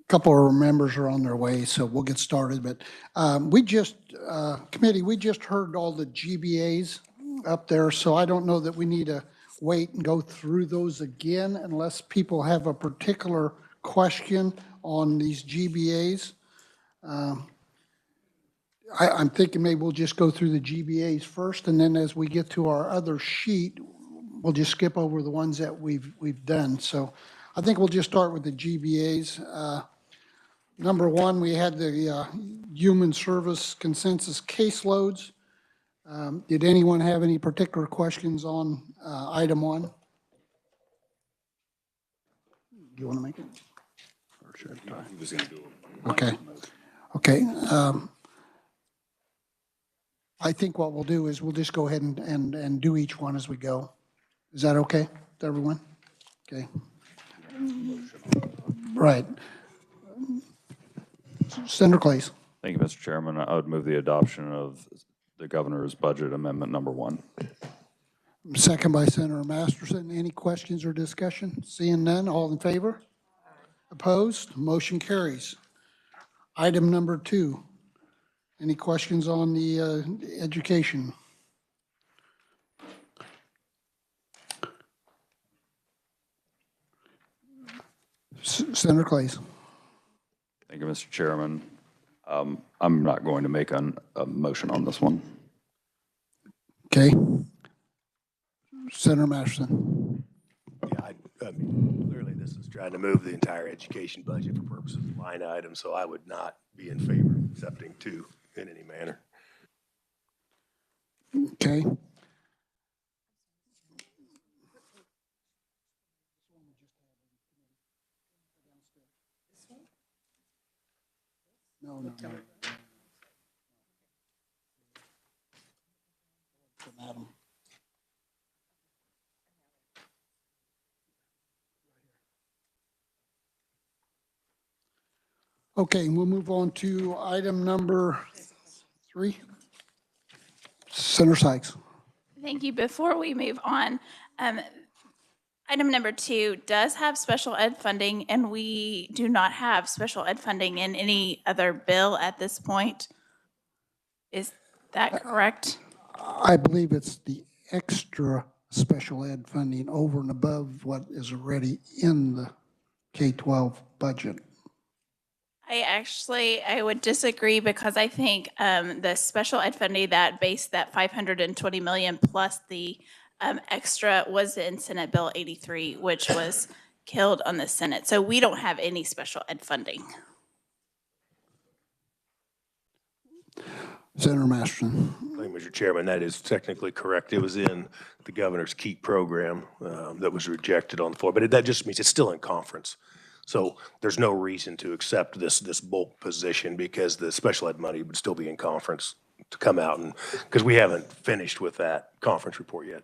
Couple of our members are on their way, so we'll get started. But committee, we just heard all the GBAs up there, so I don't know that we need to wait and go through those again unless people have a particular question on these GBAs. I'm thinking maybe we'll just go through the GBAs first, and then as we get to our other sheet, we'll just skip over the ones that we've done. So I think we'll just start with the GBAs. Number one, we had the human service consensus caseloads. Did anyone have any particular questions on item one? Do you want to make it? Or should I? He was going to do it. Okay. Okay. I think what we'll do is we'll just go ahead and do each one as we go. Is that okay with everyone? Okay. Right. Senator Clays. Thank you, Mr. Chairman. I would move the adoption of the governor's budget amendment number 1. Second by Senator Masterson. Any questions or discussion? Seeing none, all in favor? Opposed? Motion carries. Item number 2. Any questions on the education? Senator Clays. Thank you, Mr. Chairman. I'm not going to make a motion on this one. Okay. Senator Masterson. Yeah, I mean, clearly this is trying to move the entire education budget for purposes of line item, so I would not be in favor of accepting 2 in any manner. Okay. No. Madam. Okay, we'll move on to item number 3. Senator Sykes. Thank you. Before we move on, item number 2 does have special ed funding, and we do not have special ed funding in any other bill at this point. Is that correct? I believe it's the extra special ed funding over and above what is already in the K-12 budget. I would disagree, because I think the special ed funding that based that $520 million plus the extra was in Senate Bill 83, which was killed on the Senate. So we don't have any special ed funding. Senator Masterson. Thank you, Mr. Chairman. That is technically correct. It was in the governor's KEEP program that was rejected on the floor, but that just means it's still in conference. So there's no reason to accept this bulk position, because the special ed money would still be in conference to come out, and because we haven't finished with that conference report yet.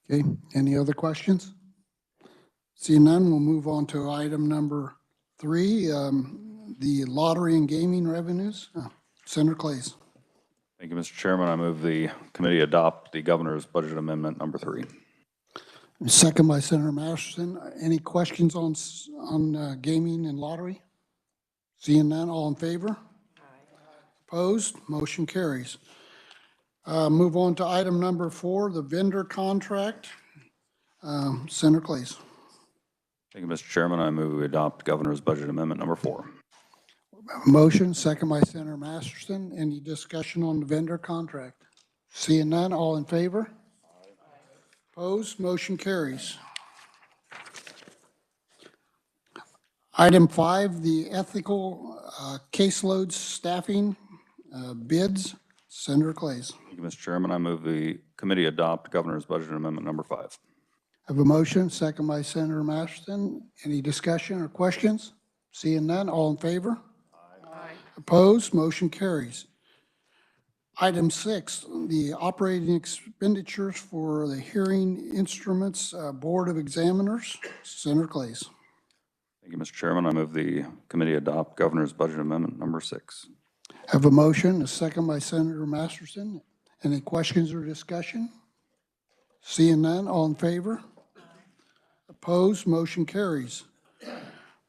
Okay, any other questions? Seeing none, we'll move on to item number 3, the lottery and gaming revenues. Senator Clays. Thank you, Mr. Chairman. I move the committee adopt the governor's budget amendment number 3. Second by Senator Masterson. Any questions on gaming and lottery? Seeing none, all in favor? Opposed? Motion carries. Move on to item number 4, the vendor contract. Senator Clays. Thank you, Mr. Chairman. I move we adopt governor's budget amendment number 4. Motion, second by Senator Masterson. Any discussion on the vendor contract? Seeing none, all in favor? Opposed? Motion carries. Item 5, the ethical caseloads staffing bids. Senator Clays. Thank you, Mr. Chairman. I move the committee adopt governor's budget amendment number 5. I have a motion, second by Senator Masterson. Any discussion or questions? Seeing none, all in favor? Aye. Opposed? Motion carries. Item 6, the operating expenditures for the hearing instruments Board of Examiners. Senator Clays. Thank you, Mr. Chairman. I move the committee adopt governor's budget amendment number 6. I have a motion, a second by Senator Masterson. Any questions or discussion? Seeing none, all in favor? Opposed, motion carries.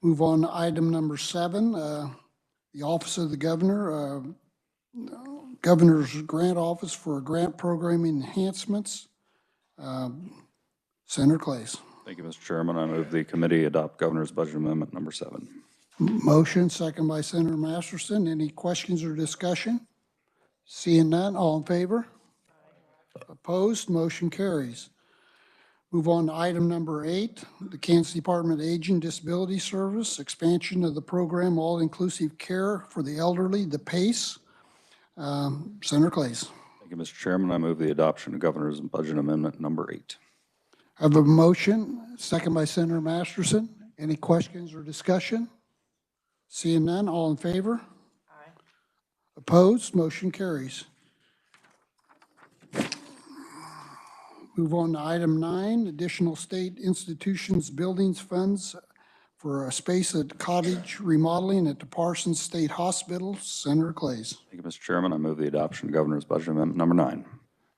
Move on to item number 7, the Office of the Governor, Governor's Grant Office for Grant Program Enhancements. Senator Clays. Thank you, Mr. Chairman. I move the committee adopt Governor's Budget Amendment number 7. Motion, second by Senator Masterson. Any questions or discussion? Seeing none, all in favor? Opposed, motion carries. Move on to item number 8, the Kansas Department of Aging Disability Service, expansion of the program All-Inclusive Care for the Elderly, the PACE. Senator Clays. Thank you, Mr. Chairman. I move the adoption of Governor's Budget Amendment number 8. I have a motion, second by Senator Masterson. Any questions or discussion? Seeing none, all in favor? Aye. Opposed, motion carries. Move on to item 9, additional state institutions, buildings, funds for a space at cottage remodeling at the Parsons State Hospital. Senator Clays. Thank you, Mr. Chairman. I move the adoption of Governor's Budget Amendment number 9.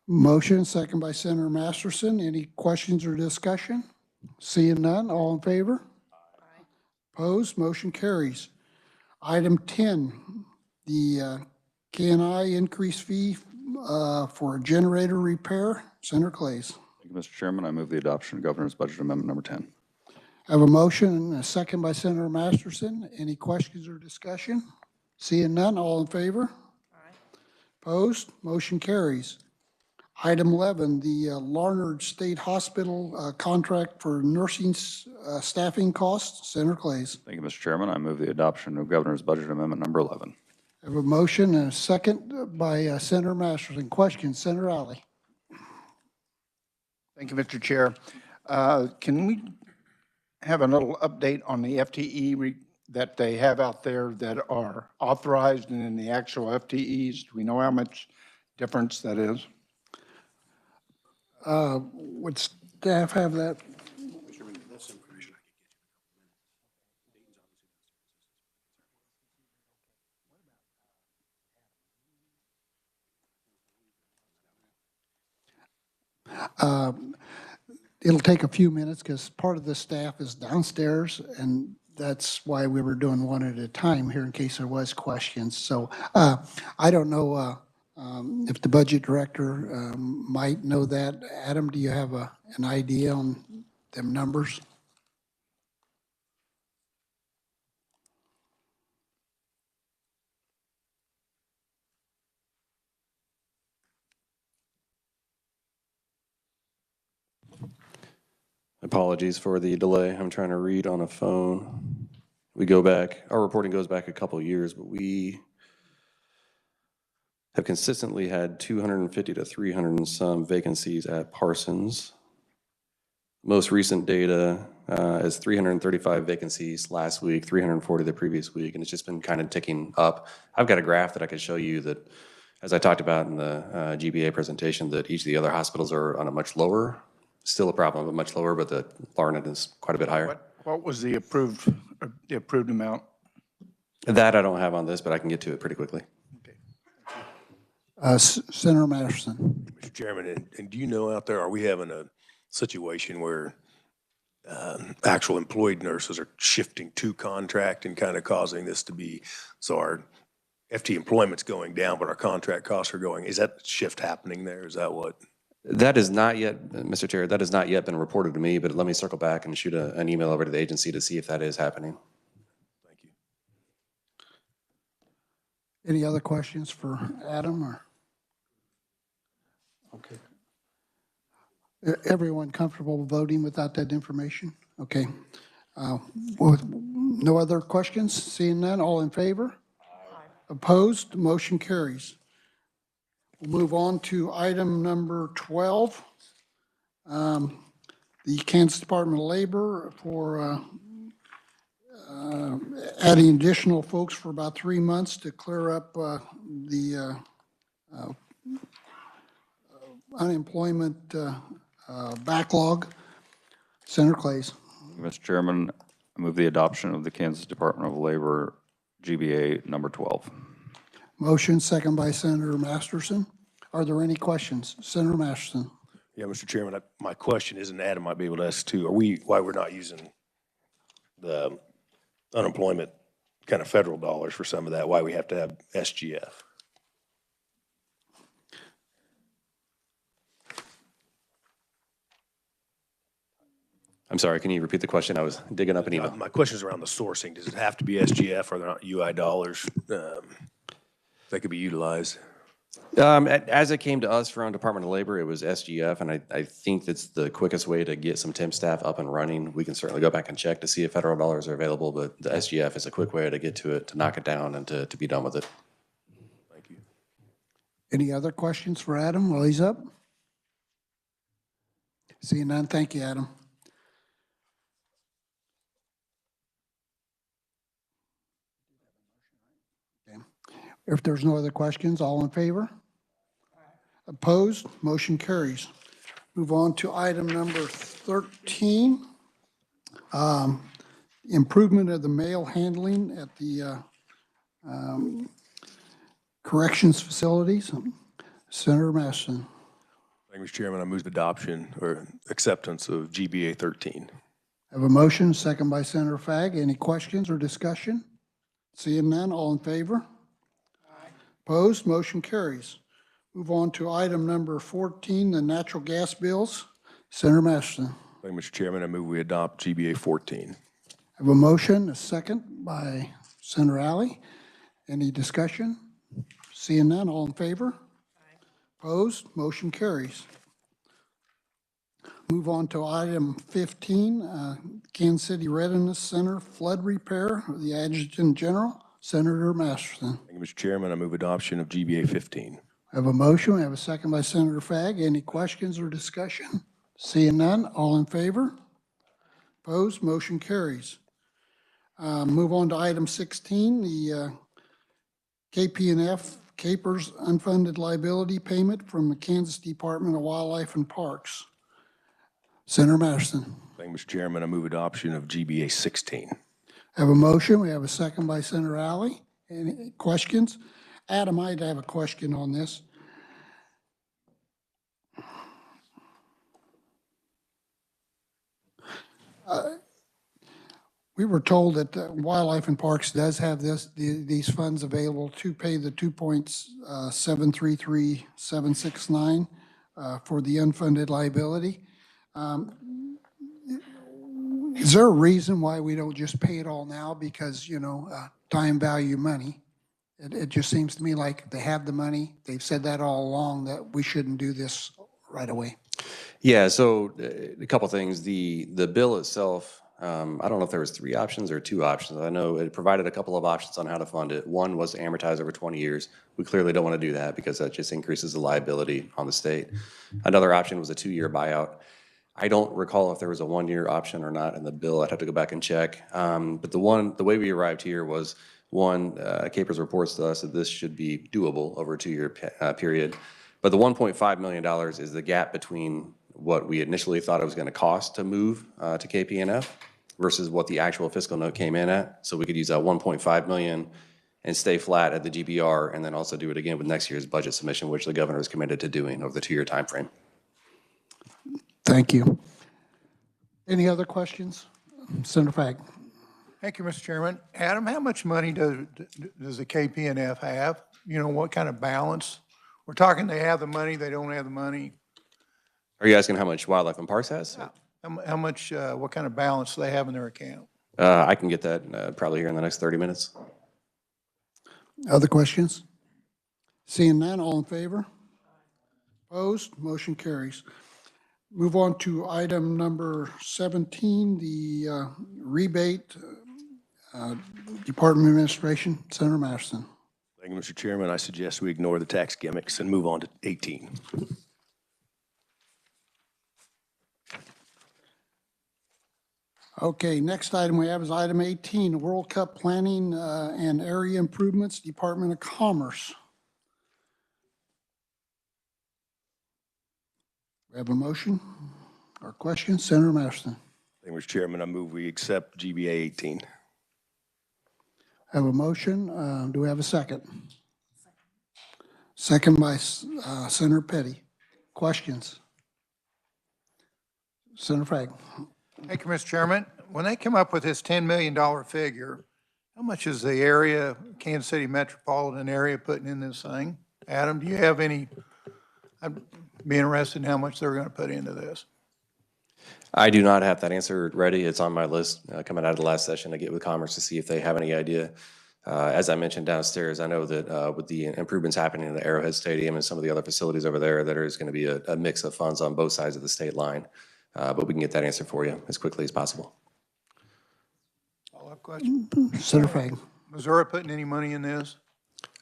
Motion, second by Senator Masterson. Any questions or discussion? Seeing none, all in favor? Aye. Opposed, motion carries. Item 10, the K&I increase fee for generator repair. Senator Clays. Thank you, Mr. Chairman. I move the adoption of Governor's Budget Amendment number 10. I have a motion and a second by Senator Masterson. Any questions or discussion? Seeing none, all in favor? Aye. Opposed, motion carries. Item 11, the Larned State Hospital contract for nursing staffing costs. Senator Clays. Thank you, Mr. Chairman. I move the adoption of Governor's Budget Amendment number 11. I have a motion and a second by Senator Masterson. Questions, Senator Alley. Thank you, Mr. Chair. Can we have a little update on the FTE that they have out there that are authorized and then the actual FTEs? Do we know how much difference that is? Would staff have that? It'll take a few minutes because part of the staff is downstairs, and that's why we were doing one at a time here in case there was questions. So I don't know if the budget director might know that. Adam, do you have an idea on them numbers? Apologies for the delay. I'm trying to read on a phone. We go back, our reporting goes back a couple of years, but we have consistently had 250 to 300 and some vacancies at Parsons. Most recent data is 335 vacancies last week, 340 the previous week, and it's just been kind of ticking up. I've got a graph that I could show you that, as I talked about in the GBA presentation, that each of the other hospitals are on a much lower, still a problem, but much lower, but the Larned is quite a bit higher. What was the approved amount? That I don't have on this, but I can get to it pretty quickly. Senator Masterson. Mr. Chairman, and do you know out there, are we having a situation where actual employed nurses are shifting to contract and kind of causing this to be, so our FT employment's going down, but our contract costs are going, is that shift happening there? Is that what? That is not yet, Mr. Chair, that has not yet been reported to me, but let me circle back and shoot an email over to the agency to see if that is happening. Thank you. Any other questions for Adam or? Okay. Everyone comfortable voting without that information? Okay. No other questions? Seeing none, all in favor? Aye. Opposed? Motion carries. We'll move on to item number 12. The Kansas Department of Labor for adding additional folks for about 3 months to clear up the unemployment backlog. Senator Clays. Mr. Chairman, I move the adoption of the Kansas Department of Labor GBA number 12. Motion, second by Senator Masterson. Are there any questions? Senator Masterson. Yeah, Mr. Chairman, my question is, and Adam might be able to ask too, why we're not using the unemployment kind of federal dollars for some of that, why we have to have SGF? I'm sorry, can you repeat the question? I was digging up an email. My question is around the sourcing. Does it have to be SGF? Are there not UI dollars that could be utilized? As it came to us from Department of Labor, it was SGF, and I think that's the quickest way to get some temp staff up and running. We can certainly go back and check to see if federal dollars are available, but the SGF is a quick way to get to it, to knock it down, and to be done with it. Thank you. Any other questions for Adam while he's up? Seeing none, thank you, Adam. Okay. If there's no other questions, all in favor? Opposed? Motion carries. Move on to item number 13. Improvement of the mail handling at the corrections facilities. Senator Maston. Thank you, Mr. Chairman. I move adoption or acceptance of GBA 13. I have a motion, second by Senator Fagg. Any questions or discussion? Seeing none, all in favor? Opposed? Motion carries. Move on to item number 14, the natural gas bills. Senator Maston. Thank you, Mr. Chairman. I move we adopt GBA 14. I have a motion, a second by Senator Alley. Any discussion? Seeing none, all in favor? Opposed? Motion carries. Move on to item 15, Kansas City Readiness Center flood repair, the Adjutant General, Senator Masterson. Thank you, Mr. Chairman. I move adoption of GBA 15. I have a motion, I have a second by Senator Fagg. Any questions or discussion? Seeing none, all in favor? Opposed? Motion carries. Move on to item 16, the KP&F Capers unfunded liability payment from the Kansas Department of Wildlife and Parks. Senator Masterson. Thank you, Mr. Chairman. I move adoption of GBA 16. I have a motion. We have a second by Senator Alley. Any questions? Adam, I'd have a question on this. We were told that Wildlife and Parks does have these funds available to pay the $2.733769 for the unfunded liability. Is there a reason why we don't just pay it all now? Because, time value money. It just seems to me like they have the money. They've said that all along, that we shouldn't do this right away. Yeah, so a couple things. The bill itself, I don't know if there was 3 options or 2 options. I know it provided a couple of options on how to fund it. One was to amortize over 20 years. We clearly don't want to do that because that just increases the liability on the state. Another option was a 2-year buyout. I don't recall if there was a 1-year option or not in the bill. I'd have to go back and check. But the way we arrived here was, one, Capers reports to us that this should be doable over a 2-year period. But the $1.5 million is the gap between what we initially thought it was going to cost to move to KP&F versus what the actual fiscal note came in at. So we could use that $1.5 million and stay flat at the GBR, and then also do it again with next year's budget submission, which the governor is committed to doing over the 2-year time frame. Thank you. Any other questions? Senator Fagg. Thank you, Mr. Chairman. Adam, how much money does the KP&F have? What kind of balance? We're talking they have the money, they don't have the money. Are you asking how much Wildlife and Parks has? How much, what kind of balance do they have in their account? I can get that probably here in the next 30 minutes. Other questions? Seeing none, all in favor? Opposed? Motion carries. Move on to item number 17, the rebate, Department of Administration. Senator Masterson. Thank you, Mr. Chairman. I suggest we ignore the tax gimmicks and move on to 18. Okay, next item we have is item 18, World Cup Planning and Area Improvements, Department of Commerce. We have a motion or question? Senator Masterson. Thank you, Mr. Chairman. I move we accept GBA 18. I have a motion. Do we have a second? Second by Senator Petty. Questions? Senator Frag. Thank you, Mr. Chairman. When they come up with this $10 million figure, how much is the area, Kansas City metropolitan area, putting in this thing? Adam, do you have any, I'd be interested in how much they're going to put into this. I do not have that answer ready. It's on my list coming out of the last session to get with Commerce to see if they have any idea. As I mentioned downstairs, I know that with the improvements happening in the Arrowhead Stadium and some of the other facilities over there, there is going to be a mix of funds on both sides of the state line. But we can get that answer for you as quickly as possible. Follow-up question. Senator Frag. Missouri putting any money in this?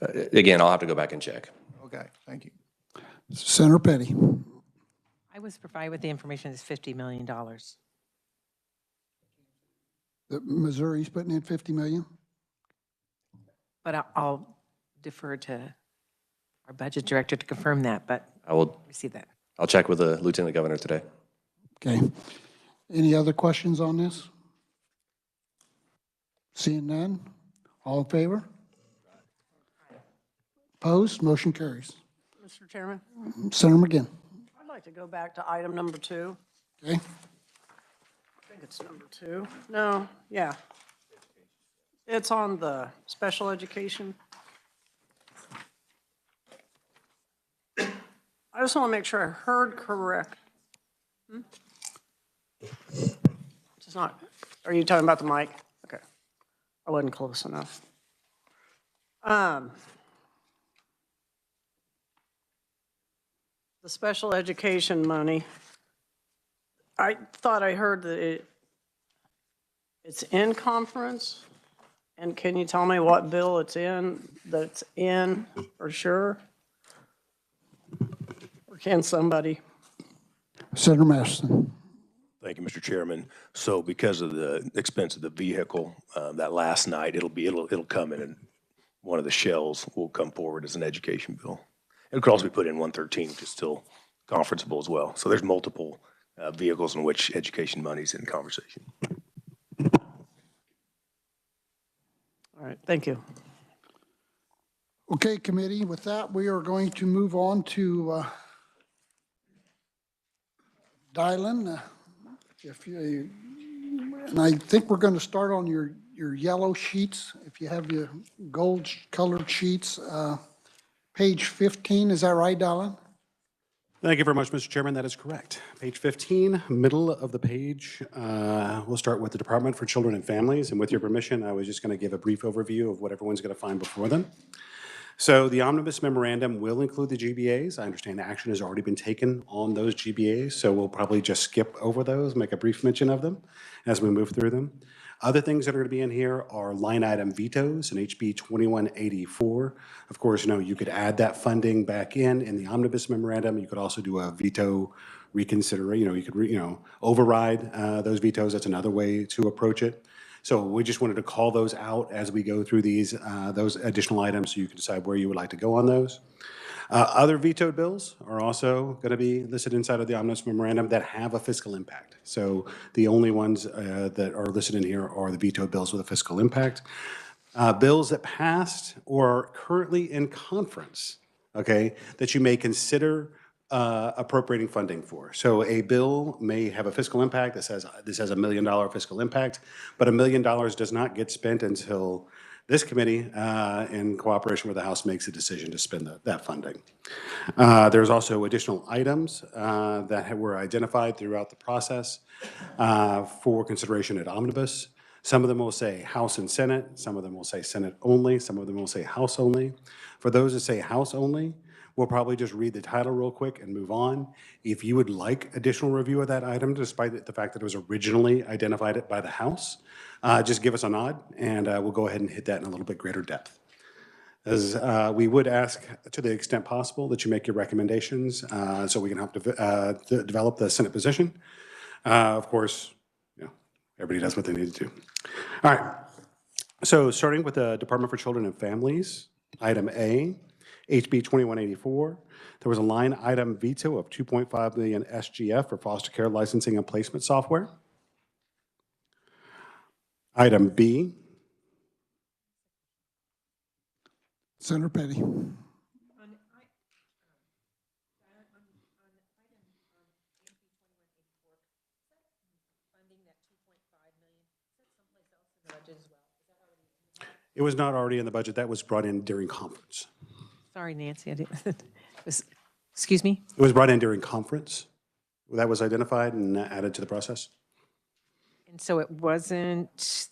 Again, I'll have to go back and check. Okay, thank you. Senator Petty. I was provided with the information it's $50 million. Missouri's putting in 50 million? But I'll defer to our budget director to confirm that, but I will. receive that. I'll check with the Lieutenant Governor today. Okay. Any other questions on this? Seeing none? All in favor? Opposed? Motion carries. Mr. Chairman, Senator McGinn. I'd like to go back to item number 2. Okay. I think it's number 2. No, yeah. It's on the special education. I just want to make sure I heard correct. It's not, are you talking about the mic? Okay. I wasn't close enough. The special education money, I thought I heard that it's in conference, and can you tell me what bill it's in, that's in for sure? Or can somebody? Senator Masterson. Thank you, Mr. Chairman. So because of the expense of the vehicle, that last night, it'll come in and one of the shells will come forward as an education bill. It could also be put in 113, which is still conferenceable as well. So there's multiple vehicles in which education money is in conversation. All right, thank you. Okay, committee, with that, we are going to move on to Dylan. And I think we're going to start on your yellow sheets. If you have your gold colored sheets, page 15, is that right, Dylan? Thank you very much, Mr. Chairman. That is correct. Page 15, middle of the page. We'll start with the Department for Children and Families. And with your permission, I was just going to give a brief overview of what everyone's going to find before them. So the omnibus memorandum will include the GBAs. I understand action has already been taken on those GBAs, so we'll probably just skip over those, make a brief mention of them as we move through them. Other things that are going to be in here are line item vetoes in HB 2184. Of course, you could add that funding back in the omnibus memorandum. You could also do a veto reconsideration. You could, override those vetoes. That's another way to approach it. So we just wanted to call those out as we go through those additional items so you can decide where you would like to go on those. Other vetoed bills are also going to be listed inside of the omnibus memorandum that have a fiscal impact. So the only ones that are listed in here are the vetoed bills with a fiscal impact. Bills that passed or are currently in conference, okay, that you may consider appropriating funding for. So a bill may have a fiscal impact that says this has $1 million fiscal impact, but $1 million does not get spent until this committee, in cooperation with the House, makes a decision to spend that funding. There's also additional items that were identified throughout the process for consideration at omnibus. Some of them will say House and Senate. Some of them will say Senate only. Some of them will say House only. For those that say House only, we'll probably just read the title real quick and move on. If you would like additional review of that item, despite the fact that it was originally identified by the House, just give us a nod, and we'll go ahead and hit that in a little bit greater depth. As we would ask, to the extent possible, that you make your recommendations so we can help develop the Senate position. Of course, everybody does what they need to do. All right. So starting with the Department for Children and Families, item A, HB 2184, there was a line item veto of 2.5 million SGF for foster care licensing and placement software. Item B. Senator Petty. It was not already in the budget. That was brought in during conference. Sorry, Nancy, I didn't, excuse me? It was brought in during conference. That was identified and added to the process. And so it wasn't,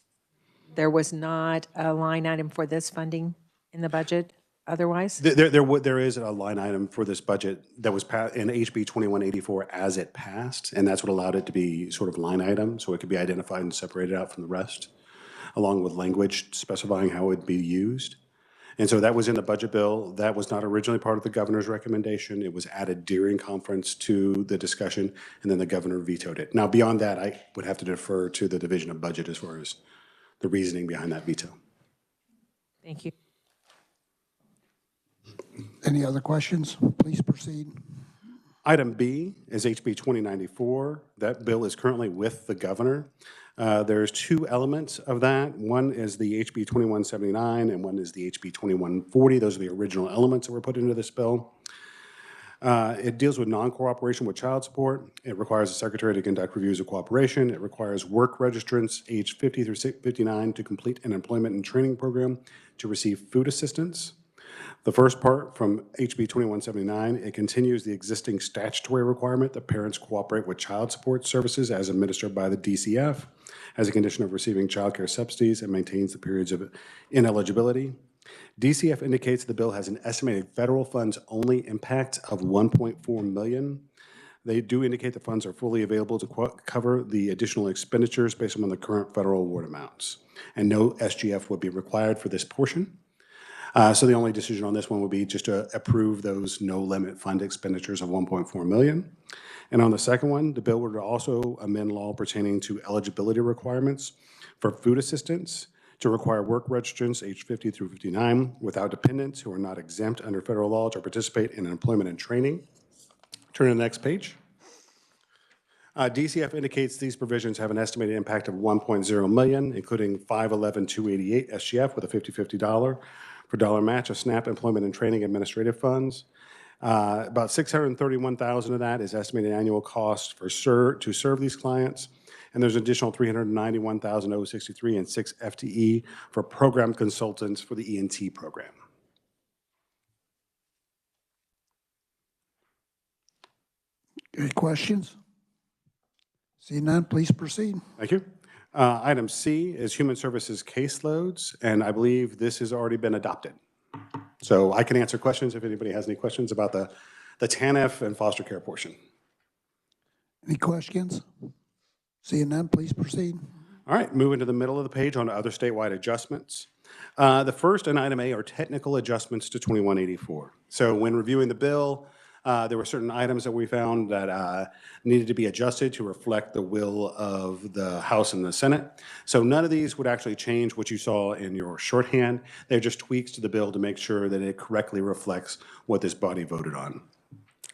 there was not a line item for this funding in the budget otherwise? There is a line item for this budget that was passed in HB 2184 as it passed, and that's what allowed it to be sort of line item, so it could be identified and separated out from the rest, along with language specifying how it would be used. And so that was in the budget bill. That was not originally part of the governor's recommendation. It was added during conference to the discussion, and then the governor vetoed it. Now, beyond that, I would have to defer to the Division of Budget as far as the reasoning behind that veto. Thank you. Any other questions? Please proceed. Item B is HB 2094. That bill is currently with the governor. There's two elements of that. One is the HB 2179 and one is the HB 2140. Those are the original elements that were put into this bill. It deals with non-cooperation with child support. It requires the secretary to conduct reviews of cooperation. It requires work registrants aged 50 through 59 to complete an employment and training program to receive food assistance. The first part from HB 2179, it continues the existing statutory requirement that parents cooperate with child support services as administered by the DCF as a condition of receiving child care subsidies and maintains the periods of ineligibility. DCF indicates the bill has an estimated federal funds only impact of $1.4 million. They do indicate the funds are fully available to cover the additional expenditures based on the current federal award amounts, and no SGF would be required for this portion. So the only decision on this one would be just to approve those no-limit fund expenditures of $1.4 million. And on the second one, the bill would also amend law pertaining to eligibility requirements for food assistance to require work registrants aged 50 through 59 without dependents who are not exempt under federal law to participate in employment and training. Turn to the next page. DCF indicates these provisions have an estimated impact of $1.0 million, including $511,288 SGF with a $50-50 per dollar match of SNAP employment and training administrative funds. About $631,000 of that is estimated annual cost to serve these clients. And there's an additional $391,063 and 6 FTE for program consultants for the ENT program. Any questions? See none, please proceed. Thank you. Item C is human services caseloads, and I believe this has already been adopted. So I can answer questions if anybody has any questions about the TANF and foster care portion. Any questions? Seeing none, please proceed. All right, moving to the middle of the page on other statewide adjustments. The first in item A are technical adjustments to 2184. So when reviewing the bill, there were certain items that we found that needed to be adjusted to reflect the will of the House and the Senate. So none of these would actually change what you saw in your shorthand. They're just tweaks to the bill to make sure that it correctly reflects what this body voted on.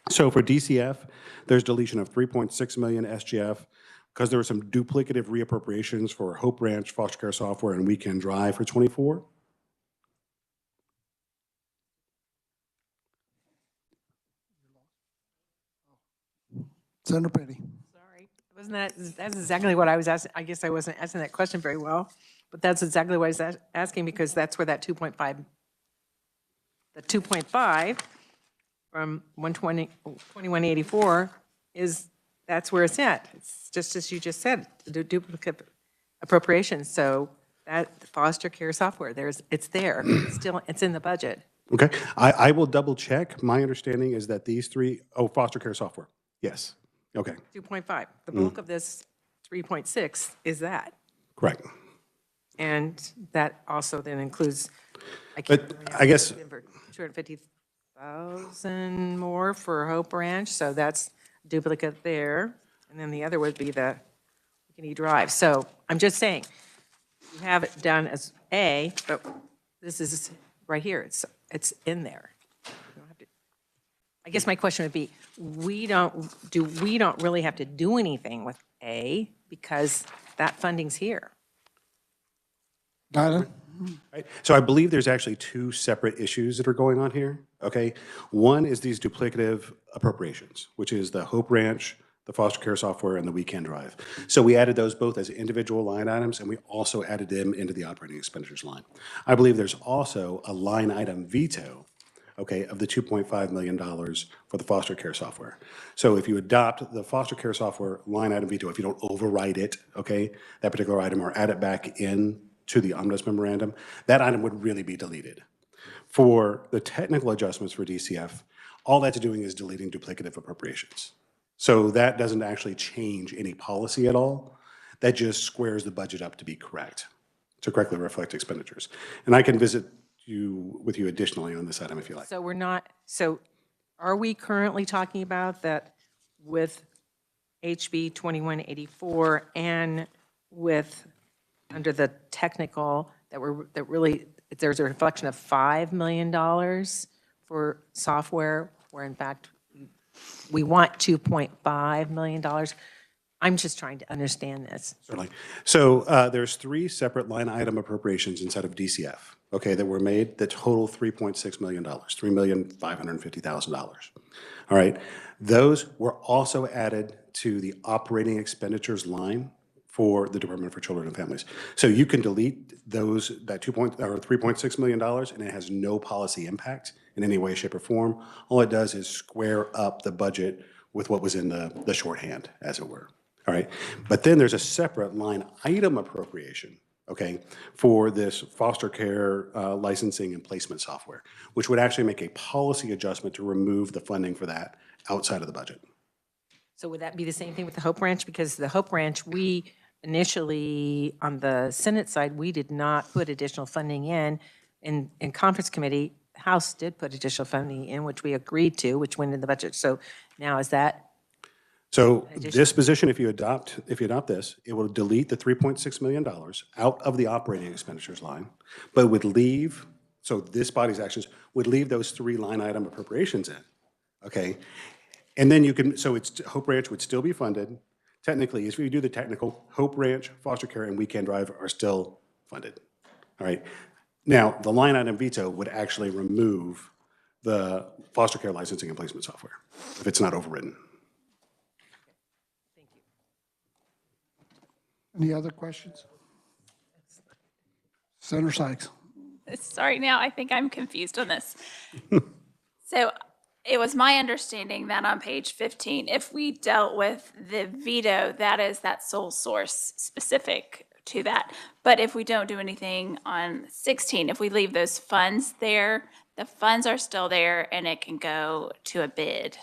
So for DCF, there's deletion of 3.6 million SGF because there were some duplicative reappropriations for Hope Ranch, foster care software, and Weekend Drive for 24. Senator Petty. Sorry, wasn't that's exactly what I was asking. I guess I wasn't asking that question very well, but that's exactly what I was asking because that's where that 2.5, the 2.5 from 2184 is, that's where it's at. It's just as you just said, the duplicate appropriations. So that foster care software, it's there. It's in the budget. Okay, I will double check. My understanding is that these three, foster care software. Yes. Okay. 2.5. The bulk of this 3.6 is that. Correct. And that also then includes, But I guess 250,000 more for Hope Ranch, so that's duplicate there. And then the other would be the McKinney Drive. So I'm just saying, you have it done as A, but this is right here. It's in there. You don't have to, I guess my question would be, we don't really have to do anything with A because that funding's here. Dinah? Right. So I believe there's actually two separate issues that are going on here, okay? One is these duplicative appropriations, which is the Hope Ranch the foster care software and the weekend drive. So we added those both as individual line items, and we also added them into the operating expenditures line. I believe there's also a line item veto, okay, of the $2.5 million for the foster care software. So if you adopt the foster care software line item veto, if you don't override it, okay, that particular item, or add it back in to the omnibus memorandum, that item would really be deleted. For the technical adjustments for DCF, all that's doing is deleting duplicative appropriations. So that doesn't actually change any policy at all. That just squares the budget up to be correct, to correctly reflect expenditures. And I can visit with you additionally on this item if you like. So we're not, so are we currently talking about that with HB 2184 and with, under the technical, that really, there's a reflection of $5 million for software, where in fact, we want $2.5 million? I'm just trying to understand this. Certainly. So there's 3 separate line item appropriations inside of DCF, okay, that were made that total $3.6 million, $3,550,000. All right. Those were also added to the operating expenditures line for the Department for Children and Families. So you can delete those, that $3.6 million, and it has no policy impact in any way, shape, or form. All it does is square up the budget with what was in the shorthand, as it were. All right. But then there's a separate line item appropriation, okay, for this foster care licensing and placement software, which would actually make a policy adjustment to remove the funding for that outside of the budget. So would that be the same thing with the Hope Ranch? Because the Hope Ranch, we initially, on the Senate side, we did not put additional funding in conference committee. The House did put additional funding in, which we agreed to, which went in the budget. So now is that? So this position, if you adopt this, it will delete the $3.6 million out of the operating expenditures line, but would leave, so this body's actions would leave those 3 line item appropriations in, okay? And then you can, so it's, Hope Ranch would still be funded. Technically, if you do the technical, Hope Ranch, foster care, and weekend drive are still funded, all right? Now, the line item veto would actually remove the foster care licensing and placement software if it's not overridden. Any other questions? Senator Sykes. Sorry, now I think I'm confused on this. So it was my understanding that on page 15, if we dealt with the veto, that is that sole source specific to that. But if we don't do anything on 16, if we leave those funds there, the funds are still there and it can go to a bid.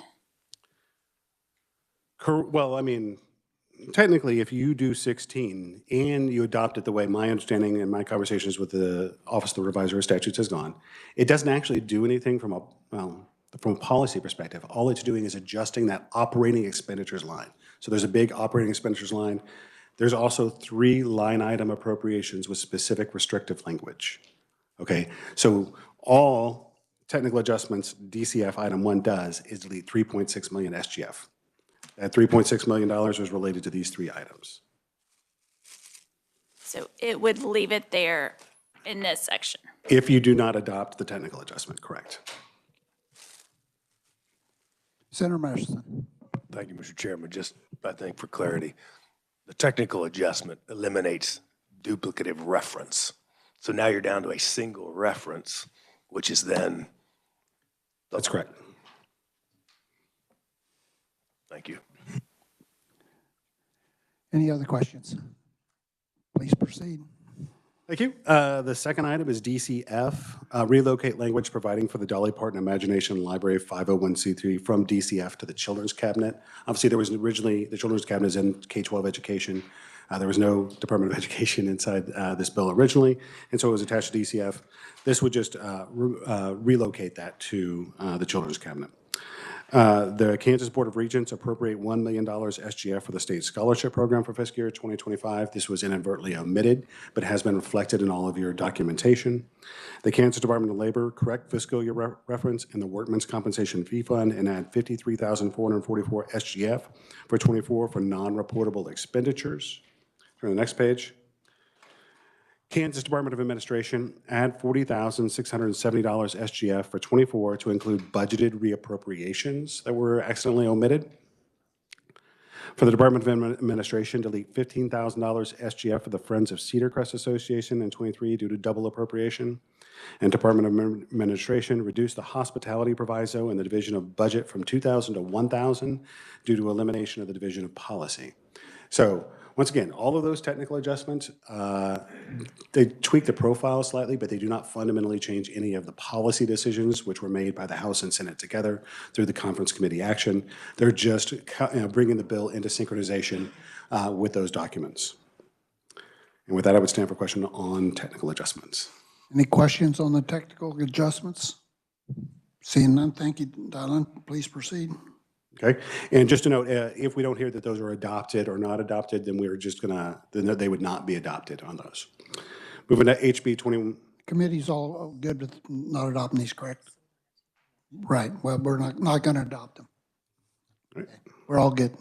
Well, I mean, technically, if you do 16 and you adopt it the way my understanding and my conversations with the Office of the Reviser of Statutes has gone, it doesn't actually do anything from a policy perspective. All it's doing is adjusting that operating expenditures line. So there's a big operating expenditures line. There's also 3 line item appropriations with specific restrictive language. Okay, so all technical adjustments DCF item 1 does is delete 3.6 million SGF. That $3.6 million was related to these 3 items. So it would leave it there in this section. If you do not adopt the technical adjustment, correct. Senator Masterson. Thank you, Mr. Chairman. Just, I think for clarity, the technical adjustment eliminates duplicative reference. So now you're down to a single reference, which is then. That's correct. Thank you. Any other questions? Please proceed. Thank you. The second item is DCF, relocate language providing for the Dolly Parton Imagination Library 501c3 from DCF to the Children's Cabinet. Obviously, there was originally, the Children's Cabinet is in K-12 education. There was no Department of Education inside this bill originally, and so it was attached to DCF. This would just relocate that to the Children's Cabinet. The Kansas Board of Regents appropriate $1 million SGF for the state scholarship program for fiscal year 2025. This was inadvertently omitted, but has been reflected in all of your documentation. The Kansas Department of Labor correct fiscal year reference in the Workmen's Compensation Fee Fund and add $53,444 SGF for 24 for non-reportable expenditures. Turn to the next page. Kansas Department of Administration, add $40,670 SGF for 24 to include budgeted reappropriations that were accidentally omitted. For the Department of Administration, delete $15,000 SGF for the Friends of Cedar Crest Association in '23 due to double appropriation. And Department of Administration, reduce the hospitality proviso in the division of budget from 2,000 to 1,000 due to elimination of the division of policy. So once again, all of those technical adjustments, they tweak the profile slightly, but they do not fundamentally change any of the policy decisions which were made by the House and Senate together through the conference committee action. They're just bringing the bill into synchronization with those documents. And with that, I would stand for question on technical adjustments. Any questions on the technical adjustments? Seeing none, thank you, Dylan. Please proceed. Okay, and just to note, if we don't hear that those are adopted or not adopted, then we're just gonna, then they would not be adopted on those. Moving to HB 21. Committee's all good with not adopting these, correct? Right, well, we're not going to adopt them. Right. We're all good.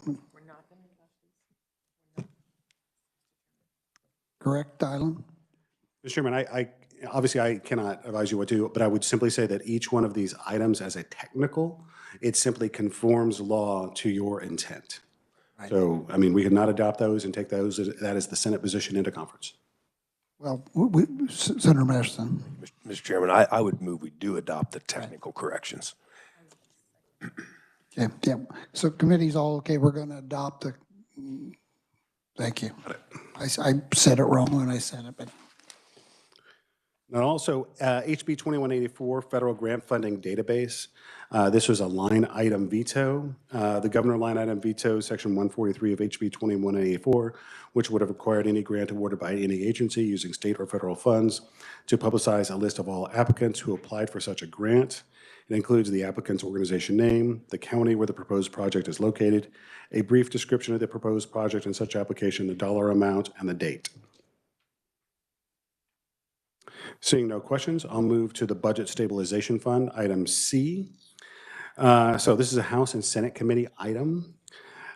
Correct, Dylan? Mr. Chairman, obviously I cannot advise you what to do, but I would simply say that each one of these items as a technical, it simply conforms law to your intent. Right. So, I mean, we could not adopt those and take those, that is the Senate position into conference. Well, Senator Masterson. Mr. Chairman, I would move we do adopt the technical corrections. Yeah, yeah. So committee's all okay. We're going to adopt the, thank you. I said it wrong when I said it, but. And also, HB 2184, Federal Grant Funding Database. This was a line item veto. The governor line item veto Section 143 of HB 2184, which would have required any grant awarded by any agency using state or federal funds to publicize a list of all applicants who applied for such a grant. It includes the applicant's organization name, the county where the proposed project is located, a brief description of the proposed project and such application, the dollar amount, and the date. Seeing no questions, I'll move to the Budget Stabilization Fund, item C. So this is a House and Senate committee item.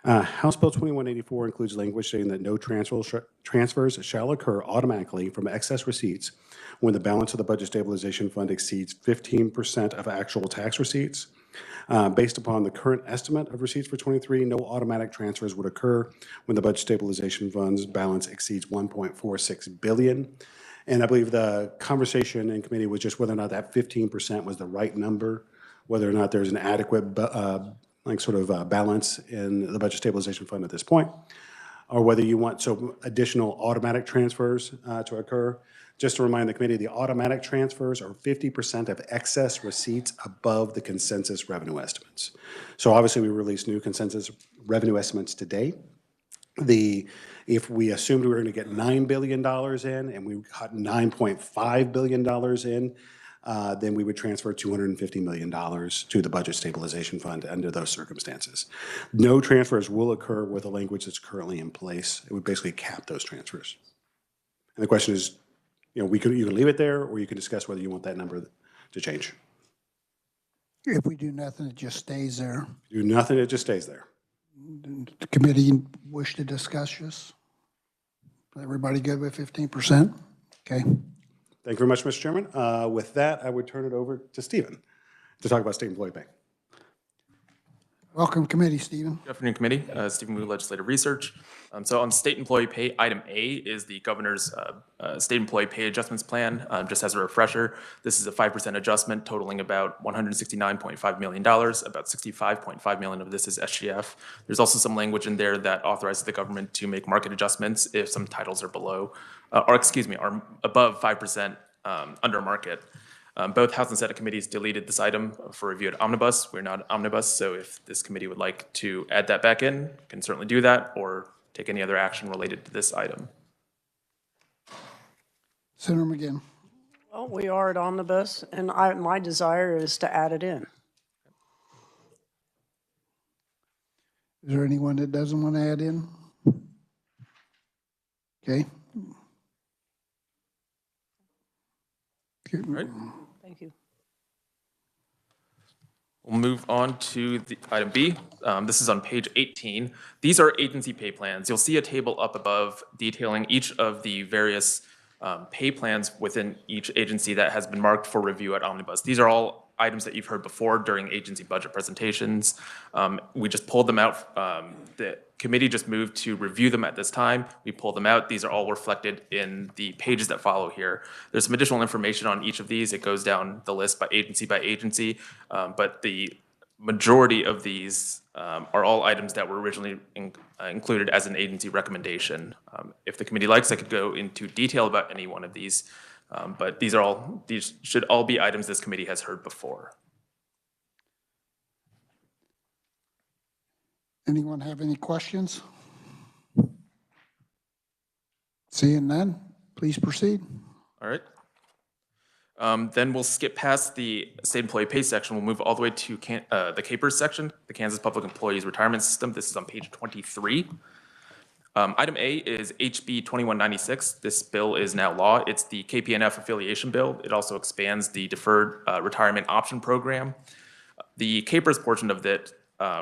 House Bill 2184 includes language stating that no transfers shall occur automatically from excess receipts when the balance of the Budget Stabilization Fund exceeds 15% of actual tax receipts. Based upon the current estimate of receipts for '23, no automatic transfers would occur when the Budget Stabilization Fund's balance exceeds $1.46 billion. And I believe the conversation in committee was just whether or not that 15% was the right number, whether or not there's an adequate balance in the Budget Stabilization Fund at this point, or whether you want additional automatic transfers to occur. Just to remind the committee, the automatic transfers are 50% of excess receipts above the consensus revenue estimates. So obviously we released new consensus revenue estimates today. If we assumed we were going to get $9 billion in and we got $9.5 billion in, then we would transfer $250 million to the Budget Stabilization Fund under those circumstances. No transfers will occur with the language that's currently in place. It would basically cap those transfers. And the question is, you can leave it there, or you can discuss whether you want that number to change. If we do nothing, it just stays there. Do nothing, it just stays there. The committee wish to discuss this? Everybody good with 15%? Okay. Thank you very much, Mr. Chairman. With that, I would turn it over to Stephen to talk about state employee pay. Welcome, committee, Stephen. Good afternoon, committee. Stephen Wu, Legislative Research. So on state employee pay, item A is the governor's state employee pay adjustments plan. Just as a refresher, this is a 5% adjustment totaling about $169.5 million. About $65.5 million of this is SGF. There's also some language in there that authorizes the government to make market adjustments if some titles are below, are above 5% under market. Both House and Senate committees deleted this item for review at Omnibus. We're not Omnibus, so if this committee would like to add that back in, can certainly do that, or take any other action related to this item. Senator McGinn. Well, we are at Omnibus, and my desire is to add it in. Is there anyone that doesn't want to add in? Okay. All right. Thank you. We'll move on to the item B. This is on page 18. These are agency pay plans. You'll see a table up above detailing each of the various pay plans within each agency that has been marked for review at Omnibus. These are all items that you've heard before during agency budget presentations. We just pulled them out. The committee just moved to review them at this time. We pulled them out. These are all reflected in the pages that follow here. There's some additional information on each of these. It goes down the list by agency, but the majority of these are all items that were originally included as an agency recommendation. If the committee likes, I could go into detail about any one of these, but these should all be items this committee has heard before. Anyone have any questions? Seeing none, please proceed. All right. Then we'll skip past the state employee pay section. We'll move all the way to the KPERS section, the Kansas Public Employees Retirement System. This is on page 23. Item A is HB 2196. This bill is now law. It's the KPNF affiliation bill. It also expands the deferred retirement option program. The KPERS portion of it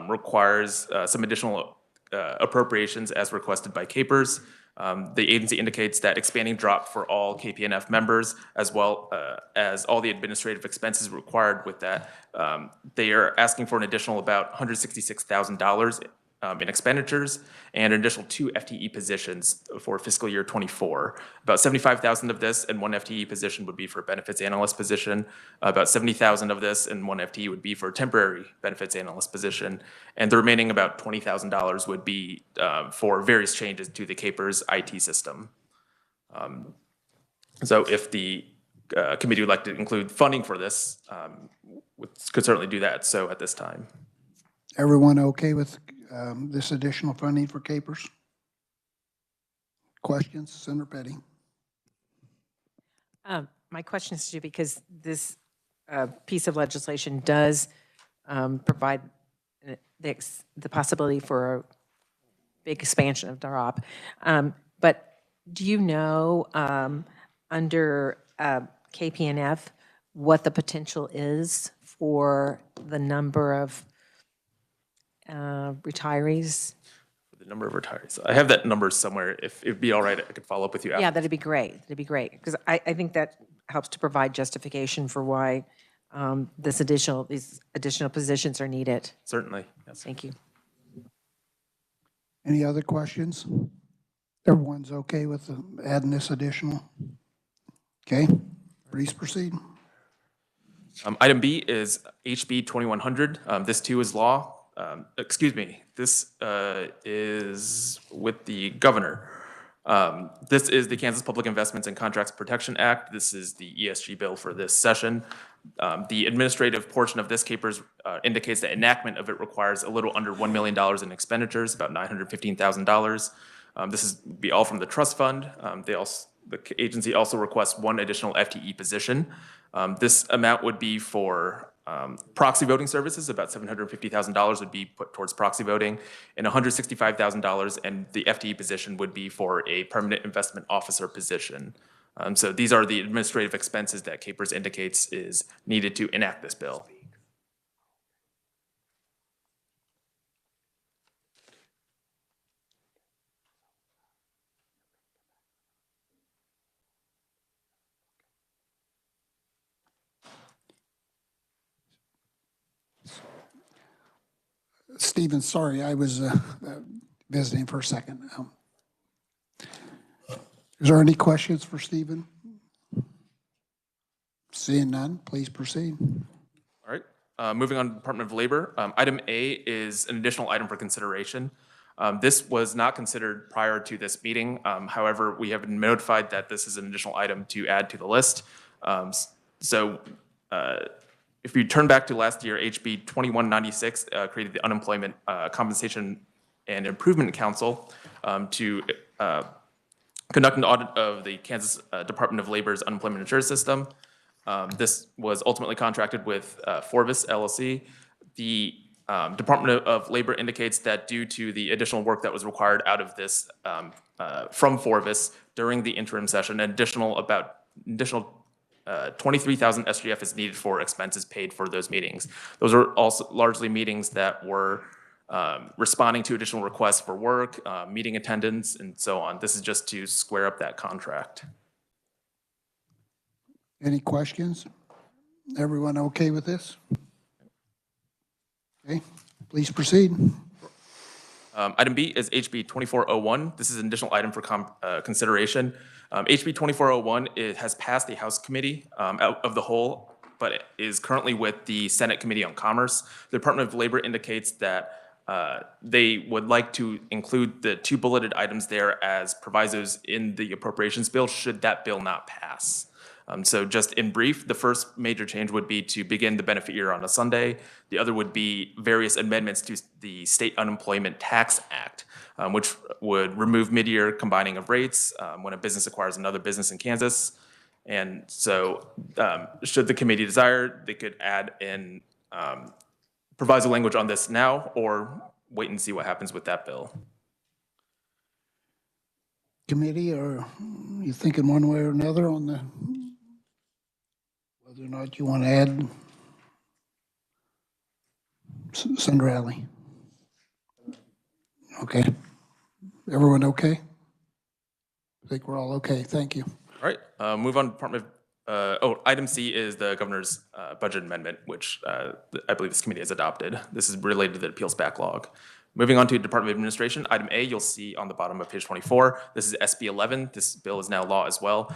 requires some additional appropriations as requested by KPERS. The agency indicates that expanding drop for all KPNF members, as well as all the administrative expenses required with that. They are asking for an additional about $166,000 in expenditures and an additional 2 FTE positions for fiscal year 24. About 75,000 of this and 1 FTE position would be for a benefits analyst position. About 70,000 of this and 1 FTE would be for a temporary benefits analyst position. And the remaining about $20,000 would be for various changes to the KPERS IT system. So if the committee would like to include funding for this, could certainly do that. So at this time. Everyone okay with this additional funding for KPERS? Questions, Senator Petty? My question is because this piece of legislation does provide the possibility for a big expansion of DAROP. But do you know under KPNF what the potential is for the number of retirees? The number of retirees. I have that number somewhere. If it'd be all right, I could follow up with you after. Yeah, that'd be great. That'd be great. Because I think that helps to provide justification for why these additional positions are needed. Certainly, yes. Thank you. Any other questions? Everyone's okay with adding this additional? Okay, please proceed. Item B is HB 2100. This too is law. Excuse me, this is with the governor. This is the Kansas Public Investments and Contracts Protection Act. This is the ESG bill for this session. The administrative portion of this KPERS indicates that enactment of it requires a little under $1 million in expenditures, about $915,000. This is be all from the trust fund. The agency also requests 1 additional FTE position. This amount would be for proxy voting services. About $750,000 would be put towards proxy voting, and $165,000, and the FTE position would be for a permanent investment officer position. So these are the administrative expenses that KPERS indicates is needed to enact this bill. Stephen, sorry, I was visiting for a second. Is there any questions for Stephen? Seeing none, please proceed. All right, moving on to the Department of Labor. Item A is an additional item for consideration. This was not considered prior to this meeting. However, we have been notified that this is an additional item to add to the list. If you turn back to last year, HB 2196 created the Unemployment Compensation and Improvement Council to conduct an audit of the Kansas Department of Labor's unemployment insurance system. This was ultimately contracted with Forvis LLC. The Department of Labor indicates that due to the additional work that was required out of this from Forvis during the interim session, an additional 23,000 SGF is needed for expenses paid for those meetings. Those are also largely meetings that were responding to additional requests for work, meeting attendance, and so on. This is just to square up that contract. Any questions? Everyone okay with this? Okay, please proceed. Item B is HB 2401. This is an additional item for consideration. HB 2401, it has passed the House Committee of the Whole, but it is currently with the Senate Committee on Commerce. The Department of Labor indicates that they would like to include the 2 bulleted items there as provisos in the appropriations bill, should that bill not pass. So just in brief, the first major change would be to begin the benefit year on a Sunday. The other would be various amendments to the State Unemployment Tax Act, which would remove mid-year combining of rates when a business acquires another business in Kansas. And so should the committee desire, they could add in proviso language on this now or wait and see what happens with that bill. Committee, or you thinking one way or another on the, whether or not you want to add Senator Alley? Okay. Everyone okay? I think we're all okay. Thank you. All right, move on to Department of, item C is the governor's budget amendment, which I believe this committee has adopted. This is related to the appeals backlog. Moving on to Department of Administration, item A, you'll see on the bottom of page 24. This is SB 11. This bill is now law as well.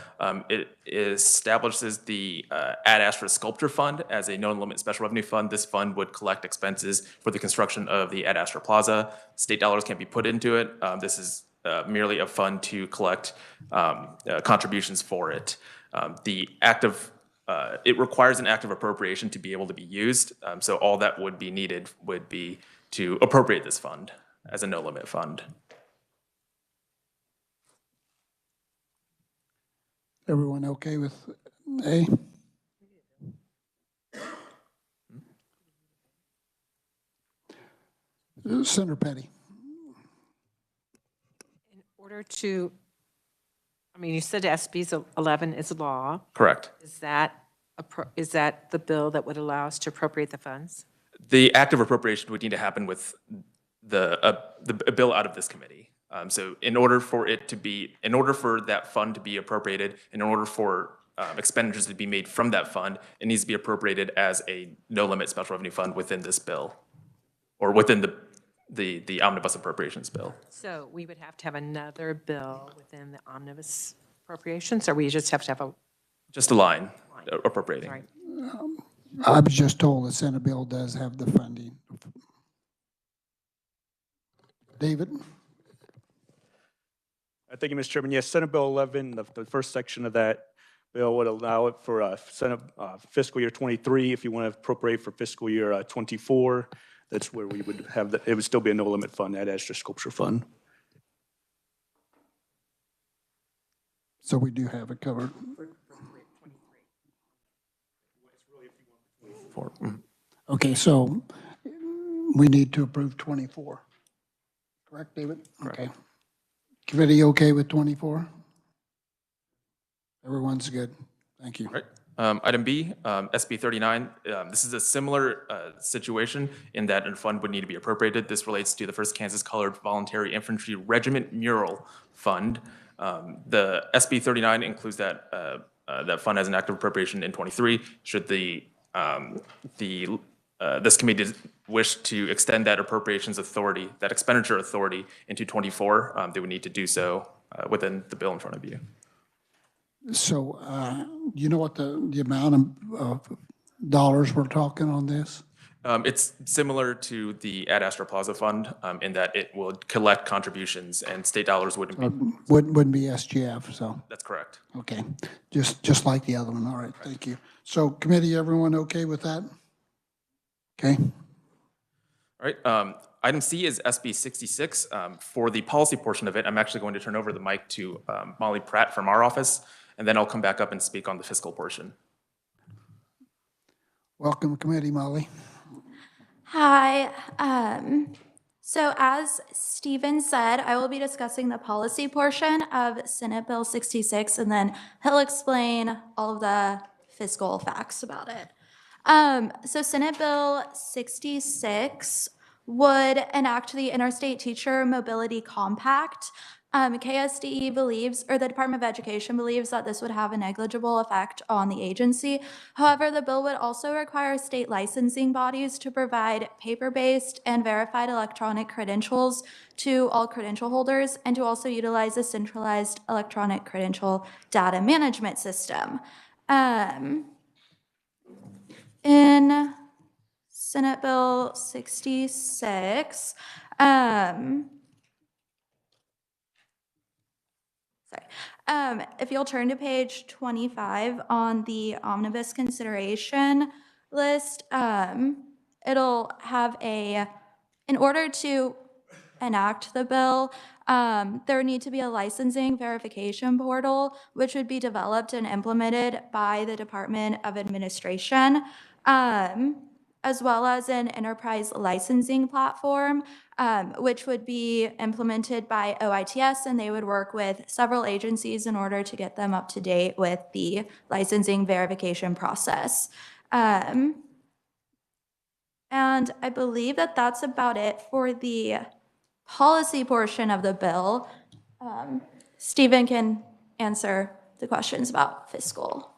It establishes the Ad Astra Sculpture Fund as a known limit special revenue fund. This fund would collect expenses for the construction of the Ad Astra Plaza. State dollars can't be put into it. This is merely a fund to collect contributions for it. It requires an act of appropriation to be able to be used. So all that would be needed would be to appropriate this fund as a no-limit fund. Everyone okay with A? Senator Petty. In order to, I mean, you said SB 11 is law. Correct. Is that the bill that would allow us to appropriate the funds? The act of appropriation would need to happen with the bill out of this committee. So in order for that fund to be appropriated, in order for expenditures to be made from that fund, it needs to be appropriated as a no-limit special revenue fund within this bill, or within the omnibus appropriations bill. So we would have to have another bill within the omnibus appropriations, or we just have to have Just a line appropriating. Sorry. I was just told the Senate bill does have the funding. David? Thank you, Mr. Chairman. Yes, Senate Bill 11, the first section of that bill would allow it for Senate fiscal year 23. If you want to appropriate for fiscal year 24, that's where we would have it would still be a no limit fund, that Astra Sculpture Fund. So we do have it covered. Okay, so we need to approve 24. Correct, David? Correct. Okay. Committee okay with 24? Everyone's good. Thank you. All right. Item B, SB 39. This is a similar situation in that a fund would need to be appropriated. This relates to the 1st Kansas Colored Voluntary Infantry Regiment Mural Fund. The SB 39 includes that fund as an active appropriation in 23. Should this committee wish to extend that appropriations authority, that expenditure authority into 24, they would need to do so within the bill in front of you. So you know what the amount of dollars we're talking on this? It's similar to the Ad Astra Plaza Fund in that it will collect contributions and state dollars wouldn't be. Wouldn't be SGF, so. That's correct. Okay, just like the other one. All right, thank you. So committee, everyone okay with that? Okay. All right. Item C is SB 66. For the policy portion of it, I'm actually going to turn over the mic to Molly Pratt from our office, and then I'll come back up and speak on the fiscal portion. Welcome, committee, Molly. Hi. So as Stephen said, I will be discussing the policy portion of Senate Bill 66, and then he'll explain all of the fiscal facts about it. So Senate Bill 66 would enact the Interstate Teacher Mobility Compact. KSDE believes, or the Department of Education believes, that this would have a negligible effect on the agency. However, the bill would also require state licensing bodies to provide paper-based and verified electronic credentials to all credential holders, and to also utilize a centralized electronic credential data management system. In Senate Bill 66, if you'll turn to page 25 on the omnibus consideration list, it'll have in order to enact the bill, there would need to be a licensing verification portal, which would be developed and implemented by the Department of Administration, as well as an enterprise licensing platform, which would be implemented by OITS, and they would work with several agencies in order to get them up to date with the licensing verification process. And I believe that that's about it for the policy portion of the bill. Stephen can answer the questions about fiscal.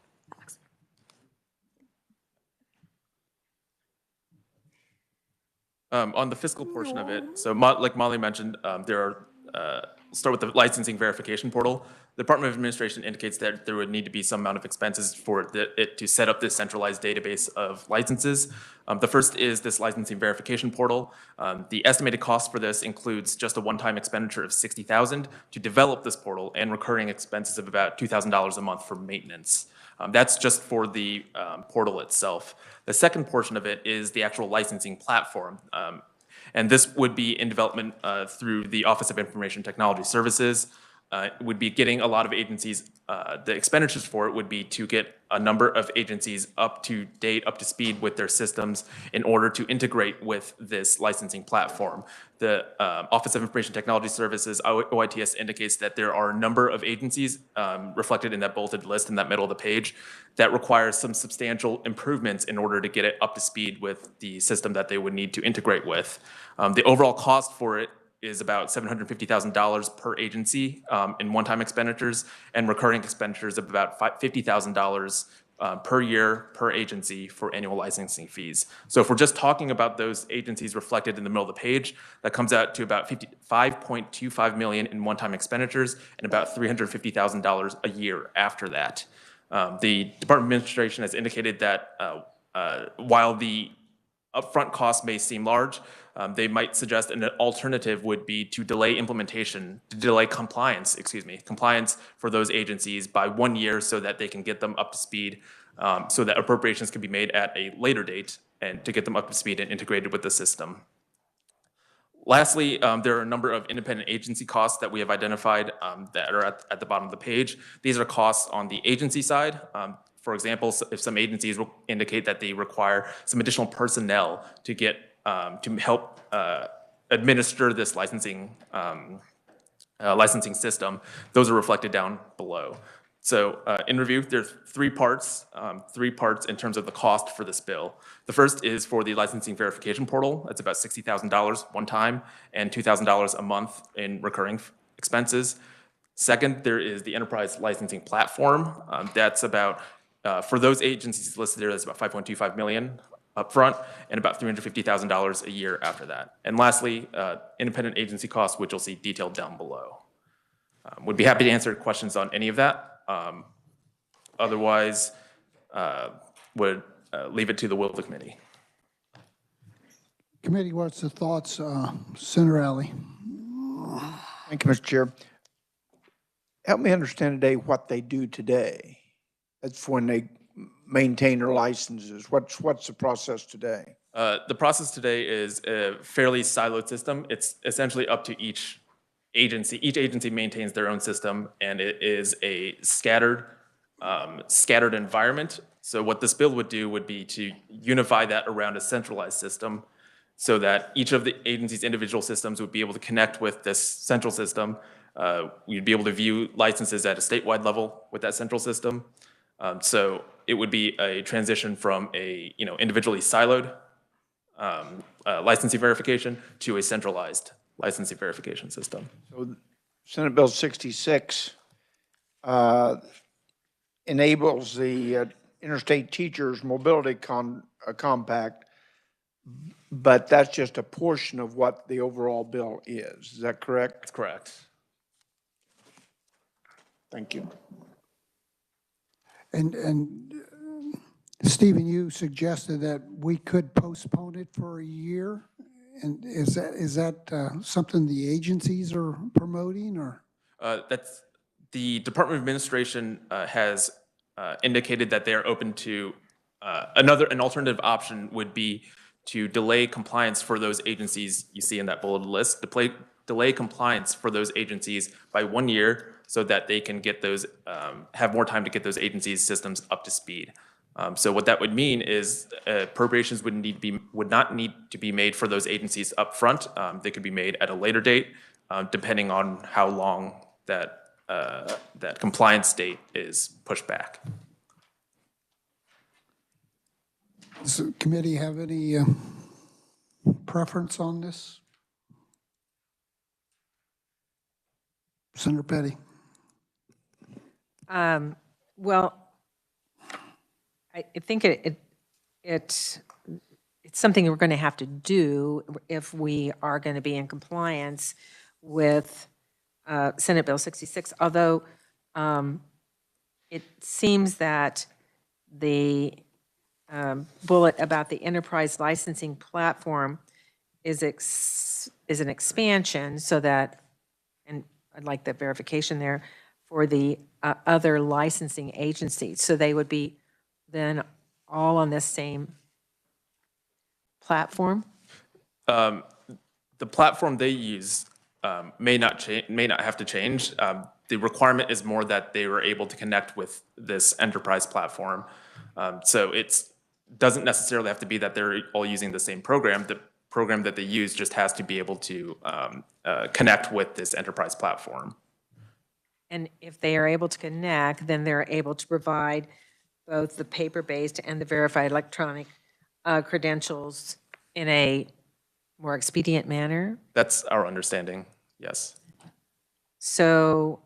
On the fiscal portion of it, so like Molly mentioned, there are, start with the licensing verification portal. The Department of Administration indicates that there would need to be some amount of expenses for it to set up this centralized database of licenses. The first is this licensing verification portal. The estimated cost for this includes just a one-time expenditure of $60,000 to develop this portal and recurring expenses of about $2,000 a month for maintenance. That's just for the portal itself. The second portion of it is the actual licensing platform. And this would be in development through the Office of Information Technology Services. It would be getting a lot of agencies, the expenditures for it would be to get a number of agencies up to date, up to speed with their systems in order to integrate with this licensing platform. The Office of Information Technology Services, OITS, indicates that there are a number of agencies reflected in that bulleted list in that middle of the page that requires some substantial improvements in order to get it up to speed with the system that they would need to integrate with. The overall cost for it is about $750,000 per agency in one-time expenditures, and recurring expenditures of about $50,000 per year per agency for annual licensing fees. So if we're just talking about those agencies reflected in the middle of the page, that comes out to about $5.25 million in one-time expenditures and about $350,000 a year after that. The Department of Administration has indicated that while the upfront costs may seem large, they might suggest an alternative would be to delay compliance for those agencies by 1 year so that they can get them up to speed, so that appropriations can be made at a later date and to get them up to speed and integrated with the system. Lastly, there are a number of independent agency costs that we have identified that are at the bottom of the page. These are costs on the agency side. For example, if some agencies will indicate that they require some additional personnel to get to help administer this licensing system, those are reflected down below. So in review, there's three parts in terms of the cost for this bill. The first is for the licensing verification portal. That's about $60,000 one time and $2,000 a month in recurring expenses. Second, there is the enterprise licensing platform. That's about, for those agencies listed there, that's about $5.25 million upfront and about $350,000 a year after that. And lastly, independent agency costs, which you'll see detailed down below. Would be happy to answer questions on any of that. Otherwise, would leave it to the will of the committee. Committee, what's the thoughts? Senator Alley. Thank you, Mr. Chair. Help me understand today what they do today. That's when they maintain their licenses. What's the process today? The process today is a fairly siloed system. It's essentially up to each agency. Each agency maintains their own system, and it is a scattered environment. So what this bill would do would be to unify that around a centralized system so that each of the agency's individual systems would be able to connect with this central system. We'd be able to view licenses at a statewide level with that central system. So it would be a transition from a individually siloed licensing verification to a centralized licensing verification system. So Senate Bill 66 enables the interstate teachers mobility compact, but that's just a portion of what the overall bill is. Is that correct? That's correct. Thank you. And Stephen, you suggested that we could postpone it for a year? And is that something the agencies are promoting, or? That's, the Department of Administration has indicated that they are open to, an alternative option would be to delay compliance for those agencies you see in that bulleted list, delay compliance for those agencies by 1 year so that they can get those, have more time to get those agencies' systems up to speed. So what that would mean is appropriations would not need to be made for those agencies up front. They could be made at a later date, depending on how long that compliance date is pushed back. Does the committee have any preference on this? Senator Petty. Well, I think it's something we're going to have to do if we are going to be in compliance with Senate Bill 66, although it seems that the bullet about the enterprise licensing platform is an expansion so that, and I'd like the verification there, for the other licensing agencies. So they would be then all on this same platform? The platform they use may not have to change. The requirement is more that they were able to connect with this enterprise platform. So it doesn't necessarily have to be that they're all using the same program. The program that they use just has to be able to connect with this enterprise platform. And if they are able to connect, then they're able to provide both the paper-based and the verified electronic credentials in a more expedient manner. That's our understanding, yes. So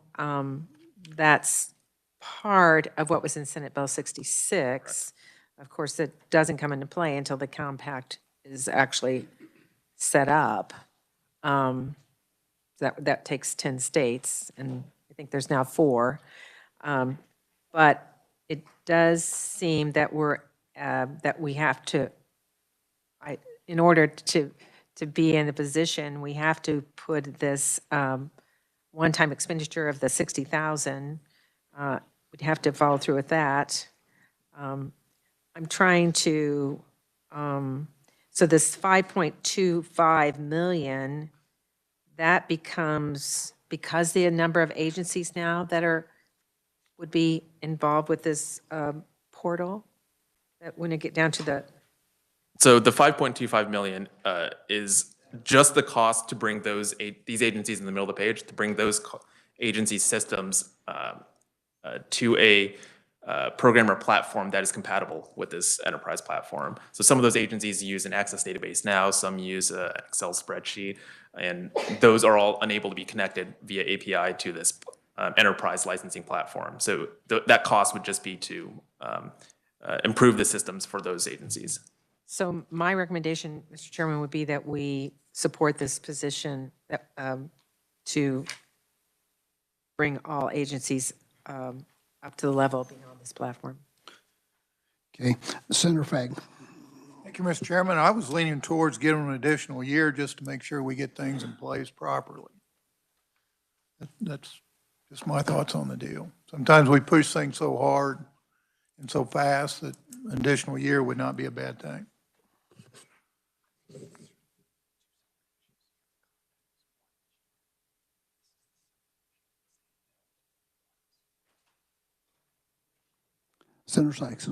that's part of what was in Senate Bill 66. Correct. Of course, it doesn't come into play until the compact is actually set up. That takes 10 states, and I think there's now 4. But it does seem that that we have to, in order to be in a position, we have to put this one-time expenditure of the $60,000. We'd have to follow through with that. I'm trying to, so this 5.25 million, that becomes, because the number of agencies now that would be involved with this portal, that when it get down to the. So the 5.25 million is just the cost to bring these agencies in the middle of the page, to bring those agency systems to a program or platform that is compatible with this enterprise platform. So some of those agencies use an Access database now, some use an Excel spreadsheet, and those are all unable to be connected via API to this enterprise licensing platform. So that cost would just be to improve the systems for those agencies. So my recommendation, Mr. Chairman, would be that we support this position that, to bring all agencies up to the level beyond this platform. Okay, Senator Fagg. Thank you, Mr. Chairman. I was leaning towards giving them an additional year just to make sure we get things in place properly. That's just my thoughts on the deal. Sometimes we push things so hard and so fast that an additional year would not be a bad thing. Senator Sykes.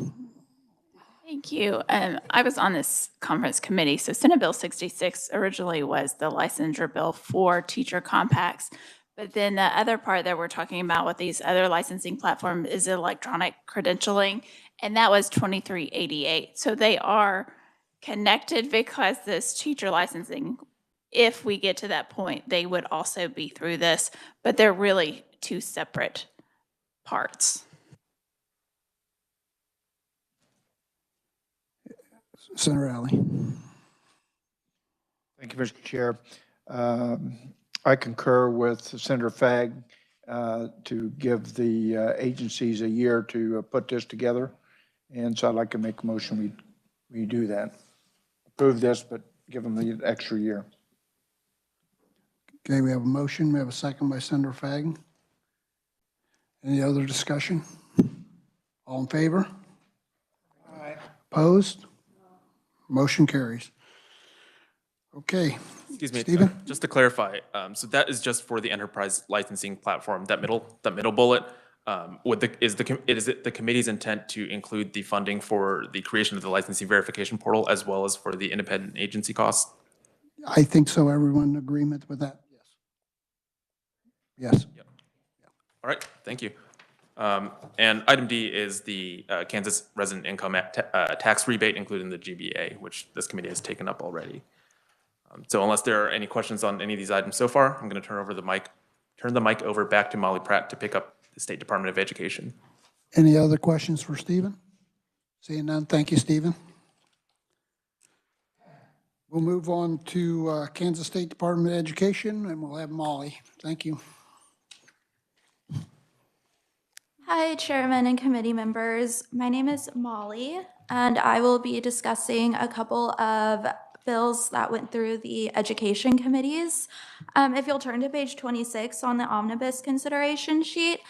Thank you. I was on this conference committee. So Senate Bill 66 originally was the licensure bill for teacher compacts. But then the other part that we're talking about with these other licensing platforms is electronic credentialing, and that was 2388. So they are connected because this teacher licensing, if we get to that point, they would also be through this, but they're really two separate parts. Senator Alley. Thank you, Mr. Chair. I concur with Senator Fagg to give the agencies a year to put this together. And so I'd like to make a motion we do that. Approve this, but give them the extra year. Okay, we have a motion. We have a second by Senator Fagg. Any other discussion? All in favor? Aye. Opposed? Motion carries. Okay. Excuse me, Stephen? just to clarify, so that is just for the enterprise licensing platform, that middle bullet. Is it the committee's intent to include the funding for the creation of the licensing verification portal as well as for the independent agency costs? I think so. Everyone in agreement with that? Yes. Yes. Yep. All right, thank you. And item D is the Kansas resident income tax rebate, including the GBA, which this committee has taken up already. So unless there are any questions on any of these items so far, I'm going to turn the mic over back to Molly Pratt to pick up the State Department of Education. Any other questions for Stephen? Seeing none, thank you, Stephen. We'll move on to Kansas State Department of Education, and we'll have Molly. Thank you. Hi, Chairman and committee members. My name is Molly, and I will be discussing a couple of bills that went through the education committees. If you'll turn to page 26 on the omnibus consideration sheet,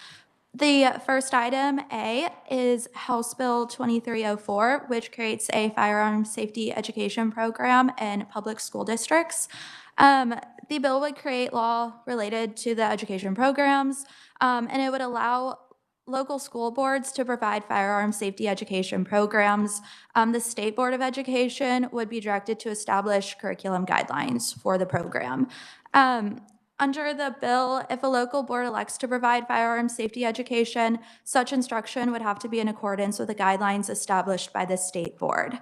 the first item, A, is House Bill 2304, which creates a firearm safety education program in public school districts. The bill would create law related to the education programs, and it would allow local school boards to provide firearm safety education programs. The State Board of Education would be directed to establish curriculum guidelines for the program. Under the bill, if a local board elects to provide firearm safety education, such instruction would have to be in accordance with the guidelines established by the state board.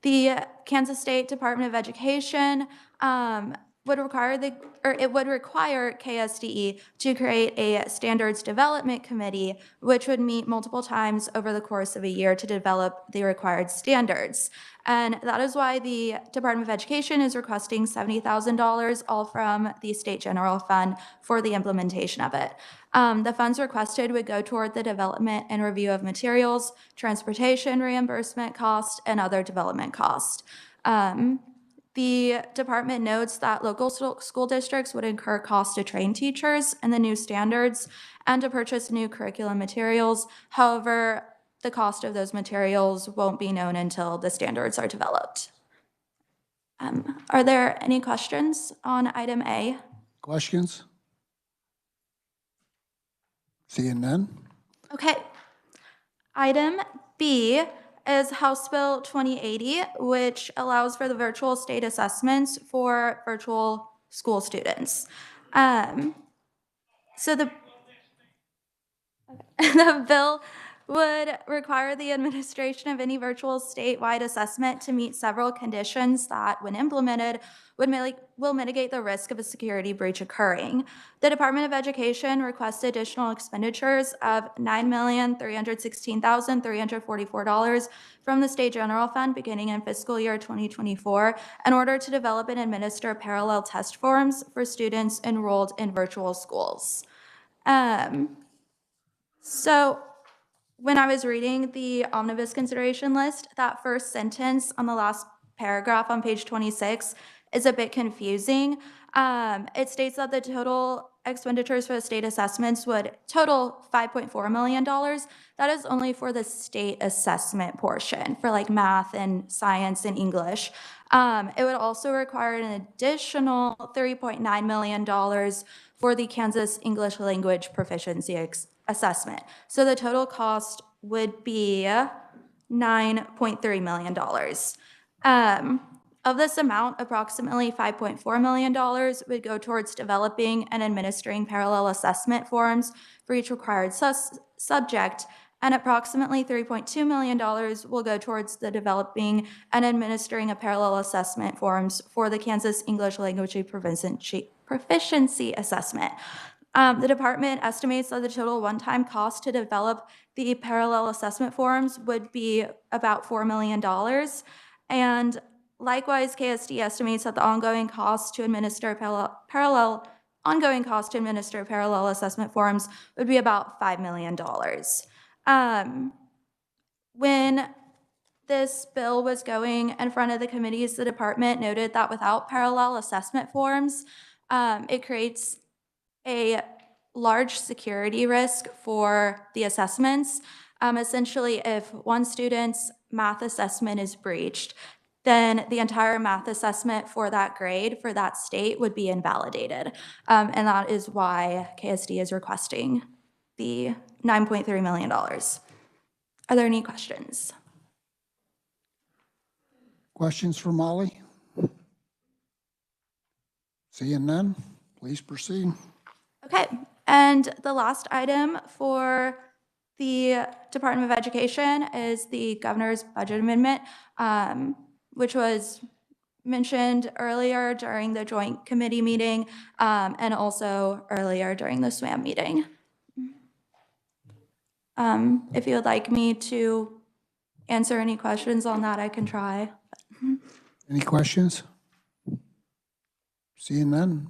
The Kansas State Department of Education would require KSDE to create a standards development committee, which would meet multiple times over the course of a year to develop the required standards. And that is why the Department of Education is requesting $70,000, all from the State General Fund, for the implementation of it. The funds requested would go toward the development and review of materials, transportation reimbursement costs, and other development costs. The department notes that local school districts would incur costs to train teachers in the new standards and to purchase new curriculum materials. However, the cost of those materials won't be known until the standards are developed. Are there any questions on item A? Questions? Seeing none? Okay. Item B is House Bill 2080, which allows for the virtual state assessments for virtual school students. So the bill would require the administration of any virtual statewide assessment to meet several conditions that, when implemented, will mitigate the risk of a security breach occurring. The Department of Education requests additional expenditures of $9,316,344 from the State General Fund beginning in fiscal year 2024 in order to develop and administer parallel test forms for students enrolled in virtual schools. So when I was reading the omnibus consideration list, that first sentence on the last paragraph on page 26 is a bit confusing. It states that the total expenditures for the state assessments would total $5.4 million. That is only for the state assessment portion, for like math and science and English. It would also require an additional $3.9 million for the Kansas English Language Proficiency assessment. So the total cost would be $9.3 million. Of this amount, approximately $5.4 million would go towards developing and administering parallel assessment forms for each required subject, and approximately $3.2 million will go towards the developing and administering of parallel assessment forms for the Kansas English Language Proficiency Assessment. The department estimates that the total one-time cost to develop the parallel assessment forms would be about $4 million. And likewise, KSD estimates that the ongoing cost to administer parallel assessment forms would be about $5 million. When this bill was going in front of the committees, the department noted that without parallel assessment forms, it creates a large security risk for the assessments. Essentially, if one student's math assessment is breached, then the entire math assessment for that grade, for that state, would be invalidated. And that is why KSD is requesting the $9.3 million. Are there any questions? Questions for Molly? Seeing none, please proceed. Okay, and the last item for the Department of Education is the governor's budget amendment, which was mentioned earlier during the joint committee meeting and also earlier during the SWAM meeting. If you would like me to answer any questions on that, I can try. Any questions? Seeing none,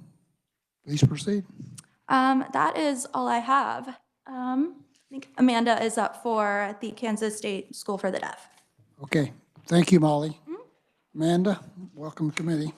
please proceed. That is all I have. I think Amanda is up for the Kansas State School for the Deaf. Okay, thank you, Molly. Amanda, welcome to committee.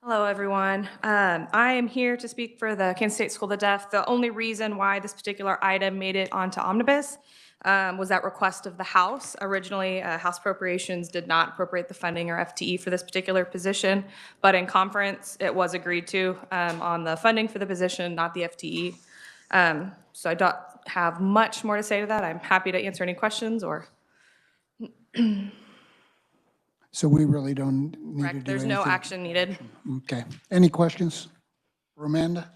Hello, everyone. I am here to speak for the Kansas State School of the Deaf. The only reason why this particular item made it onto omnibus was at request of the House. Originally, House Appropriations did not appropriate the funding or FTE for this particular position, but in conference, it was agreed to on the funding for the position, not the FTE. So I don't have much more to say to that. I'm happy to answer any questions or. So we really don't need to do Correct. There's no anything. action needed. Okay. Any questions for Amanda?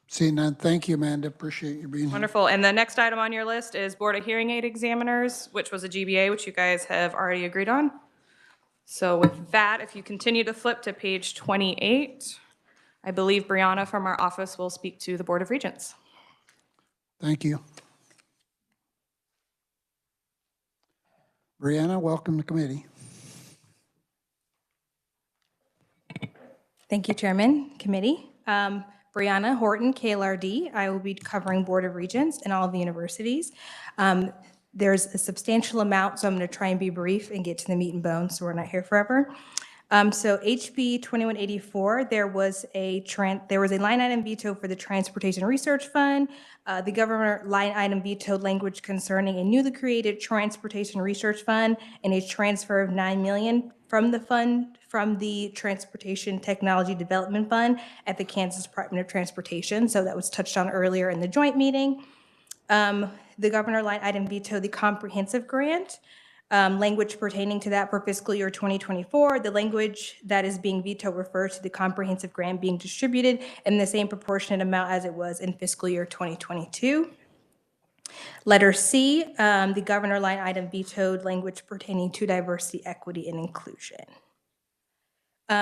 Seeing none, thank you, Amanda. Appreciate you being here. Wonderful. And the next item on your list is Board of Hearing Aid Examiners, which was a GBA, which you guys have already agreed on. So with that, if you continue to flip to page 28, I believe Brianna from our office will speak to the Board of Regents. Thank you. Brianna, welcome to committee. Thank you, Chairman, Committee. Brianna Horton, KLRD. I will be covering Board of Regents and all of the universities. There's a substantial amount, so I'm going to try and be brief and get to the meat and bones, so we're not here forever. So HB 2184, there was a line item veto for the Transportation Research Fund. The governor line item vetoed language concerning a newly created Transportation Research Fund and a transfer of $9 million from the fund from the Transportation Technology Development Fund at the Kansas Department of Transportation. So that was touched on earlier in the joint meeting. The governor line item vetoed the comprehensive grant. Language pertaining to that for fiscal year 2024. The language that is being vetoed refers to the comprehensive grant being distributed in the same proportionate amount as it was in fiscal year 2022. Letter C, the governor line item vetoed language pertaining to diversity, equity, and inclusion.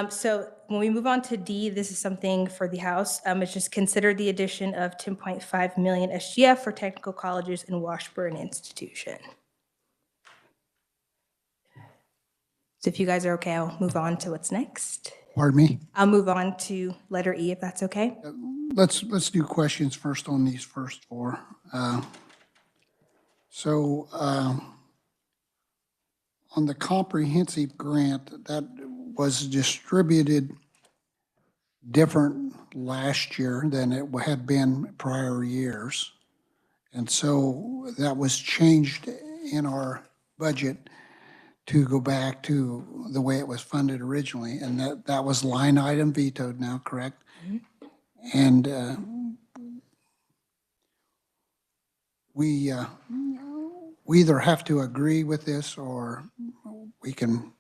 So when we move on to D, this is something for the House. It's just consider the addition of 10.5 million SGF for technical colleges and Washburn Institution. So if you guys are okay, I'll move on to what's next. Pardon me? I'll move on to letter E, if that's okay. Let's do questions first on these first four. On the comprehensive grant, that was distributed different last year than it had been prior years. And so that was changed in our budget to go back to the way it was funded originally. And that was line item vetoed now, correct? Mm-hmm. And we either have to agree with this or we can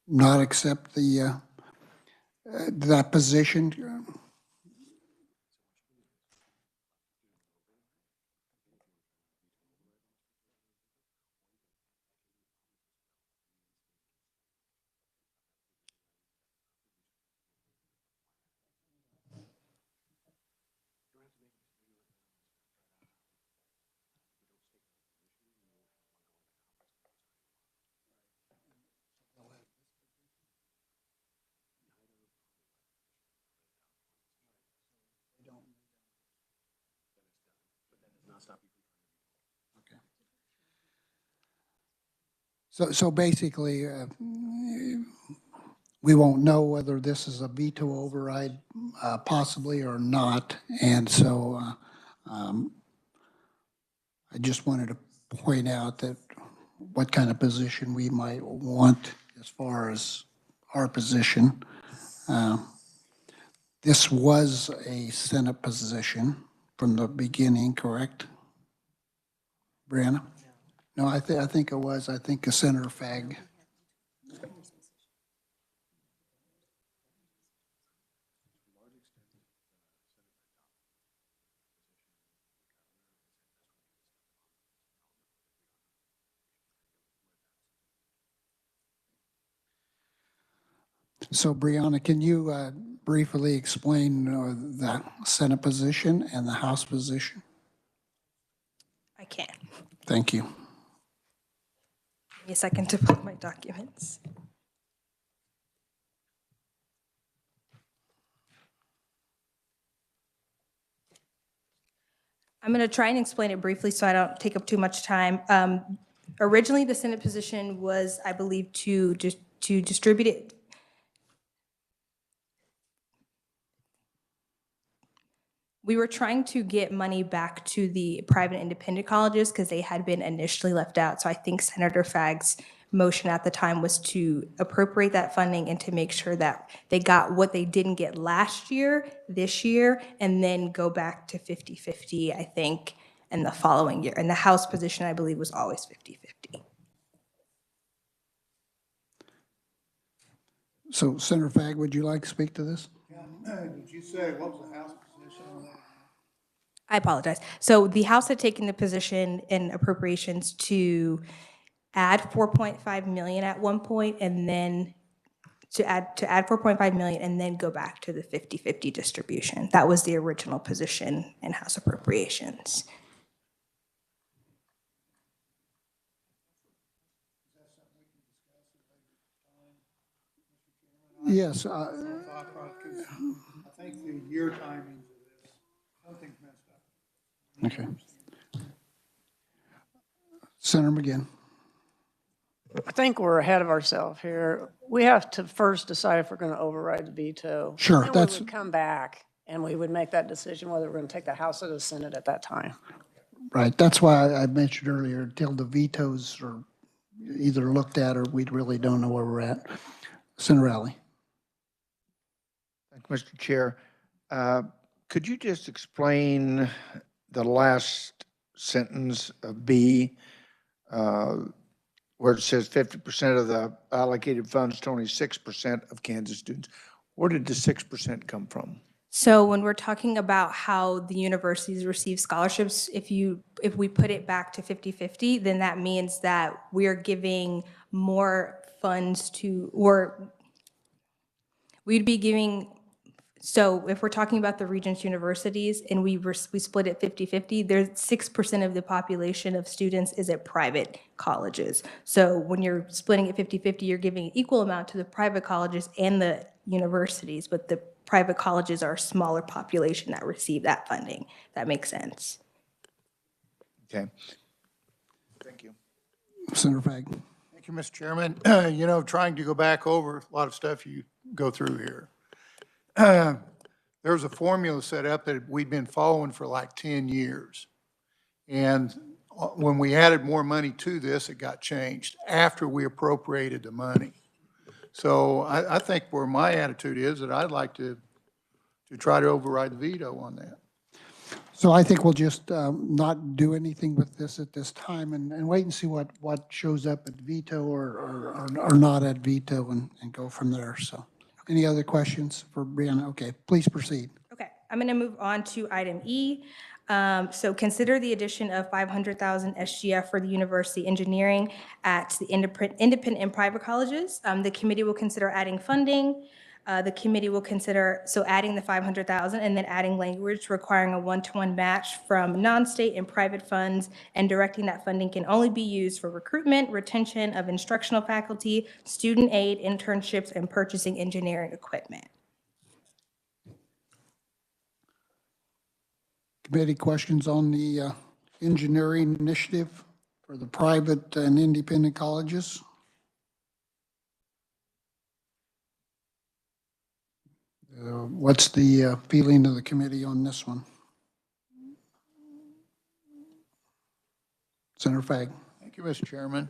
not accept that position. So basically, we won't know whether this is a veto override possibly or not. And so I just wanted to point out that what kind of position we might want as far as our position. This was a Senate position from the beginning, correct? Brianna? No, I think it was. I think Senator Fagg. So Brianna, can you briefly explain the Senate position and the House position? I can. Thank you. Give me a second to pull up my documents. I'm going to try and explain it briefly so I don't take up too much time. Originally, the Senate position was, I believe, to distribute it. We were trying to get money back to the private independent colleges because they had been initially left out. So I think Senator Fagg's motion at the time was to appropriate that funding and to make sure that they got what they didn't get last year, this year, and then go back to 50-50, I think, in the following year. And the House position, I believe, was always 50-50. So Senator Fagg, would you like to speak to this? Did you say what was the House position on that? I apologize. So the House had taken the position in appropriations to add 4.5 million at one point, and then to add 4.5 million and then go back to the 50-50 distribution. That was the original position in House appropriations. Yes. I think the year timings of this, something's messed up. Okay. Senator McGinn. I think we're ahead of ourselves here. We have to first decide if we're going to override the veto. Sure, Then that's- we would come back and we would make that decision whether we're going to take the House or the Senate at that time. Right. That's why I mentioned earlier, until the vetoes are either looked at or we really don't know where we're at. Senator Alley. Thank you, Mr. Chair. Could you just explain the last sentence of B, where it says 50% of the allocated funds to only 6% of Kansas students? Where did the 6% come from? So when we're talking about how the universities receive scholarships, if we put it back to 50-50, then that means that we're giving more funds to, or we'd be giving, so if we're talking about the Regents universities and we split it 50-50, there's 6% of the population of students is at private colleges. So when you're splitting it 50-50, you're giving an equal amount to the private colleges and the universities, but the private colleges are a smaller population that receive that funding. That makes sense. Okay. Thank you. Senator Fagg. Thank you, Mr. Chairman. You know, trying to go back over a lot of stuff you go through here. There was a formula set up that we'd been following for like 10 years. And when we added more money to this, it got changed after we appropriated the money. So I think where my attitude is that I'd like to try to override the veto on that. So I think we'll just not do anything with this at this time and wait and see what shows up at veto or not at veto and go from there. So any other questions for Brianna? Okay, please proceed. Okay, I'm going to move on to item E. So consider the addition of 500,000 SGF for the university engineering at the independent and private colleges. The committee will consider adding funding. The committee will consider, so adding the 500,000 and then adding language requiring a one-to-one match from non-state and private funds and directing that funding can only be used for recruitment, retention of instructional faculty, student aid, internships, and purchasing engineering equipment. Committee questions on the engineering initiative for the private and independent colleges. What's the feeling of the committee on this one? Senator Fagg. Thank you, Mr. Chairman.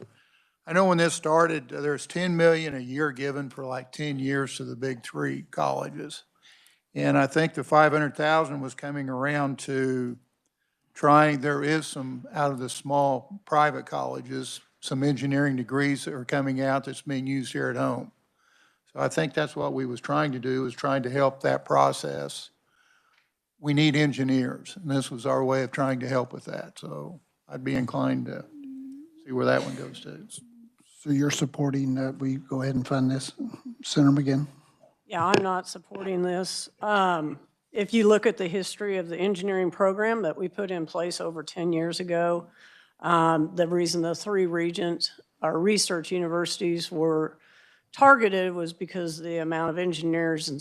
I know when this started, there's 10 million a year given for like 10 years to the big three colleges. And I think the 500,000 was coming around to trying, there is some out of the small private colleges, some engineering degrees that are coming out that's being used here at home. So I think that's what we was trying to do, was trying to help that process. We need engineers, and this was our way of trying to help with that. So I'd be inclined to see where that one goes to. So you're supporting that we go ahead and fund this? Senator McGinn? Yeah, I'm not supporting this. If you look at the history of the engineering program that we put in place over 10 years ago, the reason the three regents, our research universities, were targeted was because the amount of engineers in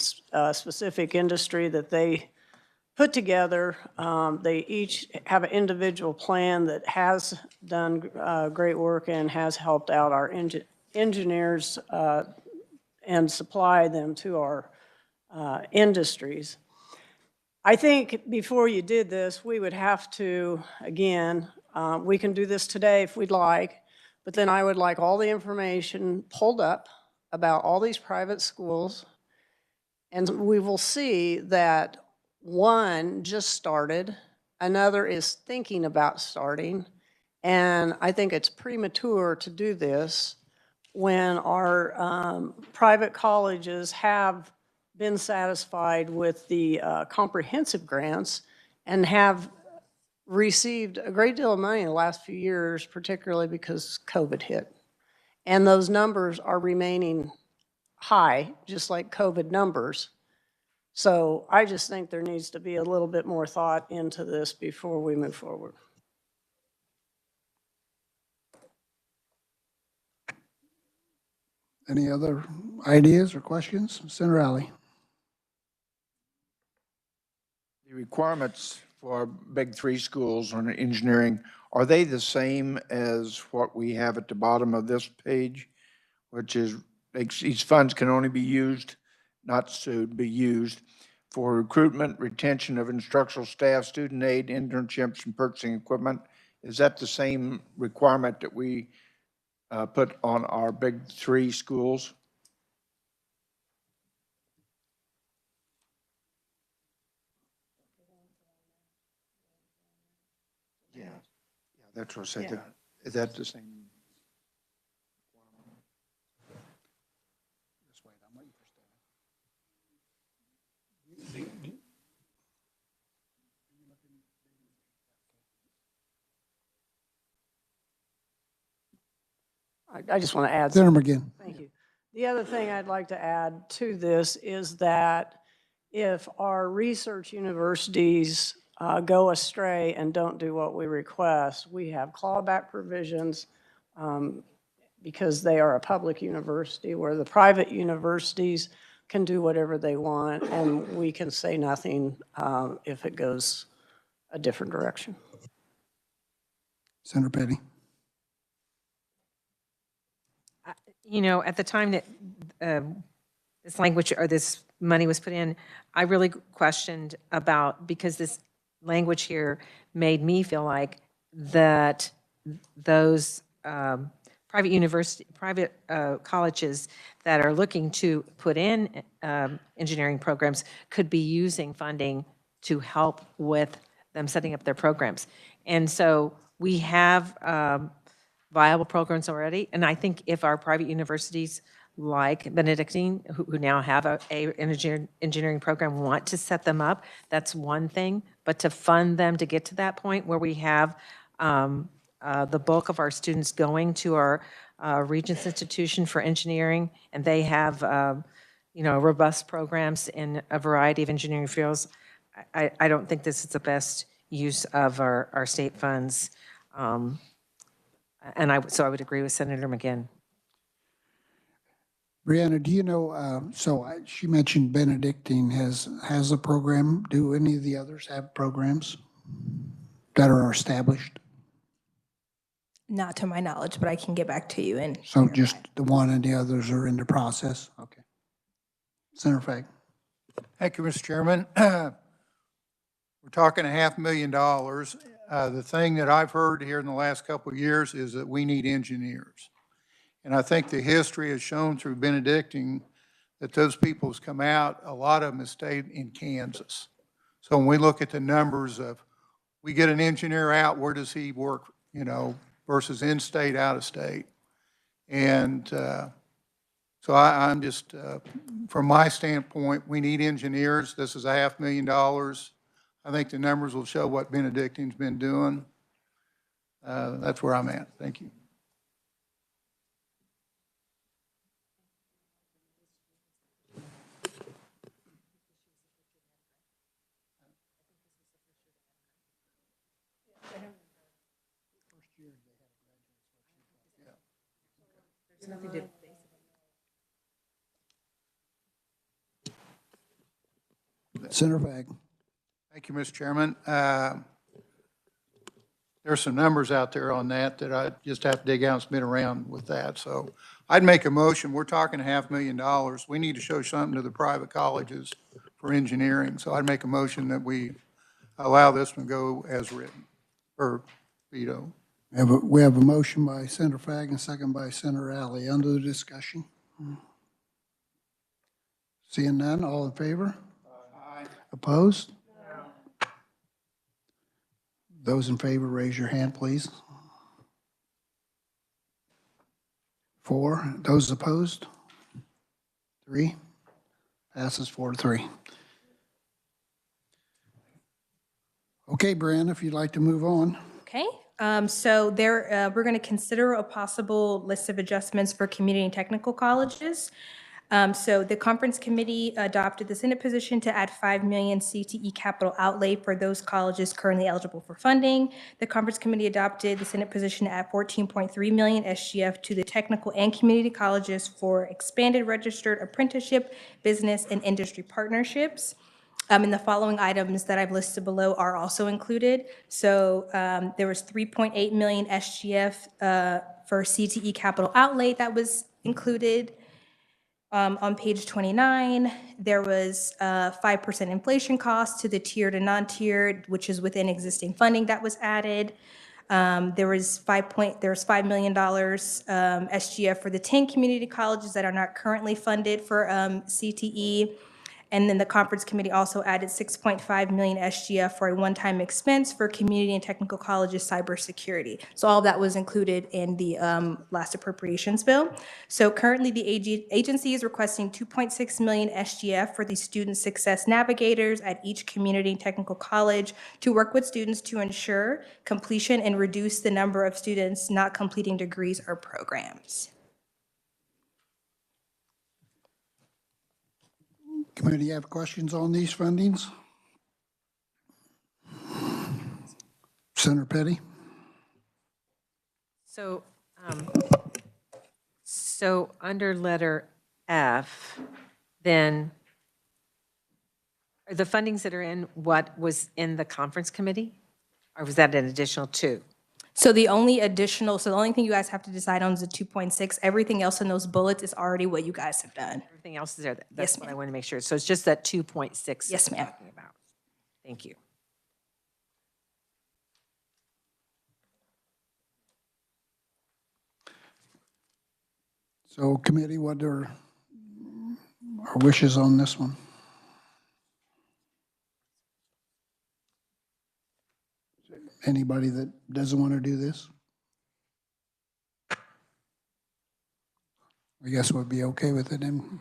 specific industry that they put together. They each have an individual plan that has done great work and has helped out our engineers and supply them to our industries. I think before you did this, we would have to, again, we can do this today if we'd like, but then I would like all the information pulled up about all these private schools, and we will see that one just started, another is thinking about starting, and I think it's premature to do this when our private colleges have been satisfied with the comprehensive grants and have received a great deal of money in the last few years, particularly because COVID hit. And those numbers are remaining high, just like COVID numbers. So I just think there needs to be a little bit more thought into this before we move forward. Any other ideas or questions? Senator Alley. The requirements for big three schools on engineering, are they the same as what we have at the bottom of this page, which is these funds can only be used, not to be used, for recruitment, retention of instructional staff, student aid, internships, and purchasing equipment? Is that the same requirement that we put on our big three schools? Yeah, that's what I said. Is that the same? I just want to add Senator something. McGinn. Thank you. The other thing I'd like to add to this is that if our research universities go astray and don't do what we request, we have clawback provisions because they are a public university, where the private universities can do whatever they want, and we can say nothing if it goes a different direction. Senator Petty. You know, at the time that this language or this money was put in, I really questioned about, because this language here made me feel like that those private colleges that are looking to put in engineering programs could be using funding to help with them setting up their programs. And so we have viable programs already. And I think if our private universities like Benedictine, who now have an engineering program, want to set them up, that's one thing. But to fund them to get to that point where we have the bulk of our students going to our Regents Institution for Engineering, and they have robust programs in a variety of engineering fields, I don't think this is the best use of our state funds. So I would agree with Senator McGinn. Brianna, do you know, she mentioned Benedictine has a program. Do any of the others have programs that are established? Not to my knowledge, but I can get back to you and. So just the one and the others are in the process? Okay. Senator Fag. Thank you, Mr. Chairman. We're talking $500,000. The thing that I've heard here in the last couple of years is that we need engineers. And I think the history has shown through Benedictine that those people has come out, a lot of them have stayed in Kansas. So when we look at the numbers of, we get an engineer out, where does he work, you know, versus in-state, out-of-state? And so I'm just, from my standpoint, we need engineers. This is $500,000. I think the numbers will show what Benedictine's been doing. That's where I'm at. Thank you. Senator Fag. Thank you, Mr. Chairman. There's some numbers out there on that I just have to dig out and spin around with that. So I'd make a motion. We're talking $500,000. We need to show something to the private colleges for engineering. So I'd make a motion that we allow this one go as written, or veto. We have a motion by Senator Fag and a second by Senator Alley. Under the discussion. Seeing none, all in favor? Aye. Opposed? No. Those in favor, raise your hand, please. 4. Those opposed? 3. Passes 4-3. Okay, Brianna, if you'd like to move on. Okay, so we're going to consider a possible list of adjustments for community and technical colleges. So the conference committee adopted the Senate position to add 5 million CTE capital outlay for those colleges currently eligible for funding. The conference committee adopted the Senate position to add 14.3 million SGF to the technical and community colleges for expanded registered apprenticeship, business, and industry partnerships. And the following items that I've listed below are also included. So there was 3.8 million SGF for CTE capital outlay that was included. On page 29, there was 5% inflation cost to the tiered and non-tiered, which is within existing funding that was added. There was $5 million SGF for the 10 community colleges that are not currently funded for CTE. And then the conference committee also added 6.5 million SGF for a one-time expense for community and technical colleges cybersecurity. So all of that was included in the last appropriations bill. So currently the agency is requesting 2.6 million SGF for the student success navigators at each community and technical college to work with students to ensure completion and reduce the number of students not completing degrees or programs. Committee have questions on these fundings? Senator Petty? So, under letter F, then, are the fundings that are in what was in the conference committee? Or was that an additional 2? So the only thing you guys have to decide on is the 2.6. Everything else in those bullets is already what you guys have done. Everything else is there. That's Yes, what I ma'am. want to make sure. So it's just that 2.6. Yes, ma'am. Talking about. Thank you. So committee, what are our wishes on this one? Anybody that doesn't want to do this? I guess we'll be okay with it then.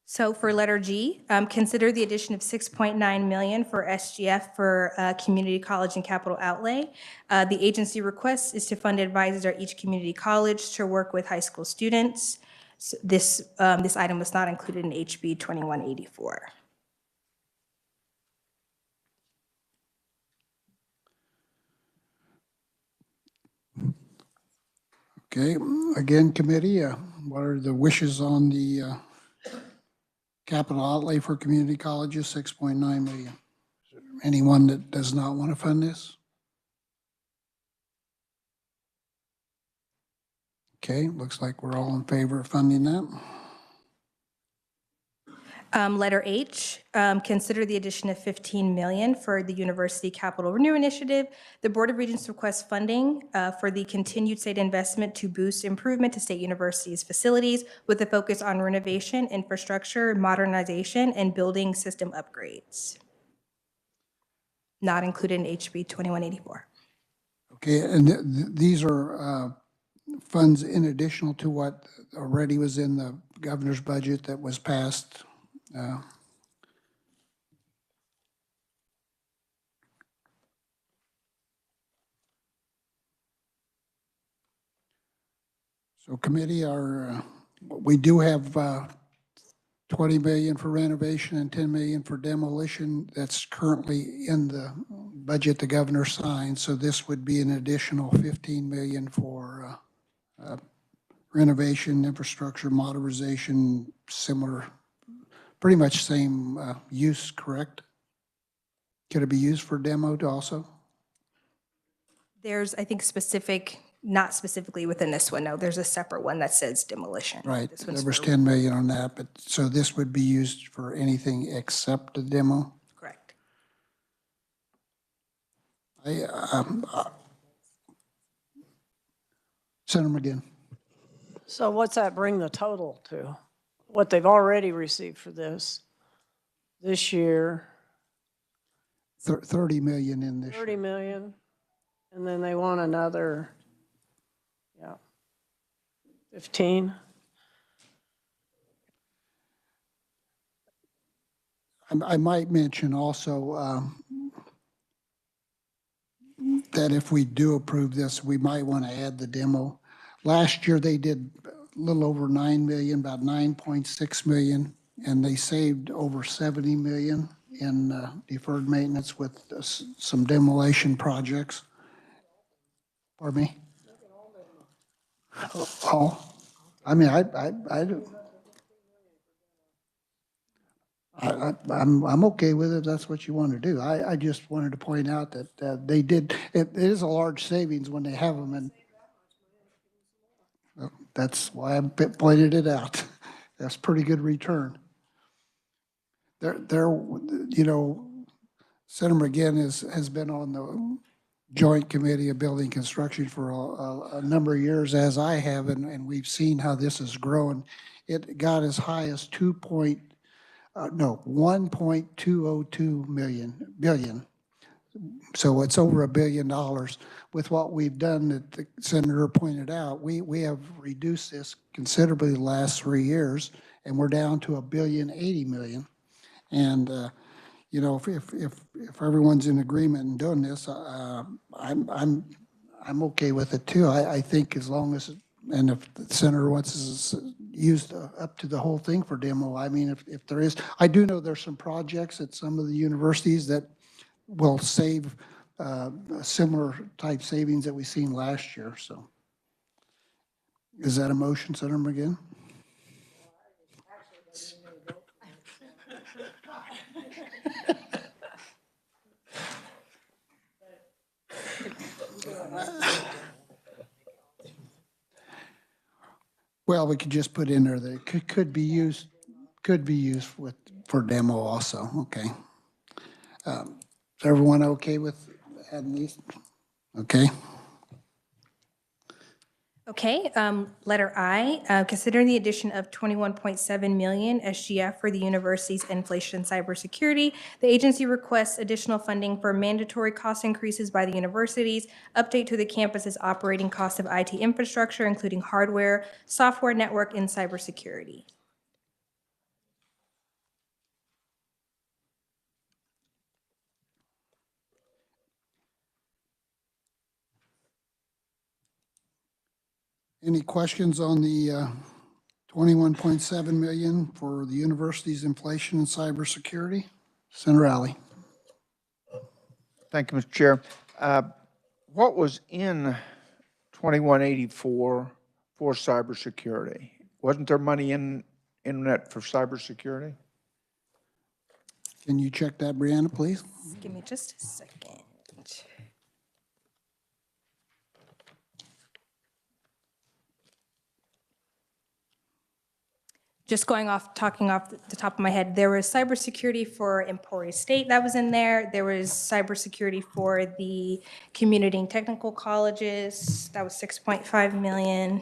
So for letter G, consider the addition of 6.9 million for SGF for community college and capital outlay. The agency request is to fund advisors at each community college to work with high school students. So this item was not included in HB 2184. Okay, again, committee, what are the wishes on the capital outlay for community colleges, 6.9 million? Anyone that does not want to fund this? Okay, looks like we're all in favor of funding that. Letter H, consider the addition of 15 million for the University Capital Renew Initiative. The Board of Regents requests funding for the continued state investment to boost improvement to State University's facilities with a focus on renovation, infrastructure, modernization, and building system upgrades. Not included in HB 2184. Okay, and these are funds in additional to what already was in the governor's budget that was passed. So committee, we do have 20 million for renovation and 10 million for demolition. That's currently in the budget the governor signed. So this would be an additional 15 million for renovation, infrastructure, modernization, similar, pretty much same use, correct? Could it be used for demo also? There's, I think, not specifically within this one, no, there's a separate one that says demolition. Right, This one's there was for- 10 million on that, but so this would be used for anything except a demo? Correct. Senator McGinn. So what's that bring the total to? What they've already received for this year, 30 million in this 30 year. million, and then they want another, 15. I might mention also that if we do approve this, we might want to add the demo. Last year, they did a little over 9 million, about 9.6 million, and they saved over 70 million in deferred maintenance with some demolition projects. Pardon me? Oh, I mean, I'm okay with it if that's what you want to do. I just wanted to point out that they did, it is a large savings when they have them, and that's why I pointed it out. That's pretty good return. Senator McGinn has been on the Joint Committee of Building Construction for a number of years, as I have, and we've seen how this has grown. It got as high as 1.202 billion. So it's over $1 billion. With what we've done, that the senator pointed out, we have reduced this considerably the last 3 years, and we're down to $1.08 billion. And if everyone's in agreement in doing this, I'm okay with it too. I think as long as, and if the senator wants to use up to the whole thing for demo, I mean, if there is, I do know there's some projects at some of the universities that will save similar type savings that we've seen last year. So is that a motion, Senator McGinn? Well, we could just put in there that it could be used for demo also. Okay. Is everyone okay with adding these? Okay. Okay, letter I, considering the addition of 21.7 million SGF for the university's inflation and cybersecurity, the agency requests additional funding for mandatory cost increases by the universities, update to the campus's operating costs of IT infrastructure, including hardware, software, network, and cybersecurity. Any questions on the 21.7 million for the university's inflation and cybersecurity? Senator Alley. Thank you, Mr. Chair. What was in 2184 for cybersecurity? Wasn't there money in that for cybersecurity? Can you check that, Brianna, please? Give me just a second. just talking off the top of my head, there was cybersecurity for Emporia State that was in there. There was cybersecurity for the community and technical colleges. That was 6.5 million.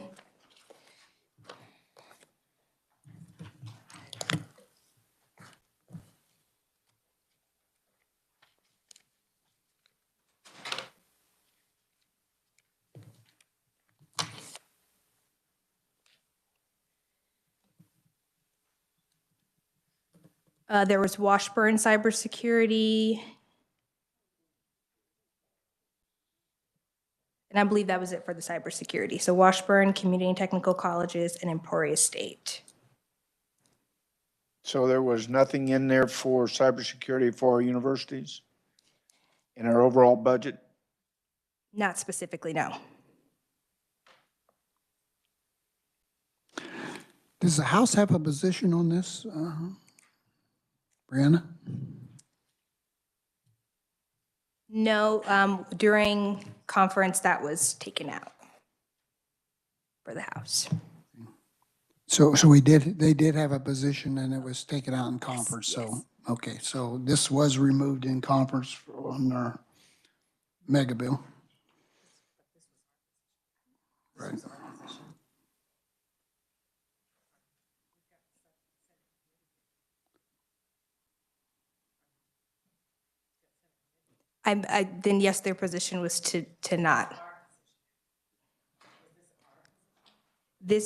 There was Washburn cybersecurity. And I believe that was it for the cybersecurity. So Washburn, community and technical colleges, and Emporia State. So there was nothing in there for cybersecurity for our universities in our overall budget? Not specifically, no. Does the House have a position on this, Brianna? No, during conference that was taken out for the House. So they did have a position and it was taken out in conference, so, okay, so this was removed in conference on our mega bill. Right. Then yes, their position was to not. The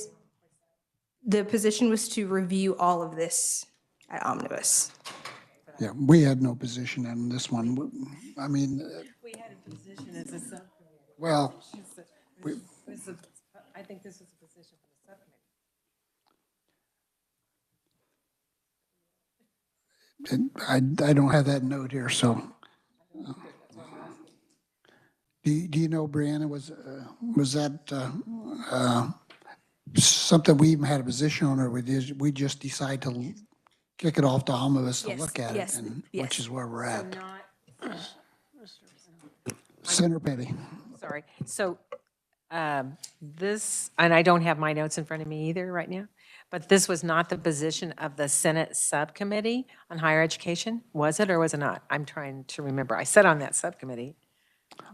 position was to review all of this at Omnibus. Yeah, we had no position on this one. I mean. We had a position as a subcommittee. Well. I think this is a position for the subcommittee. I don't have that note here, so. Do you know, Brianna, was that something we even had a position on, or we just decide to kick it off to Omnibus to look at it, and which is where we're at? Senator Petty. Sorry. So this, and I don't have my notes in front of me either right now, but this was not the position of the Senate Subcommittee on Higher Education, was it or was it not? I'm trying to remember. I sat on that subcommittee.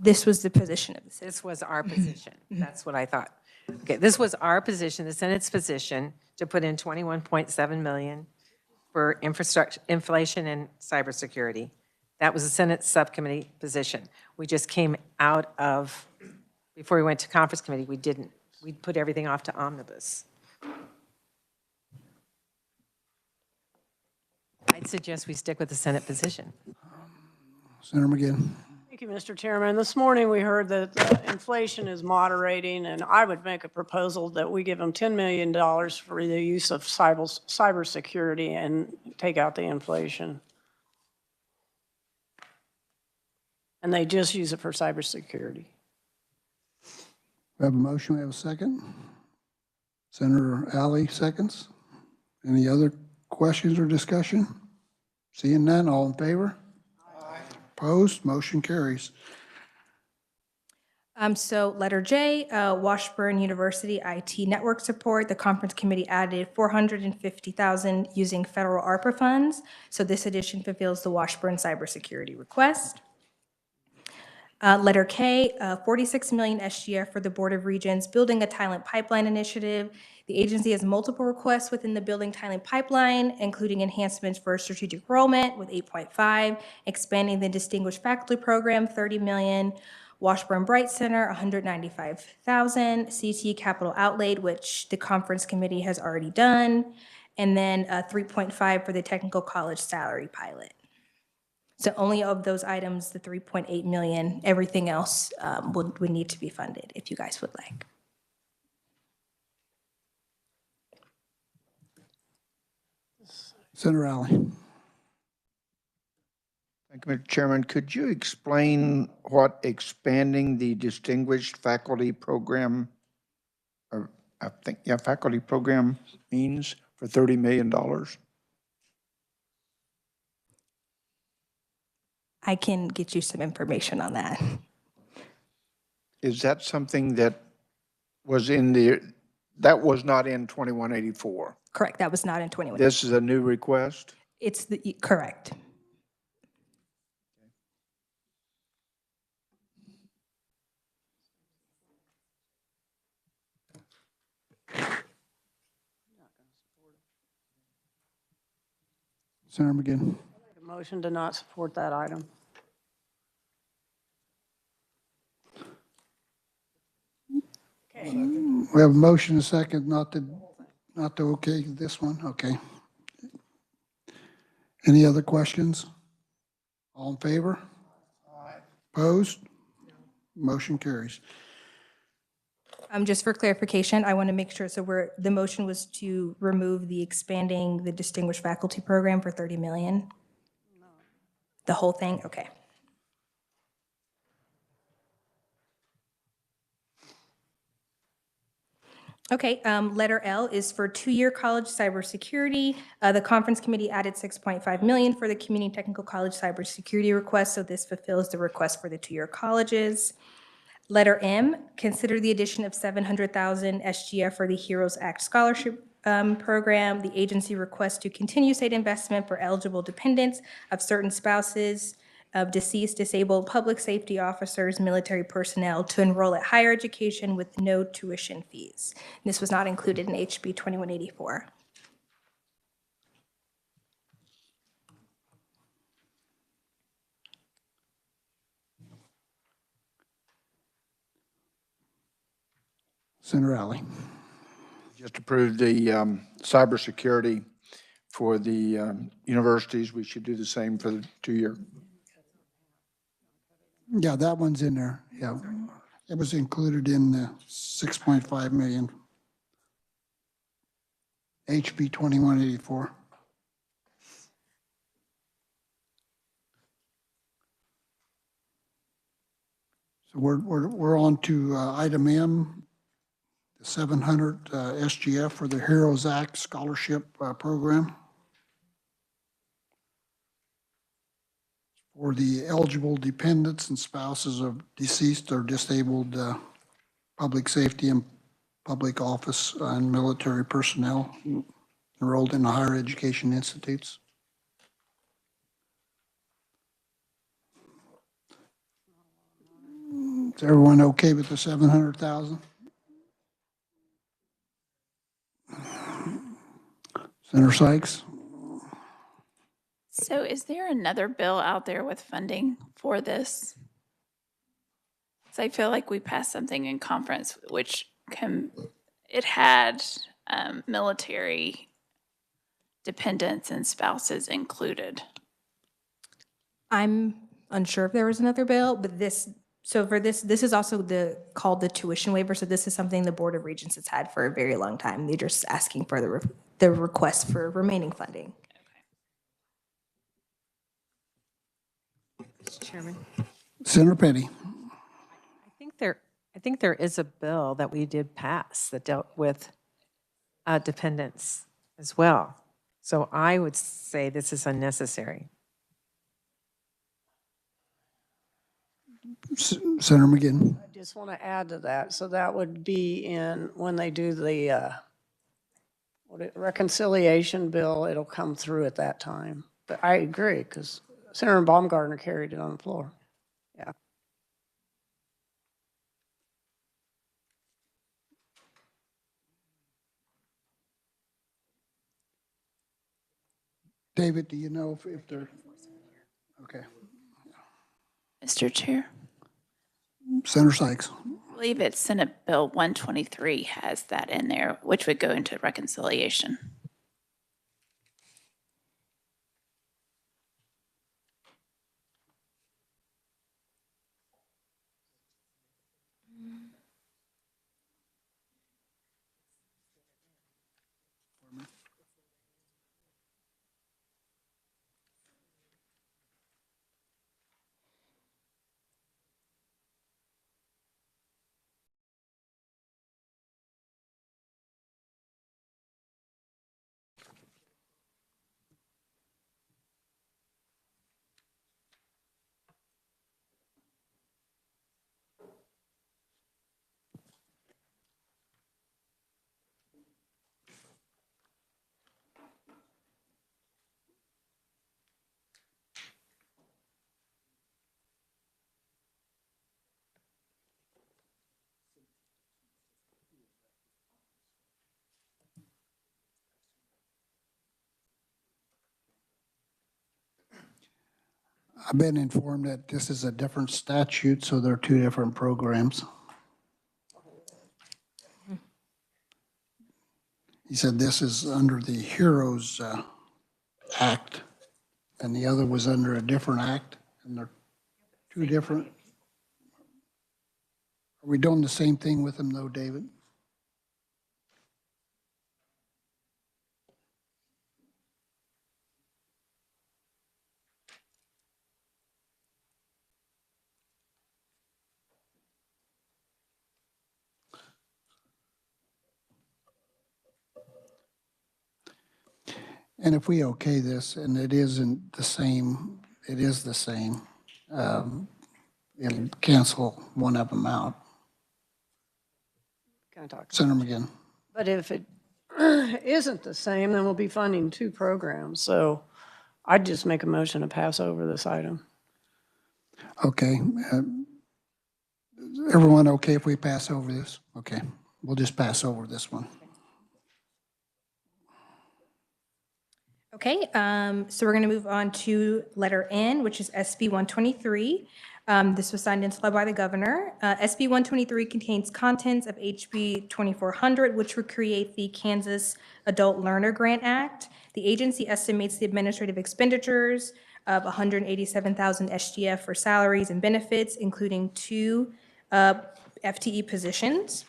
This was the position of the Senate. This was our position. That's what I thought. Okay, this was our position, the Senate's position, to put in 21.7 million for infrastructure, inflation, and cybersecurity. That was the Senate subcommittee position. We just came out of, before we went to conference committee, we didn't. We put everything off to Omnibus. I'd suggest we stick with the Senate position. Senator McGinn. Thank you, Mr. Chairman. This morning, we heard that inflation is moderating, and I would make a proposal that we give them $10 million for the use of cybersecurity and take out the inflation. And they just use it for cybersecurity. We have a motion, we have a second. Senator Alley seconds. Any other questions or discussion? Seeing none, all in favor? Opposed, motion carries. So letter J, Washburn University IT network support. The conference committee added $450,000 using federal ARPA funds. So this addition fulfills the Washburn cybersecurity request. Letter K, 46 million SGF for the Board of Regents Building a Talent Pipeline Initiative. The agency has multiple requests within the Building Talent Pipeline, including enhancements for strategic enrollment with 8.5, expanding the Distinguished Faculty Program, 30 million, Washburn Bright Center, 195,000, CT capital outlay, which the conference committee has already done, and then 3.5 for the technical college salary pilot. So only of those items, the 3.8 million, everything else would need to be funded if you guys would like. Senator Alley. Thank you, Mr. Chairman. Could you explain what expanding the Distinguished Faculty Program, or I think, yeah, faculty program means for $30 million? I can get you some information on that. Is that something that was in the, that was not in 2184? Correct, that was not in 21. This is a new request? It's correct. Senator McGinn. Make a motion to not support that item. We have a motion, a second, not to okay this one, okay. Any other questions? All in favor? Opposed? Motion carries. Just for clarification, I want to make sure, so the motion was to remove the expanding the distinguished faculty program for 30 million? The whole thing? Okay. Okay, letter L is for two-year college cybersecurity. The conference committee added 6.5 million for the community technical college cybersecurity request, so this fulfills the request for the two-year colleges. Letter M, consider the addition of 700,000 SGF for the Heroes Act Scholarship Program. The agency requests to continue state investment for eligible dependents of certain spouses of deceased, disabled public safety officers, military personnel to enroll at higher education with no tuition fees. This was not included in HB 2184. Senator Alley. Just approved the cybersecurity for the universities. We should do the same for the 2-year. Yeah, that one's in there, yeah. It was included in the 6.5 million. HB 2184. So we're on to item M, the 700 SGF for the Heroes Act Scholarship Program. For the eligible dependents and spouses of deceased or disabled public safety and public office and military personnel enrolled in the higher education institutes. Is everyone okay with the 700,000? Senator Sykes? So is there another bill out there with funding for this? So I feel like we passed something in conference which it had military dependents and spouses included. I'm unsure if there was another bill, but this is also called the tuition waiver. So this is something the Board of Regents has had for a very long time. They're just asking for the request for remaining funding. Mr. Chairman, Senator Petty? I think there is a bill that we did pass that dealt with dependents as well. So I would say this is unnecessary. Senator McGinn? I just want to add to that. So that would be in, when they do the reconciliation bill, it'll come through at that time. But I agree, because Senator Baumgartner carried it on the floor. Yeah. David, do you know if they're, okay. Mr. Chair, Senator Sykes? I believe it's Senate Bill 123 has that in there, which would go into reconciliation. I've been informed that this is a different statute, so they're two different programs. He said this is under the HEROES Act, and the other was under a different act, and they're two different. Are we doing the same thing with them though, David? And if we okay this, and it isn't the same, it is the same, it'll cancel one of them out. Can I talk? Senator McGinn. But if it isn't the same, then we'll be funding two programs. So I'd just make a motion to pass over this item. Okay. Everyone okay if we pass over this? Okay, we'll just pass over this one. Okay, so we're going to move on to letter N, which is SB 123. This was signed into law by the governor. SB 123 contains contents of HB 2400, which would create the Kansas Adult Learner Grant Act. The agency estimates the administrative expenditures of 187,000 SGF for salaries and benefits, including 2 FTE positions.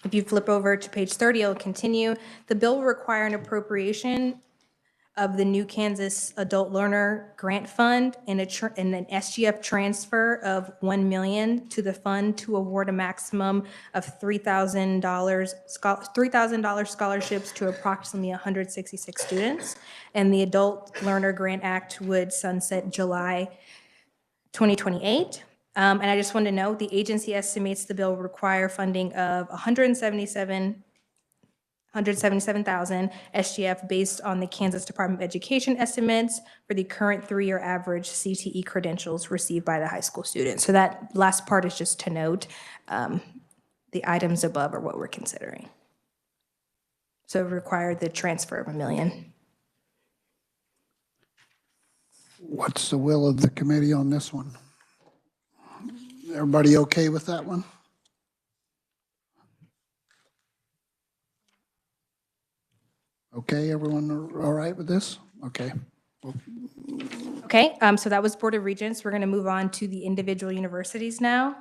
If you flip over to page 30, it'll continue. The bill will require an appropriation of the new Kansas Adult Learner Grant Fund and an SGF transfer of $1 million to the fund to award a maximum of $3,000 scholarships to approximately 166 students. And the Adult Learner Grant Act would sunset July 2028. And I just want to note, the agency estimates the bill will require funding of 177,000 SGF based on the Kansas Department of Education estimates for the current 3-year average CTE credentials received by the high school students. So that last part is just to note, the items above are what we're considering. So it required the transfer of $1 million. What's the will of the committee on this one? Everybody okay with that one? Okay, everyone all right with this? Okay. Okay, so that was Board of Regents. We're going to move on to the individual universities now.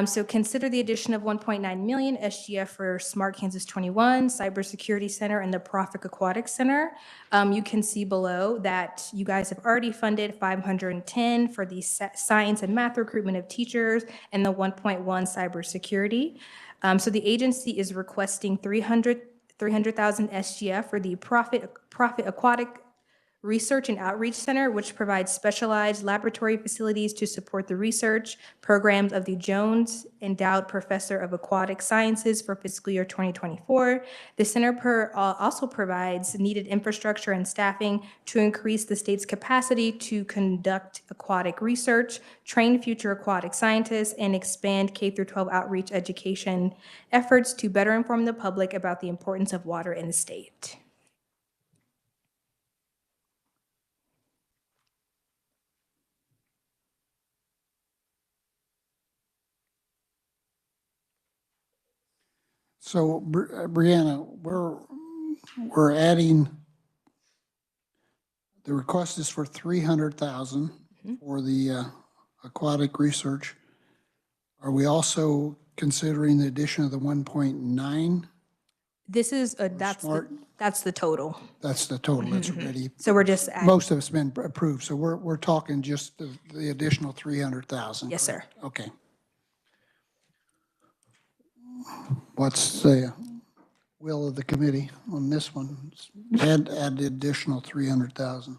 So consider the addition of 1.9 million SGF for Smart Kansas 21, Cybersecurity Center, and the Profit Aquatic Center. You can see below that you guys have already funded 510 for the science and math recruitment of teachers and the 1.1 cybersecurity. So the agency is requesting 300,000 SGF for the Profit Aquatic Research and Outreach Center, which provides specialized laboratory facilities to support the research programs of the Jones Endowed Professor of Aquatic Sciences for fiscal year 2024. The center also provides needed infrastructure and staffing to increase the state's capacity to conduct aquatic research, train future aquatic scientists, and expand K-12 outreach education efforts to better inform the public about the importance of water in the state. So Brianna, we're adding, the request is for 300,000 for the aquatic research. Are we also considering the addition of the 1.9? This is, that's the total. That's the total that's ready. So we're just adding. Most of it's been approved, so we're talking just the additional 300,000. Yes, sir. Okay. What's the will of the committee on this one? Add the additional 300,000.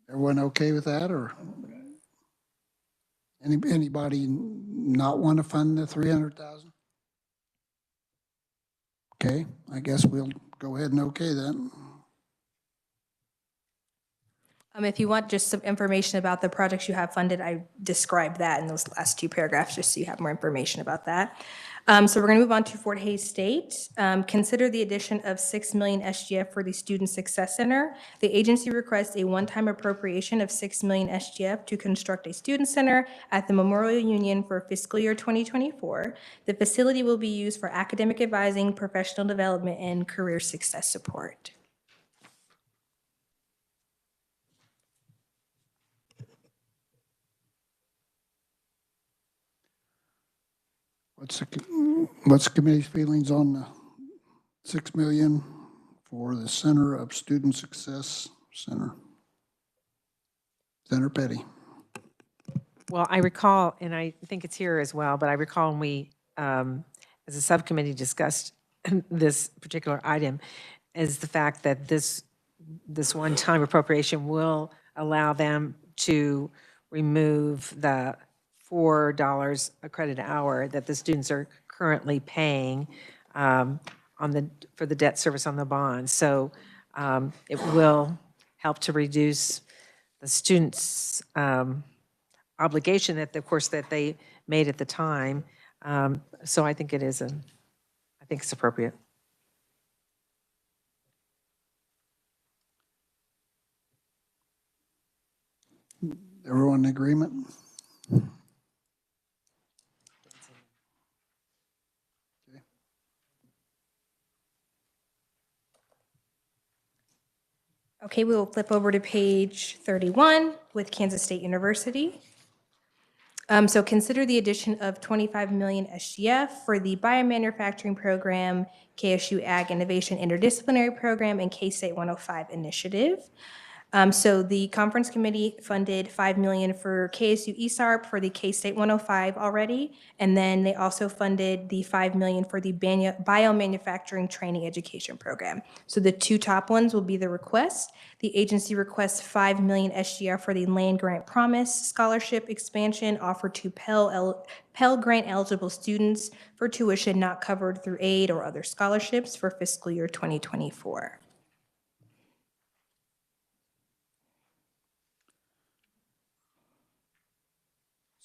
Everyone okay with that, or anybody not want to fund the 300,000? Okay, I guess we'll go ahead and okay that. If you want just some information about the projects you have funded, I described that in those last two paragraphs, just so you have more information about that. So we're going to move on to Fort Hays State. Consider the addition of 6 million SGF for the Student Success Center. The agency requests a one-time appropriation of 6 million SGF to construct a student center at the Memorial Union for fiscal year 2024. The facility will be used for academic advising, professional development, and career success support. What's the committee's feelings on the 6 million for the Center of Student Success Center? Senator Petty. Well, I recall, and I think it's here as well, but I recall when we, as a subcommittee, discussed this particular item, is the fact that this one-time appropriation will allow them to remove the $4 a credit hour that the students are currently paying for the debt service on the bond. So it will help to reduce the students' obligation that, of course, that they made at the time. So I think I think it's appropriate. Everyone in agreement? Okay, we will flip over to page 31 with Kansas State University. So consider the addition of 25 million SGF for the biomanufacturing program, KSU Ag Innovation Interdisciplinary Program, and K-State 105 initiative. So the conference committee funded 5 million for KSU ESARP for the K-State 105 already, and then they also funded the 5 million for the biomanufacturing training education program. So the two top ones will be the requests. The agency requests 5 million SGR for the Land Grant Promise Scholarship expansion offered to Pell Grant eligible students for tuition not covered through aid or other scholarships for fiscal year 2024.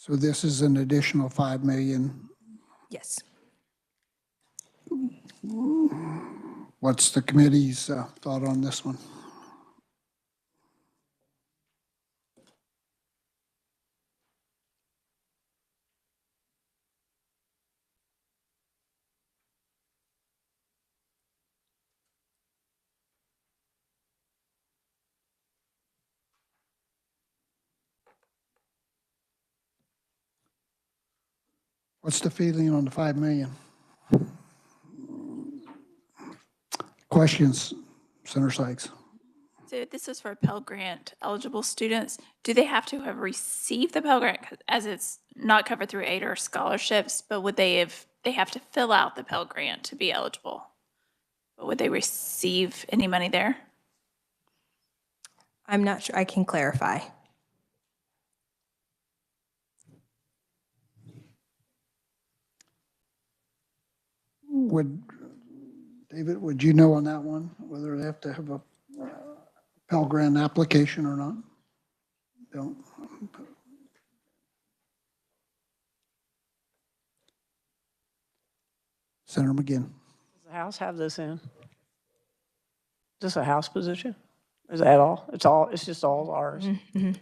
So this is an additional 5 million. Yes. What's the committee's thought on this one? What's the feeling on the 5 million? Questions, Senator Sykes? So this is for Pell Grant eligible students. Do they have to have received the Pell Grant as it's not covered through aid or scholarships, but would they have to fill out the Pell Grant to be eligible? But would they receive any money there? I'm not sure. I can clarify. David, would you know on that one, whether they have to have a Pell Grant application or not? Don't. Senator McGinn. Does the House have this in? Is this a House position? Is that all? It's just all ours. Mm-hmm.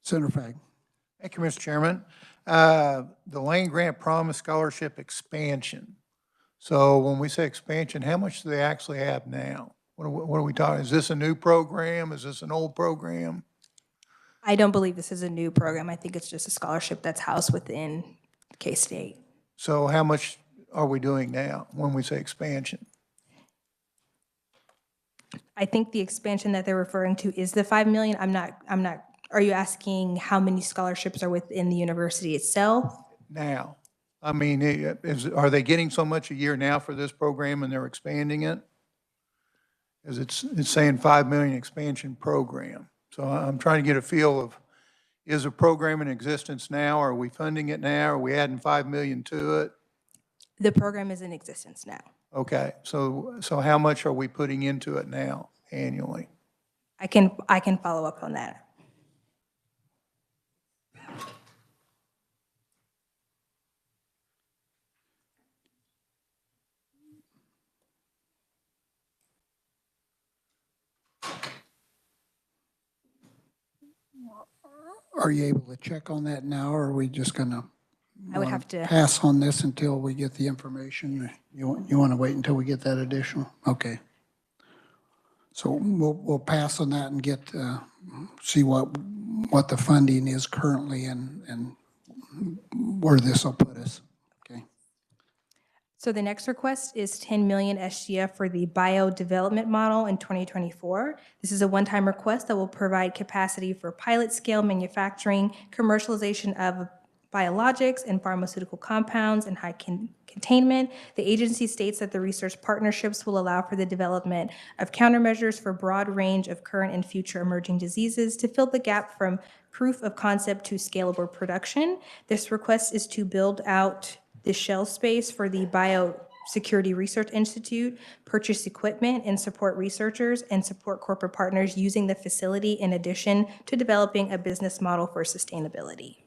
Senator Fagg. Thank you, Mr. Chairman. The Land Grant Promise Scholarship expansion. So when we say expansion, how much do they actually have now? What are we talking? Is this a new program? Is this an old program? I don't believe this is a new program. I think it's just a scholarship that's housed within K-State. So how much are we doing now when we say expansion? I think the expansion that they're referring to is the 5 million. I'm not, are you asking how many scholarships are within the university itself? Now. I mean, are they getting so much a year now for this program and they're expanding it? As it's saying 5 million expansion program. So I'm trying to get a feel of, is a program in existence now? Are we funding it now? Are we adding 5 million to it? The program is in existence now. Okay, so how much are we putting into it now annually? I can follow up on that. Are you able to check on that now, or are we just gonna I would have to, pass on this until we get the information? You want to wait until we get that additional? Okay. So we'll pass on that and get, see what the funding is currently and where this will put us. Okay. so the next request is 10 million SGF for the biodevelopment model in 2024. This is a one-time request that will provide capacity for pilot scale manufacturing, commercialization of biologics and pharmaceutical compounds and high containment. The agency states that the research partnerships will allow for the development of countermeasures for a broad range of current and future emerging diseases to fill the gap from proof of concept to scalable production. This request is to build out the shell space for the Biosecurity Research Institute, purchase equipment and support researchers and support corporate partners using the facility in addition to developing a business model for sustainability.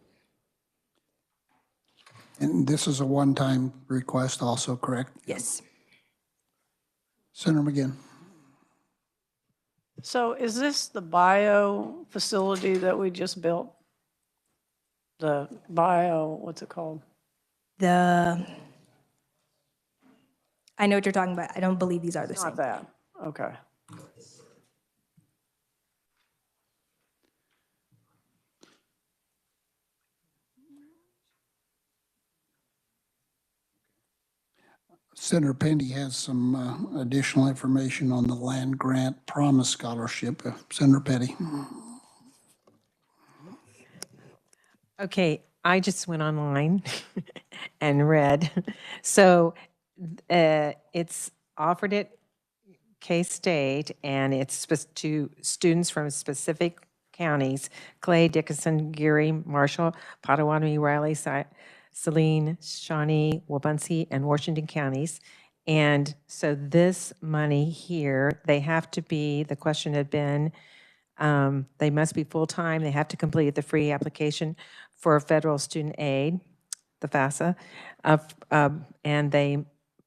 And this is a one-time request also, correct? Yes. Senator McGinn. So is this the bio facility that we just built? The bio, what's it called? I know what you're talking about. I don't believe these are the It's same. not that, okay. Senator Pendy has some additional information on the land grant promise scholarship. Senator Petty. Okay, I just went online and read. So it's offered at K-State, and it's to students from specific counties: Clay, Dickinson, Geary, Marshall, Potawatomi, Riley, Saline, Shawnee, Wabunsee, and Washington counties. And so this money here, they have to be, the question had been, they must be full-time, they have to complete the free application for federal student aid, the FAFSA, and they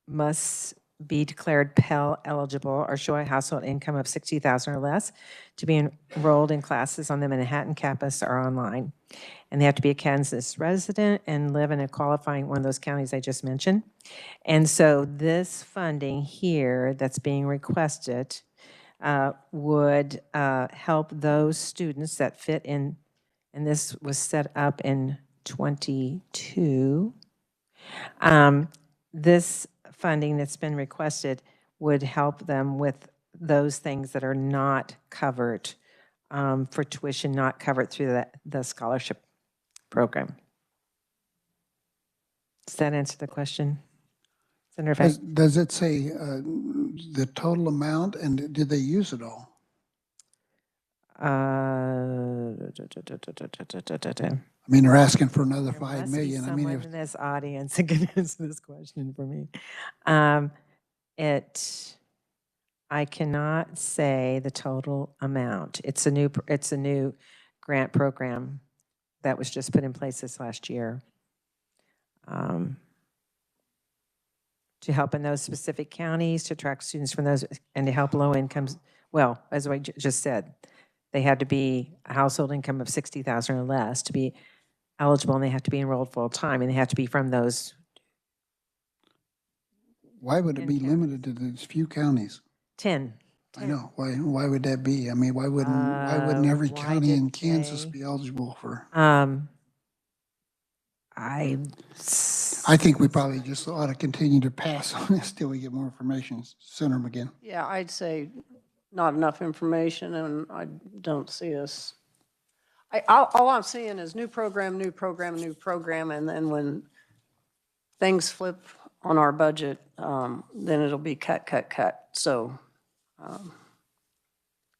must be declared Pell eligible or show a household income of $60,000 or less to be enrolled in classes on the Manhattan campus or online. And they have to be a Kansas resident and live in a qualifying one of those counties I just mentioned. And so this funding here that's being requested would help those students that fit in, and this was set up in 22. This funding that's been requested would help them with those things that are not covered for tuition, not covered through the scholarship program. Does that answer the question? Senator Fett? Does it say the total amount, and did they use it all? I mean, they're asking for another There 5 must be million. I mean, someone if in this audience that can answer this question for me. I cannot say the total amount. It's a new grant program that was just put in place this last year. To help in those specific counties, to attract students from those, and to help low incomes. Well, as I just said, they had to be a household income of $60,000 or less to be eligible, and they have to be enrolled full-time, and they have to be from those. Why would it be limited to these few counties? 10. I know. Why would that be? I mean, why wouldn't every why county in did Kansas they- be eligible for? I think we probably just ought to continue to pass on this till we get more information. Senator McGinn. Yeah, I'd say not enough information, and I don't see us. All I'm seeing is new program, new program, new program, and then when things flip on our budget, then it'll be cut, cut, cut. So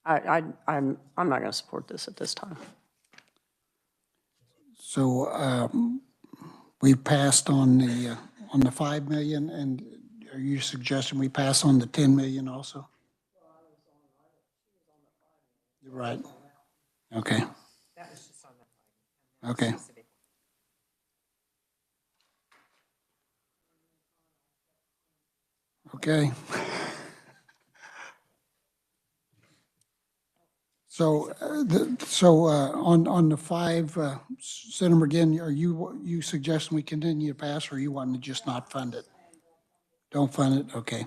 I'm not going to support this at this time. So we passed on the 5 million, and are you suggesting we pass on the 10 million also? Right. Okay. Okay. Okay. So, on the 5, Senator McGinn, are you suggesting we continue to pass, or you want to just not fund it? Don't fund it, okay.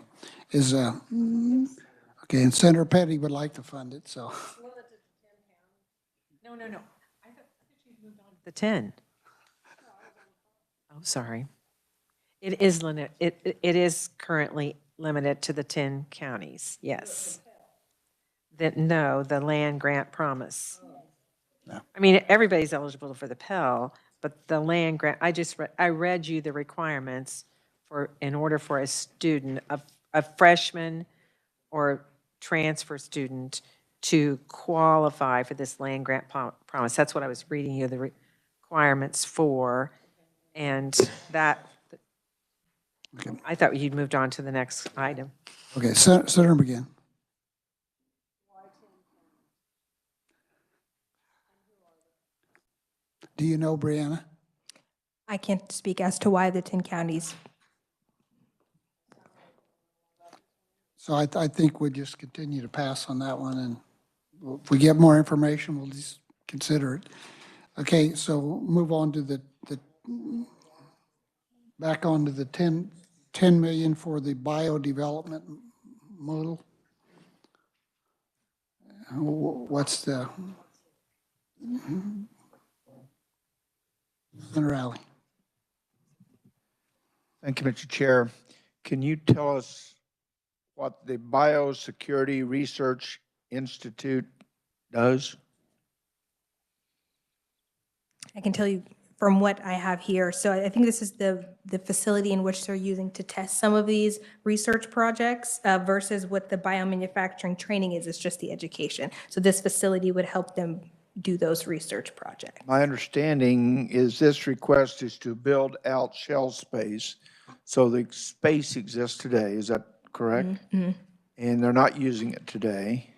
Okay, and Senator Petty would like to fund it, so. No. I thought you moved on to the 10. Oh, sorry. It is it is currently limited to the 10 counties, yes. No, the land grant promise. No. I mean, everybody's eligible for the Pell, but the land grant, I read you the requirements in order for a student, a freshman or transfer student to qualify for this land grant promise. That's what I was reading you the requirements for. And that, Okay. I thought you'd moved on to the next item. Okay, Senator McGinn. Do you know, Brianna? I can't speak as to why the 10 counties. So I think we'll just continue to pass on that one, and if we get more information, we'll just consider it. Okay, so move on to back on to the 10 million for the biodevelopment model. What's the, Senator Alley? Thank you, Mr. Chair. Can you tell us what the Biosecurity Research Institute does? I can tell you from what I have here. So I think this is the facility in which they're using to test some of these research projects versus what the biomanufacturing training is. It's just the education. So this facility would help them do those research projects. My understanding is this request is to build out shell space. So the space exists today, is that correct? Mm-hmm. And they're not using it today.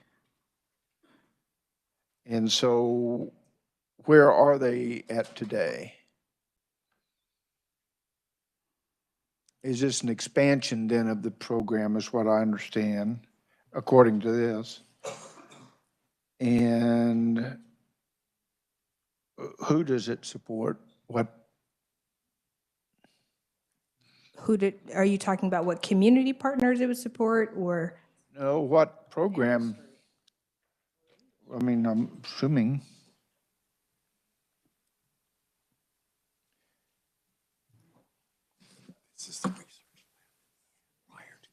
And so where are they at today? Is this an expansion then of the program is what I understand, according to this? And who does it support? What? Are you talking about what community partners it would support or? No, what program? I mean, I'm assuming. This is the research plan prior to.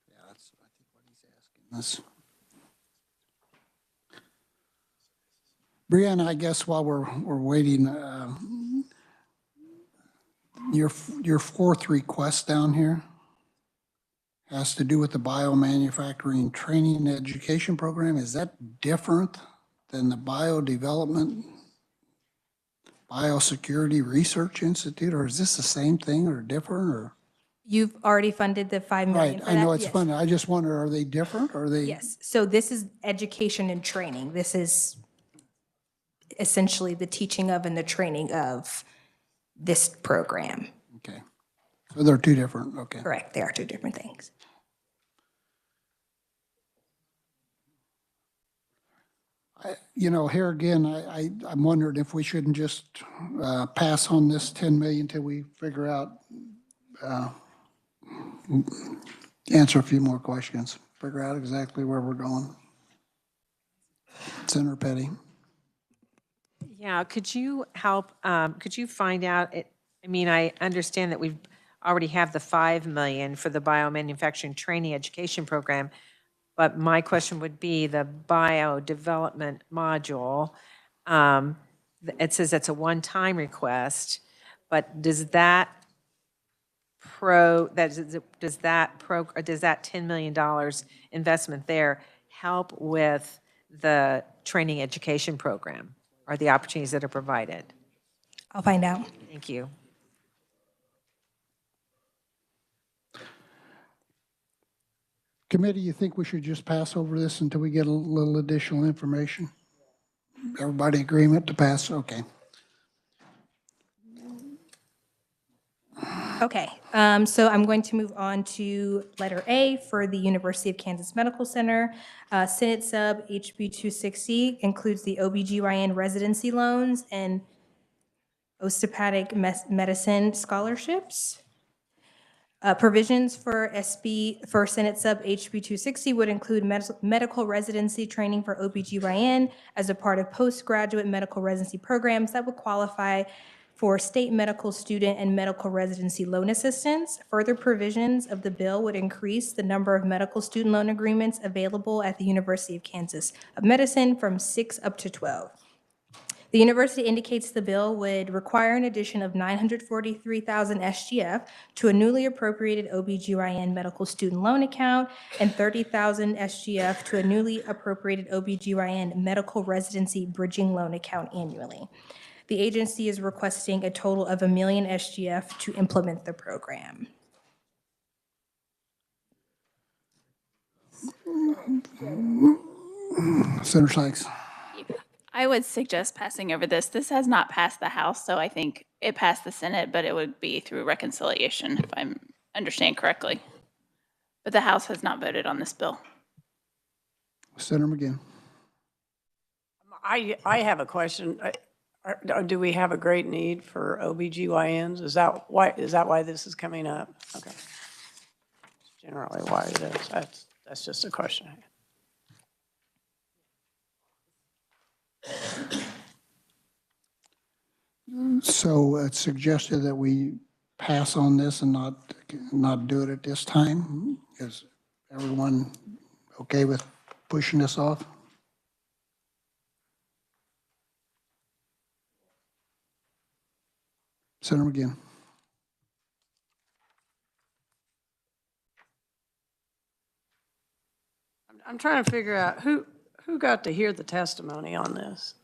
Yeah, that's, I think, what he's asking us. Brianna, I guess while we're waiting, your fourth request down here has to do with the biomanufacturing training and education program. Is that different than the biodevelopment biosecurity research institute, or is this the same thing or different, or? You've already funded the 5 million Right, for I know that? it's Yes. funded. I just wonder, are they different? Are they? Yes, so this is education and training. This is essentially the teaching of and the training of this program. Okay, so they're two different, okay. Correct, they are two different things. Here again, I'm wondering if we shouldn't just pass on this 10 million till we figure out, answer a few more questions, figure out exactly where we're going. Senator Petty. Yeah, could you help, could you find out, I mean, I understand that we've already have the 5 million for the biomanufacturing training education program, but my question would be the bio development module. It says it's a one-time request, but does that does that $10 million investment there help with the training education program or the opportunities that are provided? I'll find out. Thank you. Committee, you think we should just pass over this until we get a little additional information? Everybody agreement to pass? Okay. Okay, so I'm going to move on to letter A for the University of Kansas Medical Center. Senate Sub HB 260 includes the OBGYN residency loans and osteopathic medicine scholarships. Provisions for Senate Sub HB 260 would include medical residency training for OBGYN as a part of postgraduate medical residency programs that would qualify for state medical student and medical residency loan assistance. Further provisions of the bill would increase the number of medical student loan agreements available at the University of Kansas of Medicine from 6 up to 12. The university indicates the bill would require an addition of 943,000 SGF to a newly appropriated OBGYN medical student loan account and 30,000 SGF to a newly appropriated OBGYN medical residency bridging loan account annually. The agency is requesting a total of $1 million SGF to implement the program. Senator Sykes. I would suggest passing over this. This has not passed the House, so I think it passed the Senate, but it would be through reconciliation, if I understand correctly. But the House has not voted on this bill. Senator McGinn. I have a question. Do we have a great need for OBGYNs? Is that why this is coming up? Okay. That's generally why it is. That's just a question I have. So it's suggested that we pass on this and not do it at this time. Is everyone okay with pushing this off? Senator McGinn. I'm trying to figure out who got to hear the testimony on this.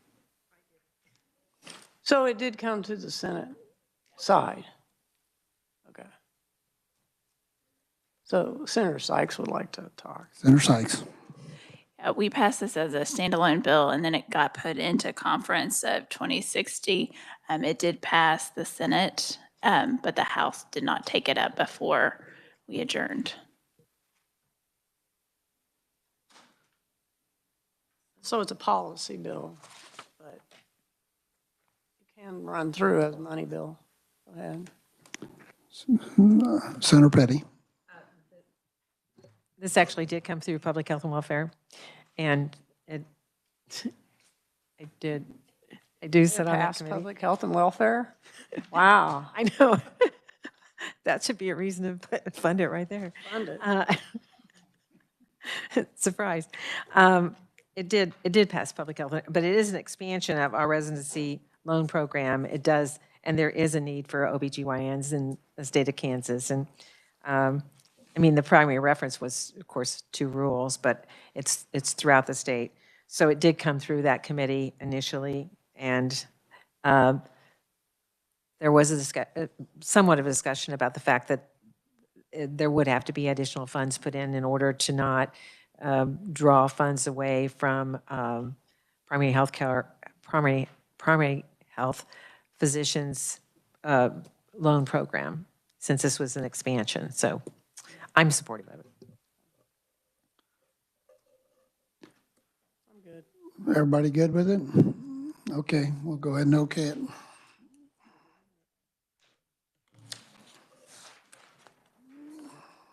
So it did come to the Senate side. Okay. So Senator Sykes would like to talk. Senator Sykes. We passed this as a standalone bill, and then it got put into conference of 2060. It did pass the Senate, but the House did not take it up before we adjourned. So it's a policy bill, but it can run through as a money bill. Go ahead. Senator Petty. This actually did come through Public Health and Welfare, and I do sit on that Pass committee. Public Health and Welfare? Wow. I know. That should be a reason to fund it right there. Fund it. Surprise. It did pass public health, but it is an expansion of our residency loan program. It does, and there is a need for OBGYNs in the state of Kansas. And I mean, the primary reference was, of course, 2 rules, but it's throughout the state. So it did come through that committee initially, and there was somewhat of a discussion about the fact that there would have to be additional funds put in order to not draw funds away from primary health care, primary health physicians loan program, since this was an expansion. So I'm supportive of it. I'm good. Everybody good with it? Okay, we'll go ahead and okay it.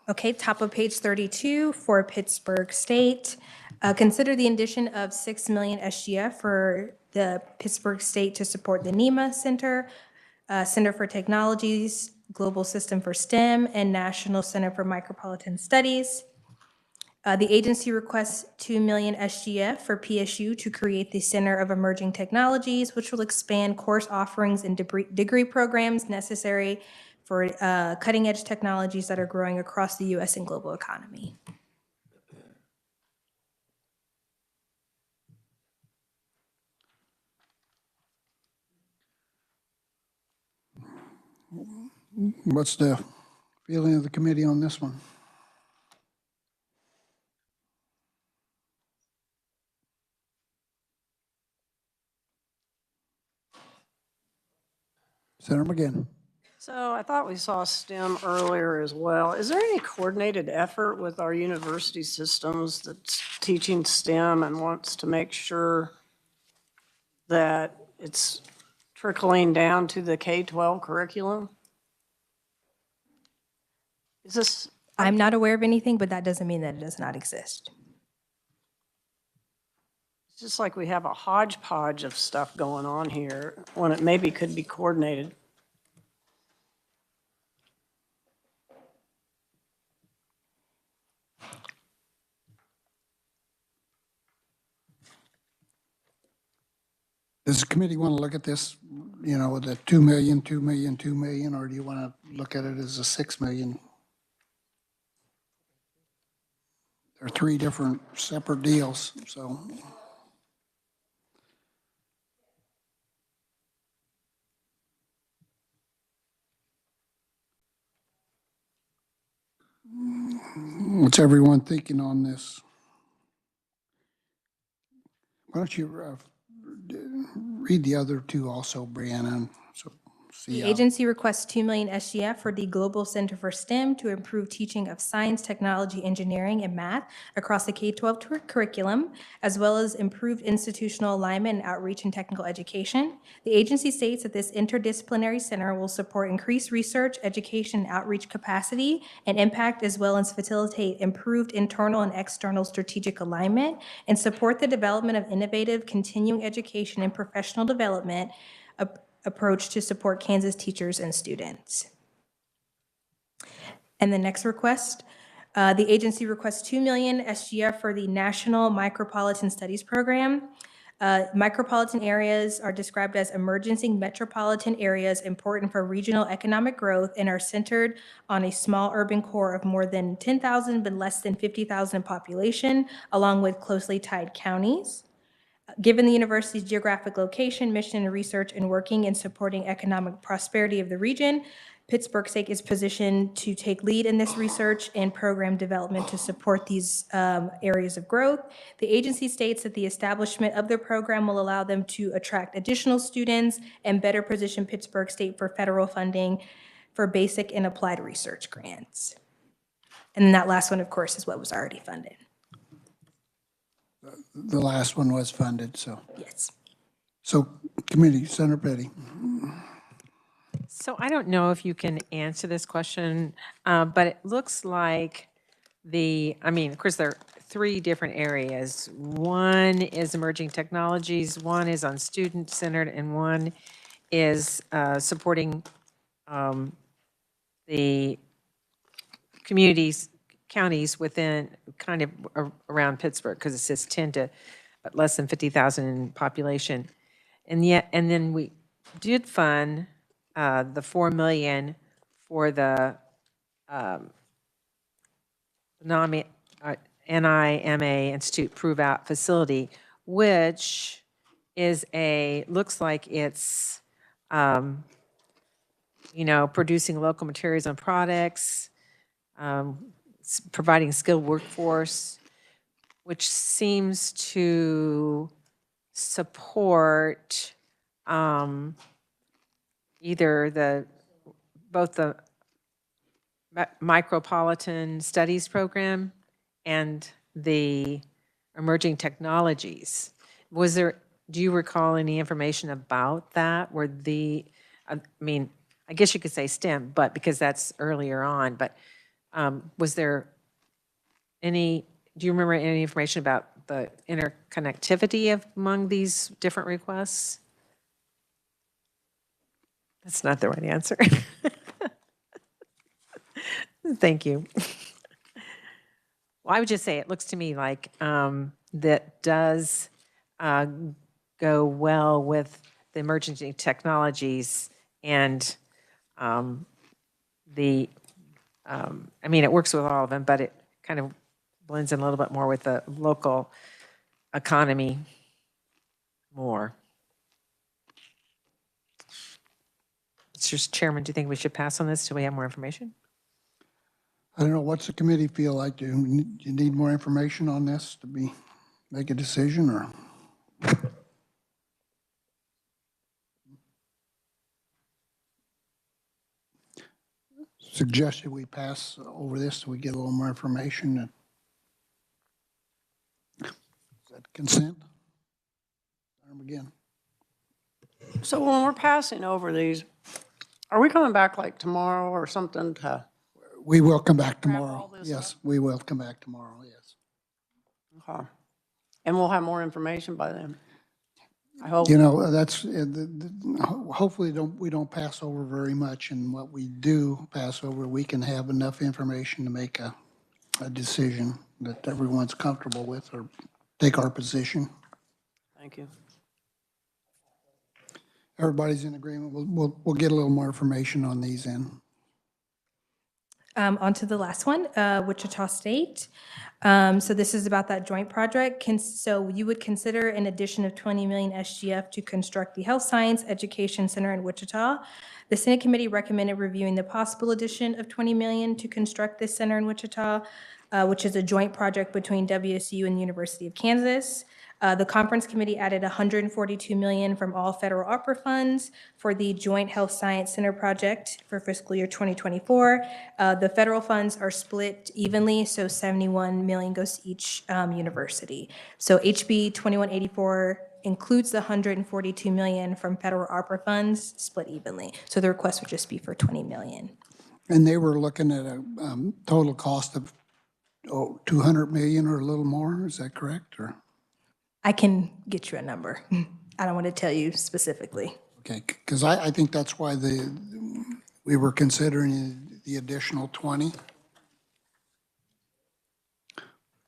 Okay, top of page 32 for Pittsburgh State. Consider the addition of 6 million SGF for the Pittsburgh State to support the NEMA Center, Center for Technologies, Global System for STEM, and National Center for Micropolitan Studies. The agency requests 2 million SGF for PSU to create the Center of Emerging Technologies, which will expand course offerings and degree programs necessary for cutting-edge technologies that are growing across the U.S. and global economy. What's the feeling of the committee on this one? Senator McGinn. So I thought we saw STEM earlier as well. Is there any coordinated effort with our university systems that's teaching STEM and wants to make sure that it's trickling down to the K-12 curriculum? Is this? I'm not aware of anything, but that doesn't mean that it does not exist. It's just like we have a hodgepodge of stuff going on here when it maybe could be coordinated. Does the committee want to look at this, you know, with the 2 million, 2 million, 2 million, or do you want to look at it as a 6 million? There are 3 different separate deals, so. What's everyone thinking on this? Why don't you read the other 2 also, Brianna? So see The how. agency requests 2 million SGF for the Global Center for STEM to improve teaching of science, technology, engineering, and math across the K-12 curriculum, as well as improved institutional alignment and outreach in technical education. The agency states that this interdisciplinary center will support increased research, education, and outreach capacity and impact, as well as facilitate improved internal and external strategic alignment and support the development of innovative continuing education and professional development approach to support Kansas teachers and students. And the next request, the agency requests 2 million SGF for the National Micropolitan Studies Program. Micropolitan areas are described as emerging metropolitan areas important for regional economic growth and are centered on a small urban core of more than 10,000 but less than 50,000 population, along with closely tied counties. Given the university's geographic location, mission, research, and working in supporting economic prosperity of the region, Pittsburgh State is positioned to take lead in this research and program development to support these areas of growth. The agency states that the establishment of their program will allow them to attract additional students and better position Pittsburgh State for federal funding for basic and applied research grants. And then that last one, of course, is what was already funded. The last one was funded, so. Yes. So committee, Senator Petty. So I don't know if you can answer this question, but it looks like of course, there are 3 different areas. One is emerging technologies, one is on student-centered, and one is supporting the counties within kind of around Pittsburgh, because it says 10 to less than 50,000 in population. And then we did fund the 4 million for the NIMA Institute Prove Out facility, which is looks like it's, producing local materials and products, providing skilled workforce, which seems to support either both the Micropolitan Studies Program and the Emerging Technologies. Do you recall any information about that? I guess you could say STEM, but because that's earlier on, but was there do you remember any information about the interconnectivity among these different requests? That's not the right answer. Thank you. Well, I would just say, it looks to me like that does go well with the emerging technologies and I mean, it works with all of them, but it kind of blends in a little bit more with the local economy more. Mr. Chairman, do you think we should pass on this till we have more information? I don't know, what's the committee feel like? Do you need more information on this to make a decision, or? Suggested we pass over this so we get a little more information. Is that consent? Again. So when we're passing over these, are we coming back like tomorrow or something to? We will come back tomorrow. all this Yes, we will come back tomorrow, yes. Okay. And we'll have more information by then, I hope. You know, that's, hopefully we don't pass over very much, and what we do pass over, we can have enough information to make a decision that everyone's comfortable with or take our position. Thank you. Everybody's in agreement. We'll get a little more information on these in. On to the last one, Wichita State. So this is about that joint project. So you would consider an addition of 20 million SGF to construct the Health Science Education Center in Wichita. The Senate committee recommended reviewing the possible addition of 20 million to construct this center in Wichita, which is a joint project between WSU and the University of Kansas. The conference committee added $142 million from all federal ARPA funds for the Joint Health Science Center project for fiscal year 2024. The federal funds are split evenly, so $71 million goes to each university. So HB 2184 includes the $142 million from federal ARPA funds split evenly. So the request would just be for $20 million. And they were looking at a total cost of $200 million or a little more, is that correct, or? I can get you a number. I don't want to tell you specifically. Okay, because I think that's why we were considering the additional 20.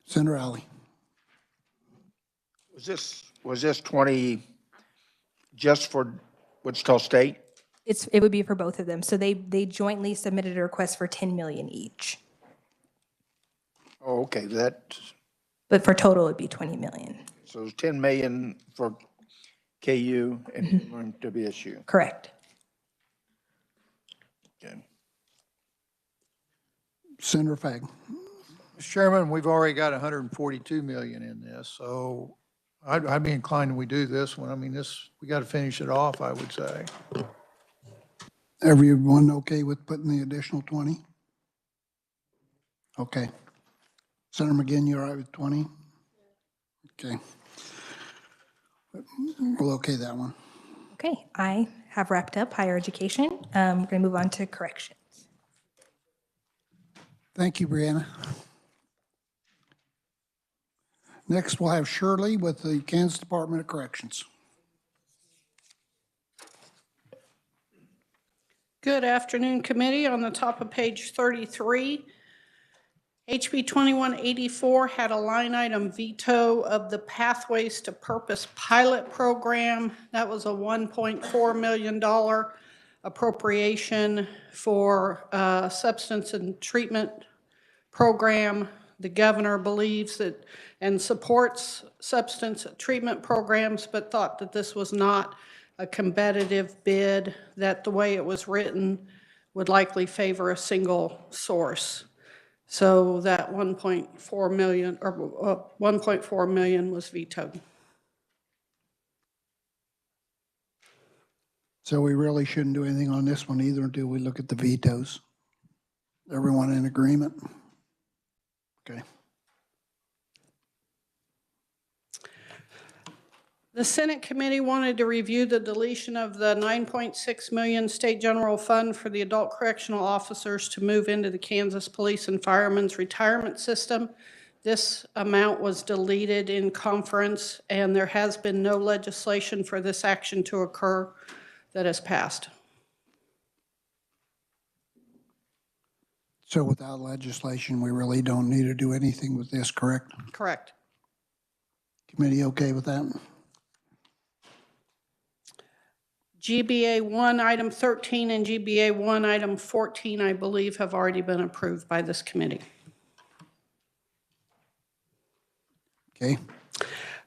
Senator Alley. Was this 20 just for Wichita State? It would be for both of them. So they jointly submitted a request for 10 million each. Oh, okay, But for total, it'd be 20 million. so it's 10 million for KU and WSU. Correct. Okay. Senator Fagg. Mr. Chairman, we've already got 142 million in this, so I'd be inclined we do this one. I mean, we got to finish it off, I would say. Everyone okay with putting the additional 20? Okay. Senator McGinn, you all right with 20? Okay. We'll okay that one. Okay, I have wrapped up higher education. We're going to move on to corrections. Thank you, Brianna. Next, we'll have Shirley with the Kansas Department of Corrections. Good afternoon, committee. On the top of page 33, HB 2184 had a line item veto of the Pathways to Purpose pilot program. That was a $1.4 million appropriation for a substance and treatment program. The governor believes that and supports substance treatment programs, but thought that this was not a competitive bid, that the way it was written would likely favor a single source. So that 1.4 million or 1.4 million was vetoed. So we really shouldn't do anything on this one either until we look at the vetoes. Everyone in agreement? Okay. The Senate committee wanted to review the deletion of the 9.6 million state general fund for the adult correctional officers to move into the Kansas Police and Firemen's Retirement System. This amount was deleted in conference, and there has been no legislation for this action to occur that has passed. So without legislation, we really don't need to do anything with this, correct? Correct. Committee okay with that? GBA 1, item 13, and GBA 1, item 14, I believe, have already been approved by this committee. Okay.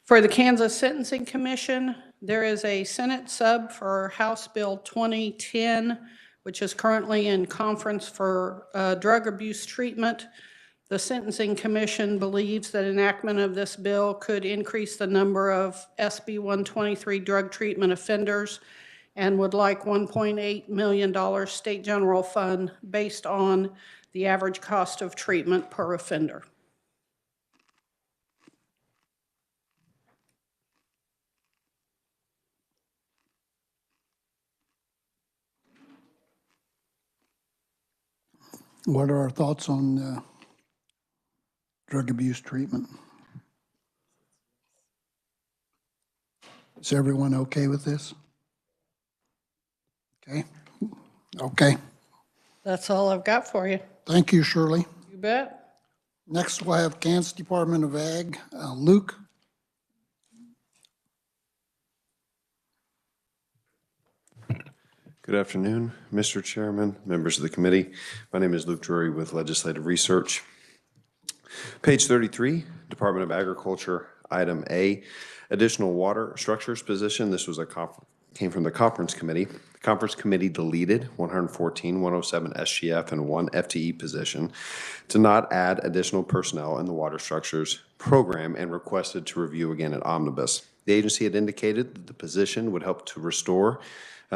For the Kansas Sentencing Commission, there is a Senate sub for House Bill 2010, which is currently in conference for drug abuse treatment. The Sentencing Commission believes that enactment of this bill could increase the number of SB 123 drug treatment offenders and would like $1.8 million state general fund based on the average cost of treatment per offender. What are our thoughts on drug abuse treatment? Is everyone okay with this? Okay. Okay. That's all I've got for you. Thank you, Shirley. You bet. Next, we'll have Kansas Department of Ag. Luke? Good afternoon, Mr. Chairman, members of the committee. My name is Luke Drury with Legislative Research. Page 33, Department of Agriculture, item A, additional water structures position. This was came from the conference committee. The conference committee deleted 114, 107 SGF, and 1 FTE position to not add additional personnel in the water structures program and requested to review again at omnibus. The agency had indicated that the position would help to restore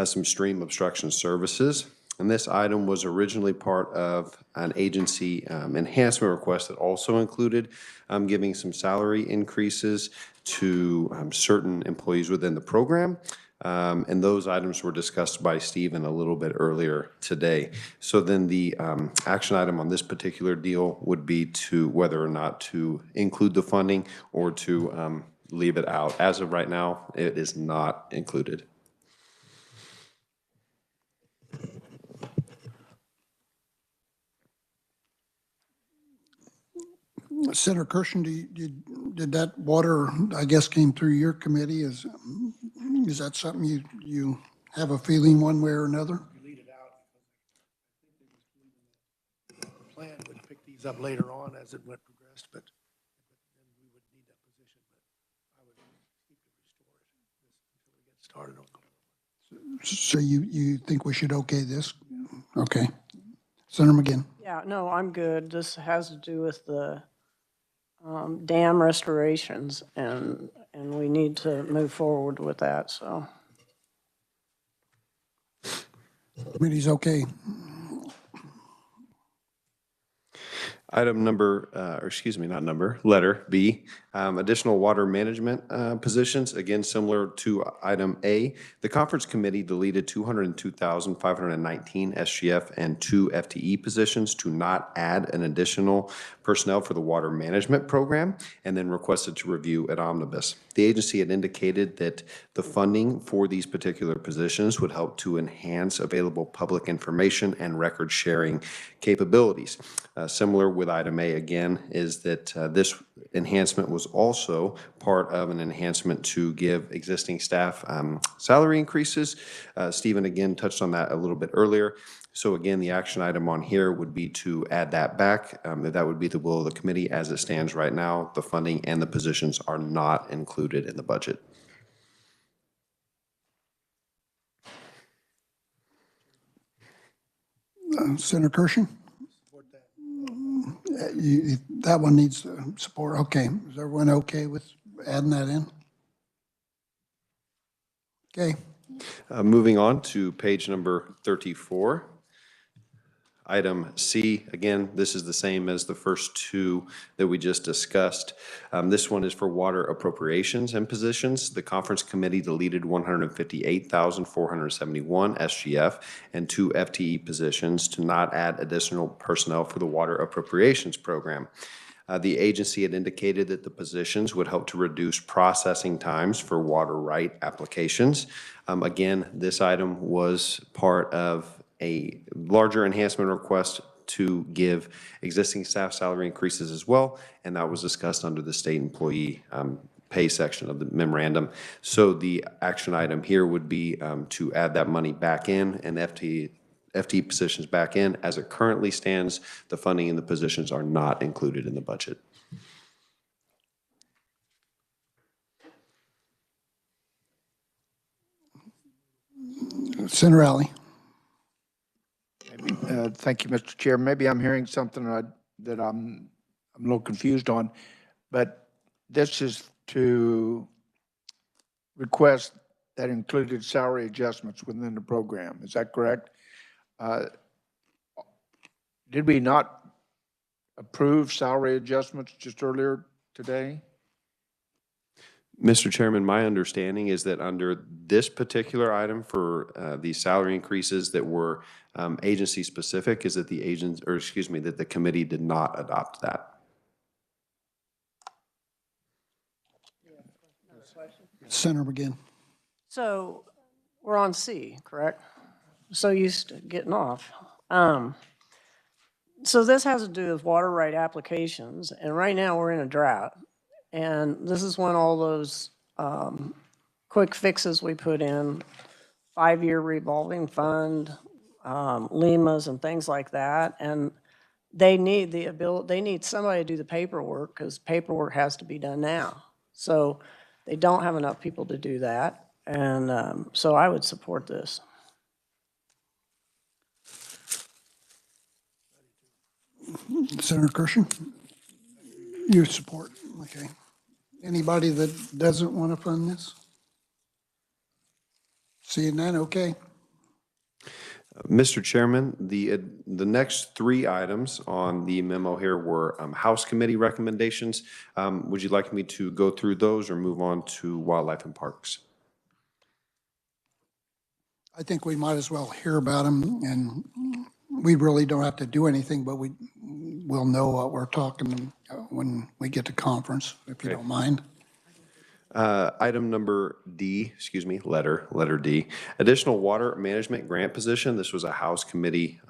some stream obstruction services. And this item was originally part of an agency enhancement request that also included giving some salary increases to certain employees within the program. And those items were discussed by Stephen a little bit earlier today. So then the action item on this particular deal would be to whether or not to include the funding or to leave it out. As of right now, it is not included. Senator Kirshen, did that water, I guess, came through your committee? Is that something you have a feeling one way or another? Delete it out. The plan would pick these up later on as it went progressed, but then we would need that position. But I would keep it restored until we get started on. So you think we should okay this? Okay. Senator McGinn. Yeah, no, I'm good. This has to do with the dam restorations, and we need to move forward with that, so. Committee's okay. Item number, letter B, additional water management positions, again, similar to item A. The conference committee deleted 202,519 SGF and 2 FTE positions to not add an additional personnel for the water management program, and then requested to review at omnibus. The agency had indicated that the funding for these particular positions would help to enhance available public information and record sharing capabilities. Similar with item A again is that this enhancement was also part of an enhancement to give existing staff salary increases. Stephen again touched on that a little bit earlier. So again, the action item on here would be to add that back. That would be the will of the committee as it stands right now. The funding and the positions are not included in the budget. Senator Kirshen? That one needs support. Okay. Is everyone okay with adding that in? Okay. Moving on to page number 34. Item C, again, this is the same as the first two that we just discussed. This one is for water appropriations and positions. The conference committee deleted 158,471 SGF and 2 FTE positions to not add additional personnel for the water appropriations program. The agency had indicated that the positions would help to reduce processing times for water right applications. Again, this item was part of a larger enhancement request to give existing staff salary increases as well, and that was discussed under the state employee pay section of the memorandum. So the action item here would be to add that money back in and FTE positions back in. As it currently stands, the funding and the positions are not included in the budget. Senator Alley. Thank you, Mr. Chair. Maybe I'm hearing something that I'm a little confused on, but this is to request that included salary adjustments within the program. Is that correct? Did we not approve salary adjustments just earlier today? Mr. Chairman, my understanding is that under this particular item for the salary increases that were agency specific is that that the committee did not adopt that. Senator McGinn. So we're on C, correct? So used to getting off. So this has to do with water right applications, and right now we're in a drought. And this is when all those quick fixes we put in, 5-year revolving fund, LEMAs and things like that, and they need the ability, they need somebody to do the paperwork because paperwork has to be done now. So they don't have enough people to do that, and so I would support this. Senator Kirshen? You support, okay. Anybody that doesn't want to fund this? Seeing none, okay. Mr. Chairman, the next 3 items on the memo here were House Committee recommendations. Would you like me to go through those or move on to Wildlife and Parks? I think we might as well hear about them, and we really don't have to do anything, but we'll know what we're talking when we get to conference, if you don't mind. Item number D, letter D, additional water management grant position. This was a House Committee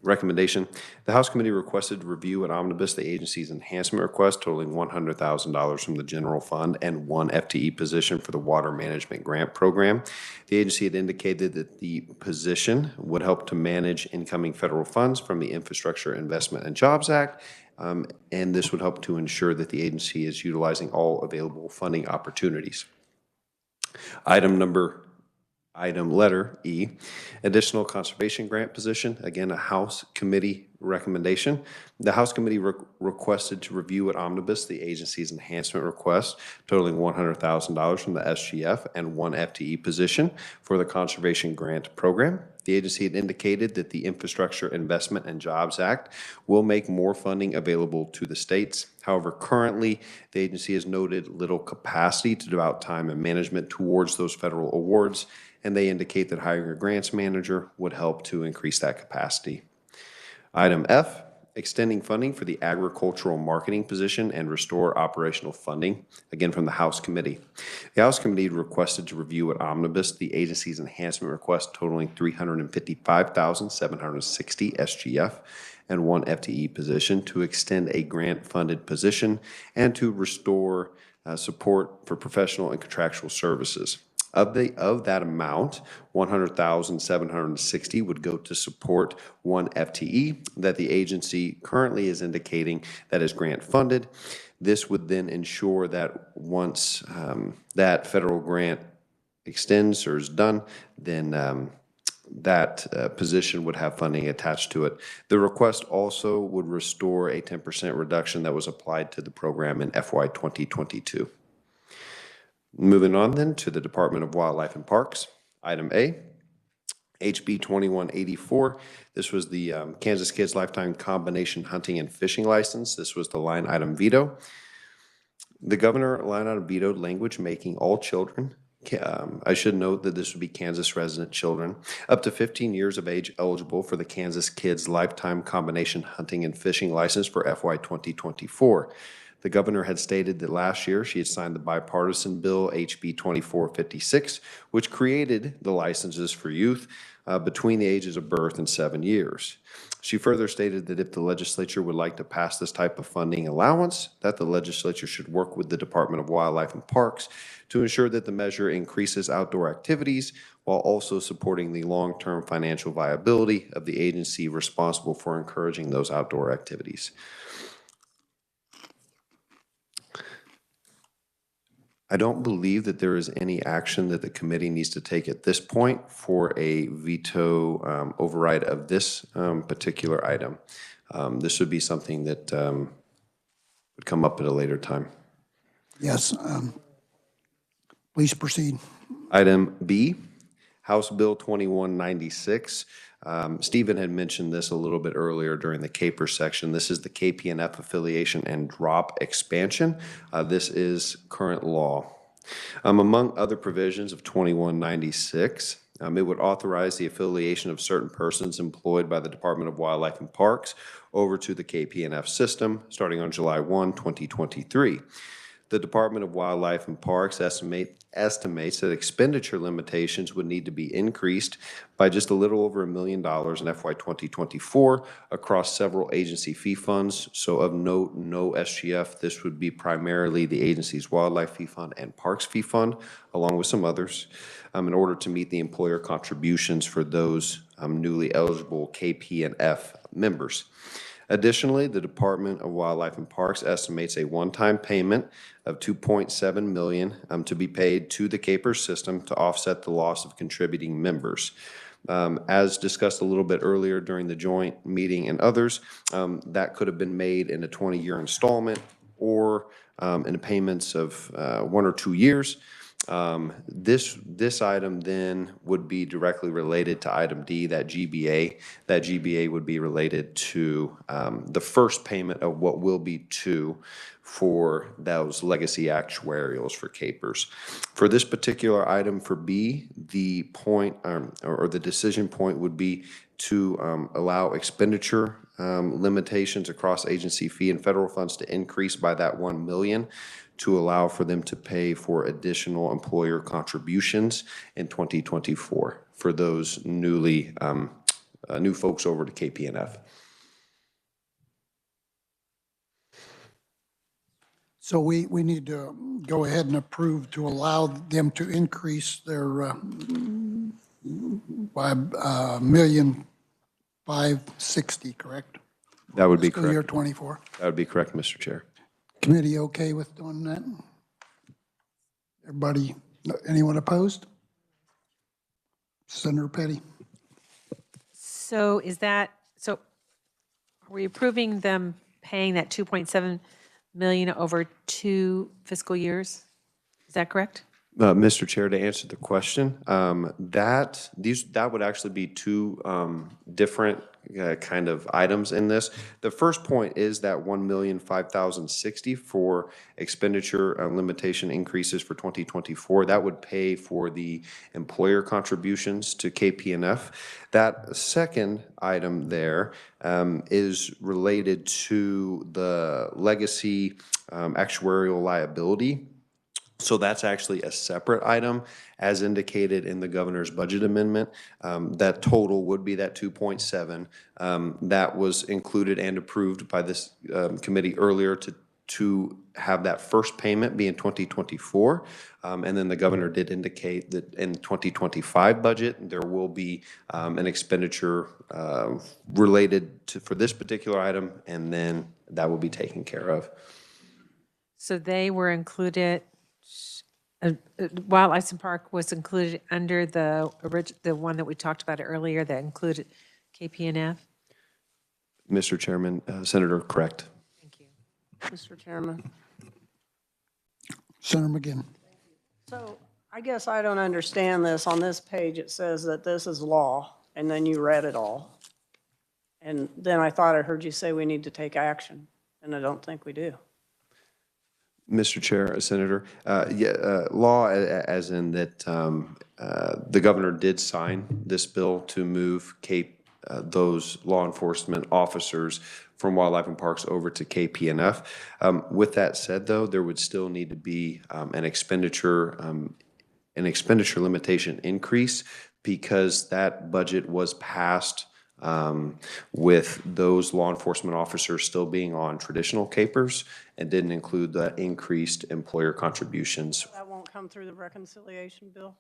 recommendation. The House Committee requested to review and omnibus the agency's enhancement request totaling $100,000 from the general fund and 1 FTE position for the water management grant program. The agency had indicated that the position would help to manage incoming federal funds from the Infrastructure Investment and Jobs Act, and this would help to ensure that the agency is utilizing all available funding opportunities. Item letter E, additional conservation grant position, again, a House Committee recommendation. The House Committee requested to review at omnibus the agency's enhancement request totaling $100,000 from the SGF and 1 FTE position for the conservation grant program. The agency had indicated that the Infrastructure Investment and Jobs Act will make more funding available to the states. However, currently, the agency has noted little capacity to devote time and management towards those federal awards, and they indicate that hiring a grants manager would help to increase that capacity. Item F, extending funding for the agricultural marketing position and restore operational funding, again from the House Committee. The House Committee requested to review at omnibus the agency's enhancement request totaling $355,760 SGF and 1 FTE position to extend a grant-funded position and to restore support for professional and contractual services. Of that amount, $100,760 would go to support 1 FTE that the agency currently is indicating that is grant funded. This would then ensure that once that federal grant extends or is done, then that position would have funding attached to it. The request also would restore a 10% reduction that was applied to the program in FY 2022. Moving on then to the Department of Wildlife and Parks. Item A, HB 2184. This was the Kansas Kids Lifetime Combination Hunting and Fishing License. This was the line item veto. The governor line item vetoed language making all children I should note that this would be Kansas resident children up to 15 years of age eligible for the Kansas Kids Lifetime Combination Hunting and Fishing License for FY 2024. The governor had stated that last year she had signed the bipartisan bill HB 2456, which created the licenses for youth between the ages of birth and 7 years. She further stated that if the legislature would like to pass this type of funding allowance, that the legislature should work with the Department of Wildlife and Parks to ensure that the measure increases outdoor activities while also supporting the long-term financial viability of the agency responsible for encouraging those outdoor activities. I don't believe that there is any action that the committee needs to take at this point for a veto override of this particular item. This would be something that would come up at a later time. Yes, please proceed. Item B, House Bill 2196. Stephen had mentioned this a little bit earlier during the CAPER section. This is the KPNF affiliation and drop expansion. This is current law. Among other provisions of 2196, it would authorize the affiliation of certain persons employed by the Department of Wildlife and Parks over to the KPNF system starting on July 1, 2023. The Department of Wildlife and Parks estimates that expenditure limitations would need to be increased by just a little over $1 million in FY 2024 across several agency fee funds. So of note, no SGF. This would be primarily the agency's Wildlife Fee Fund and Parks Fee Fund, along with some others, in order to meet the employer contributions for those newly eligible KP&F members. Additionally, the Department of Wildlife and Parks estimates a one-time payment of $2.7 million to be paid to the CAPER system to offset the loss of contributing members. As discussed a little bit earlier during the joint meeting and others, that could have been made in a 20-year installment or in payments of 1 or 2 years. This item then would be directly related to item D, that GBA. That GBA would be related to the first payment of what will be 2 for those legacy actuarials for CAPERS. For this particular item for B, the point or the decision point would be to allow expenditure limitations across agency fee and federal funds to increase by that $1 million to allow for them to pay for additional employer contributions in 2024 for those new folks over to KPNF. So we need to go ahead and approve to allow them to increase their by $1,560,000, correct? That would be Fiscal year correct. 24. That would be correct, Mr. Chair. Committee okay with doing that? Everybody, anyone opposed? Senator Petty? So so are we approving them paying that 2.7 million over 2 fiscal years? Is that correct? Mr. Chair, to answer the question, that would actually be 2 different kind of items in this. The first point is that $1,005,060 for expenditure limitation increases for 2024. That would pay for the employer contributions to KPNF. That second item there is related to the legacy actuarial liability. So that's actually a separate item, as indicated in the governor's budget amendment. That total would be that 2.7. That was included and approved by this committee earlier to have that first payment be in 2024. And then the governor did indicate that in 2025 budget, there will be an expenditure related for this particular item, and then that will be taken care of. So they were included, Wildlife and Park was included under the one that we talked about earlier that included KPNF? Mr. Chairman, Senator, correct. Thank you. Mr. Chairman. Senator McGinn. So I guess I don't understand this. On this page, it says that this is law, and then you read it all. And then I thought I heard you say we need to take action, and I don't think we do. Mr. Chair, Senator, law as in that the governor did sign this bill to move those law enforcement officers from Wildlife and Parks over to KPNF. With that said, though, there would still need to be an expenditure limitation increase because that budget was passed with those law enforcement officers still being on traditional capers and didn't include the increased employer contributions. That won't come through the reconciliation bill?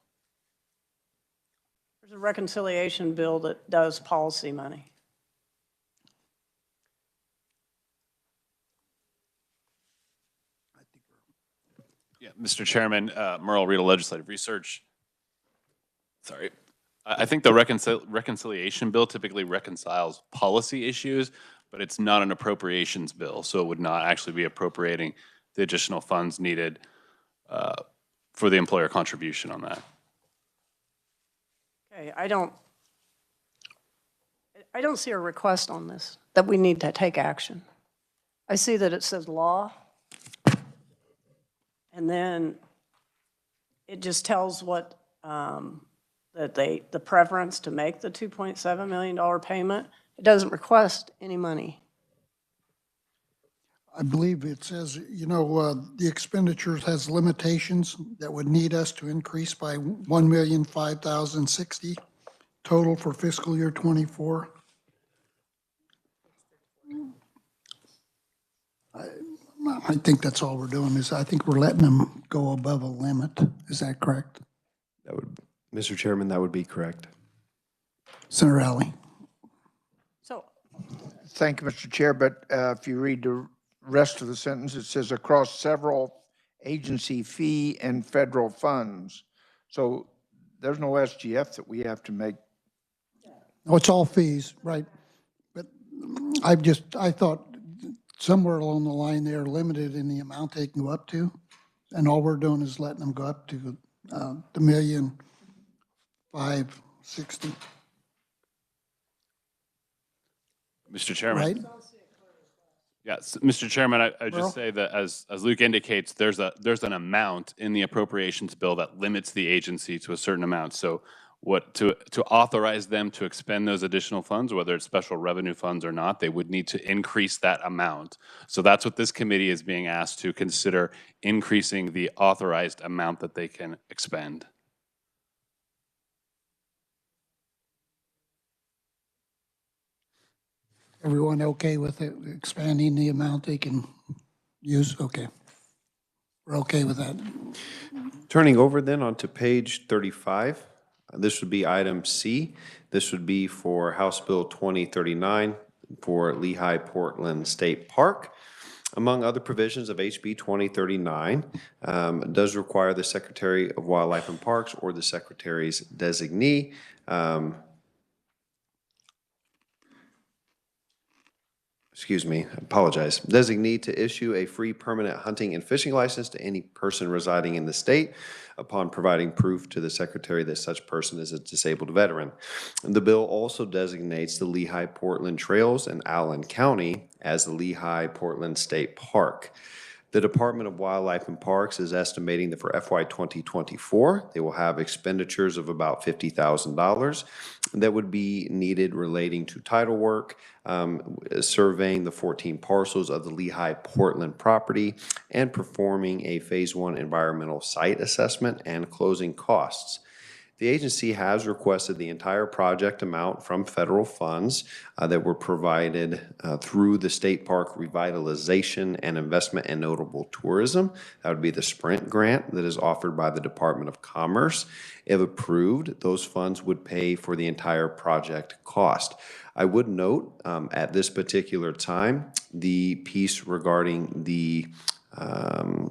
There's a reconciliation bill that does policy money. Yeah, Mr. Chairman, Merle Riedel, Legislative Research. Sorry. I think the reconciliation bill typically reconciles policy issues, but it's not an appropriations bill, so it would not actually be appropriating the additional funds needed for the employer contribution on that. Okay, I don't see a request on this that we need to take action. I see that it says law, and then it just tells what the preference to make the $2.7 million payment. It doesn't request any money. I believe it says, the expenditures has limitations that would need us to increase by 1,005,060 total for fiscal year '24. I think that's all we're doing I think we're letting them go above a limit. Is that correct? Mr. Chairman, that would be correct. Senator Alley. So, Thank you, Mr. Chair, but if you read the rest of the sentence, it says across several agency fee and federal funds. So there's no SGF that we have to make. No, it's all fees, right? But I thought somewhere along the line they're limited in the amount they can go up to. And all we're doing is letting them go up to the 1,560,000. Mr. Chairman. Right? Yes, Mr. Chairman, I just say that as Luke indicates, there's an amount in the appropriations bill that limits the agency to a certain amount. So to authorize them to expend those additional funds, whether it's special revenue funds or not, they would need to increase that amount. So that's what this committee is being asked to consider, increasing the authorized amount that they can expend. Everyone okay with it, expanding the amount they can use? Okay. We're okay with that. Turning over then onto page 35, this would be item C. This would be for House Bill 2039 for Lehigh Portland State Park. Among other provisions of HB 2039, does require the Secretary of Wildlife and Parks or the Secretary's designee designee to issue a free permanent hunting and fishing license to any person residing in the state upon providing proof to the Secretary that such person is a disabled veteran. And the bill also designates the Lehigh Portland Trails in Allen County as the Lehigh Portland State Park. The Department of Wildlife and Parks is estimating that for FY 2024, they will have expenditures of about $50,000 that would be needed relating to title work, surveying the 14 parcels of the Lehigh Portland property, and performing a Phase 1 environmental site assessment and closing costs. The agency has requested the entire project amount from federal funds that were provided through the State Park Revitalization and Investment in Notable Tourism. That would be the SPRINT grant that is offered by the Department of Commerce. If approved, those funds would pay for the entire project cost. I would note at this particular time, the piece regarding the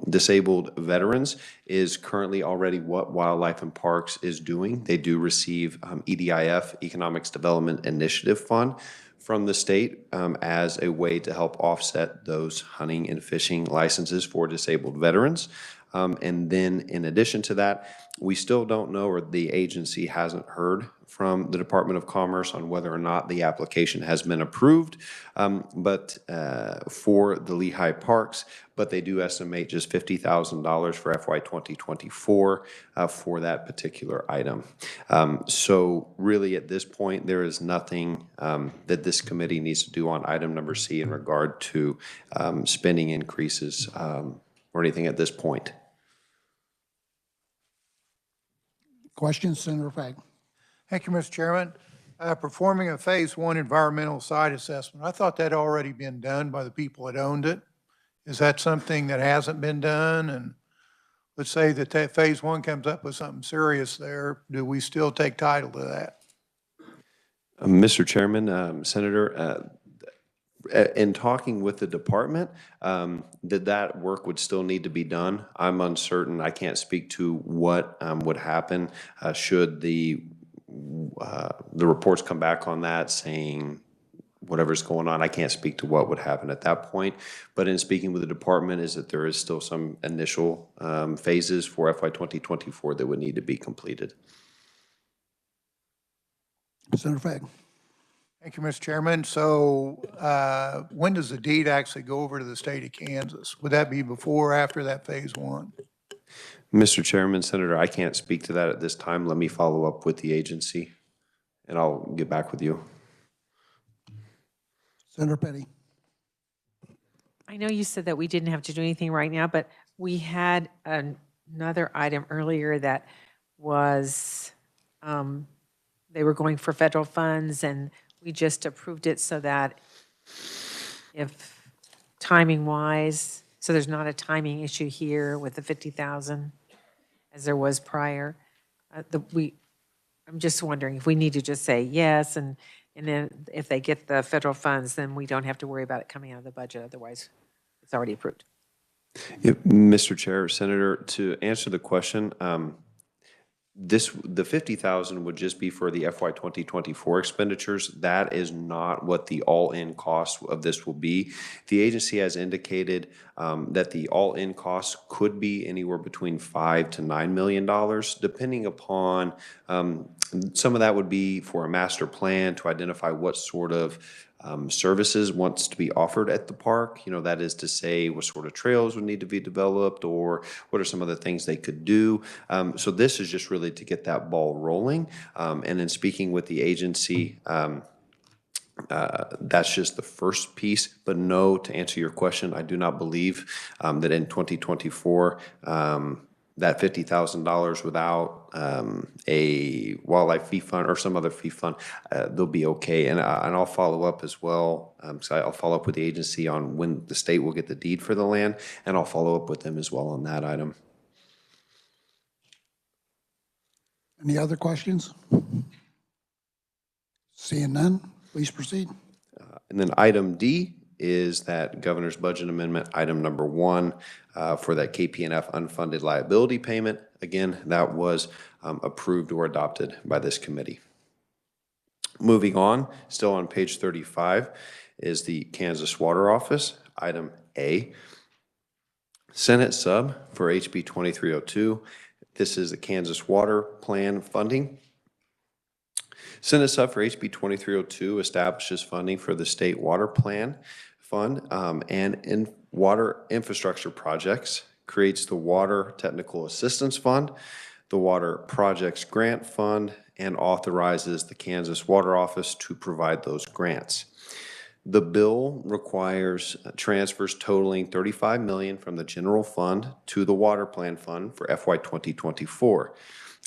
disabled veterans is currently already what Wildlife and Parks is doing. They do receive EDIF, Economics Development Initiative Fund, from the state as a way to help offset those hunting and fishing licenses for disabled veterans. And then in addition to that, we still don't know, or the agency hasn't heard from the Department of Commerce on whether or not the application has been approved, but for the Lehigh Parks, but they do estimate just $50,000 for FY 2024 for that particular item. So really at this point, there is nothing that this committee needs to do on item number C in regard to spending increases or anything at this point. Questions, Senator Fagg? Thank you, Mr. Chairman. Performing a Phase 1 environmental site assessment. I thought that had already been done by the people that owned it. Is that something that hasn't been done? And let's say that Phase 1 comes up with something serious there. Do we still take title to that? Mr. Chairman, Senator, in talking with the department, that work would still need to be done. I'm uncertain. I can't speak to what would happen should the reports come back on that saying whatever's going on. I can't speak to what would happen at that point. But in speaking with the department, is that there is still some initial phases for FY 2024 that would need to be completed. Senator Fagg. Thank you, Mr. Chairman. So when does the deed actually go over to the state of Kansas? Would that be before or after that Phase 1? Mr. Chairman, Senator, I can't speak to that at this time. Let me follow up with the agency, and I'll get back with you. Senator Petty. I know you said that we didn't have to do anything right now, but we had another item earlier that was, they were going for federal funds, and we just approved it so that if timing-wise, so there's not a timing issue here with the 50,000 as there was prior. I'm just wondering if we need to just say yes, and then if they get the federal funds, then we don't have to worry about it coming out of the budget. Otherwise, it's already approved. Mr. Chair, Senator, to answer the question, the 50,000 would just be for the FY 2024 expenditures. That is not what the all-in cost of this will be. The agency has indicated that the all-in cost could be anywhere between $5 to $9 million, depending upon some of that would be for a master plan to identify what sort of services wants to be offered at the park. You know, that is to say what sort of trails would need to be developed or what are some of the things they could do. So this is just really to get that ball rolling. And in speaking with the agency, that's just the first piece. But no, to answer your question, I do not believe that in 2024, that $50,000 without a wildlife fee fund or some other fee fund, they'll be okay. And I'll follow up as well. So I'll follow up with the agency on when the state will get the deed for the land, and I'll follow up with them as well on that item. Any other questions? Seeing none, please proceed. And then item D is that governor's budget amendment, item number 1, for that KPNF unfunded liability payment. Again, that was approved or adopted by this committee. Moving on, still on page 35, is the Kansas Water Office, item A. Senate sub for HB 2302. This is the Kansas Water Plan funding. Senate sub for HB 2302 establishes funding for the State Water Plan Fund and in water infrastructure projects, creates the Water Technical Assistance Fund, the Water Projects Grant Fund, and authorizes the Kansas Water Office to provide those grants. The bill requires transfers totaling $35 million from the general fund to the Water Plan Fund for FY 2024.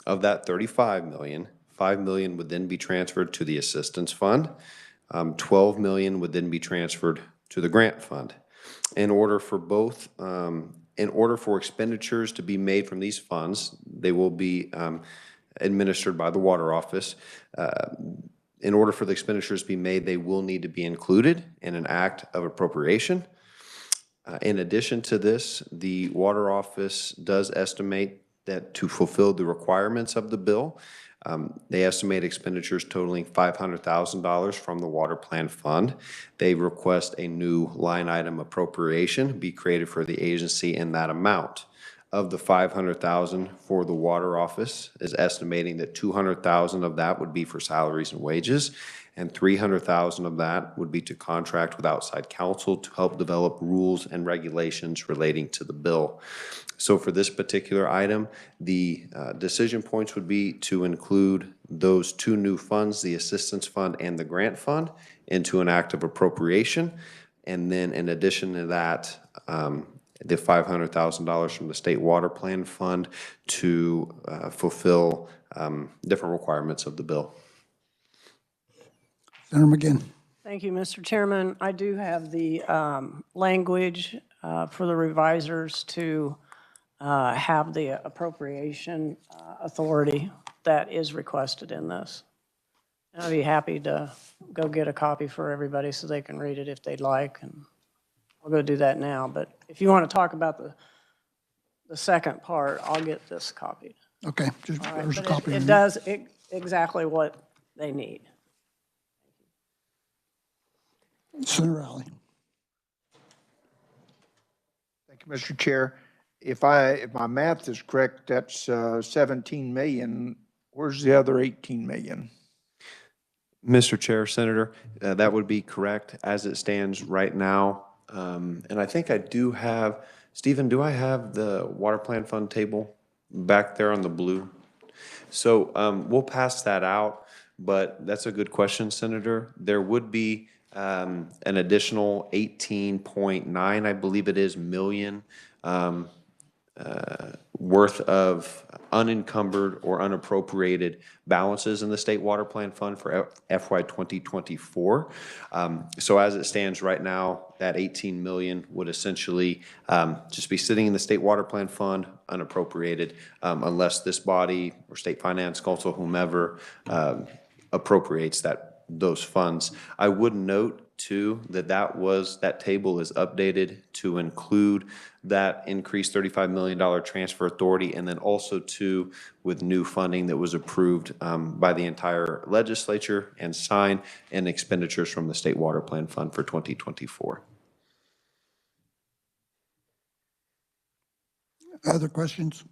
Of that $35 million, $5 million would then be transferred to the Assistance Fund. $12 million would then be transferred to the Grant Fund. In order for expenditures to be made from these funds, they will be administered by the Water Office. In order for the expenditures to be made, they will need to be included in an act of appropriation. In addition to this, the Water Office does estimate that to fulfill the requirements of the bill, they estimate expenditures totaling $500,000 from the Water Plan Fund. They request a new line item appropriation be created for the agency in that amount. of the 500,000 for the water office is estimating that 200,000 of that would be for salaries and wages, and 300,000 of that would be to contract with outside counsel to help develop rules and regulations relating to the bill. So for this particular item, the decision points would be to include those two new funds, the assistance fund and the grant fund, into an act of appropriation. And then in addition to that, the $500,000 from the state water plan fund to fulfill different requirements of the bill. Senator McGinn. Thank you, Mr. Chairman. I do have the language for the revisers to have the appropriation authority that is requested in this. And I'd be happy to go get a copy for everybody so they can read it if they'd like, and I'll go do that now. But if you want to talk about the second part, I'll get this copied. Okay, just, All right, there's a but copy. it does exactly what they need. Senator Alley. Thank you, Mr. Chair. If my math is correct, that's 17 million. Where's the other 18 million? Mr. Chair, Senator, that would be correct as it stands right now. And I think I do have, Stephen, do I have the water plan fund table back there on the blue? So we'll pass that out, but that's a good question, Senator. There would be an additional 18.9, I believe it is, million worth of unencumbered or unappropriated balances in the state water plan fund for FY 2024. So as it stands right now, that 18 million would essentially just be sitting in the state water plan fund unappropriated unless this body or state finance council, whomever, appropriates those funds. I would note too that table is updated to include that increased $35 million transfer authority, and then also too with new funding that was approved by the entire legislature and signed, and expenditures from the state water plan fund for 2024. Other questions?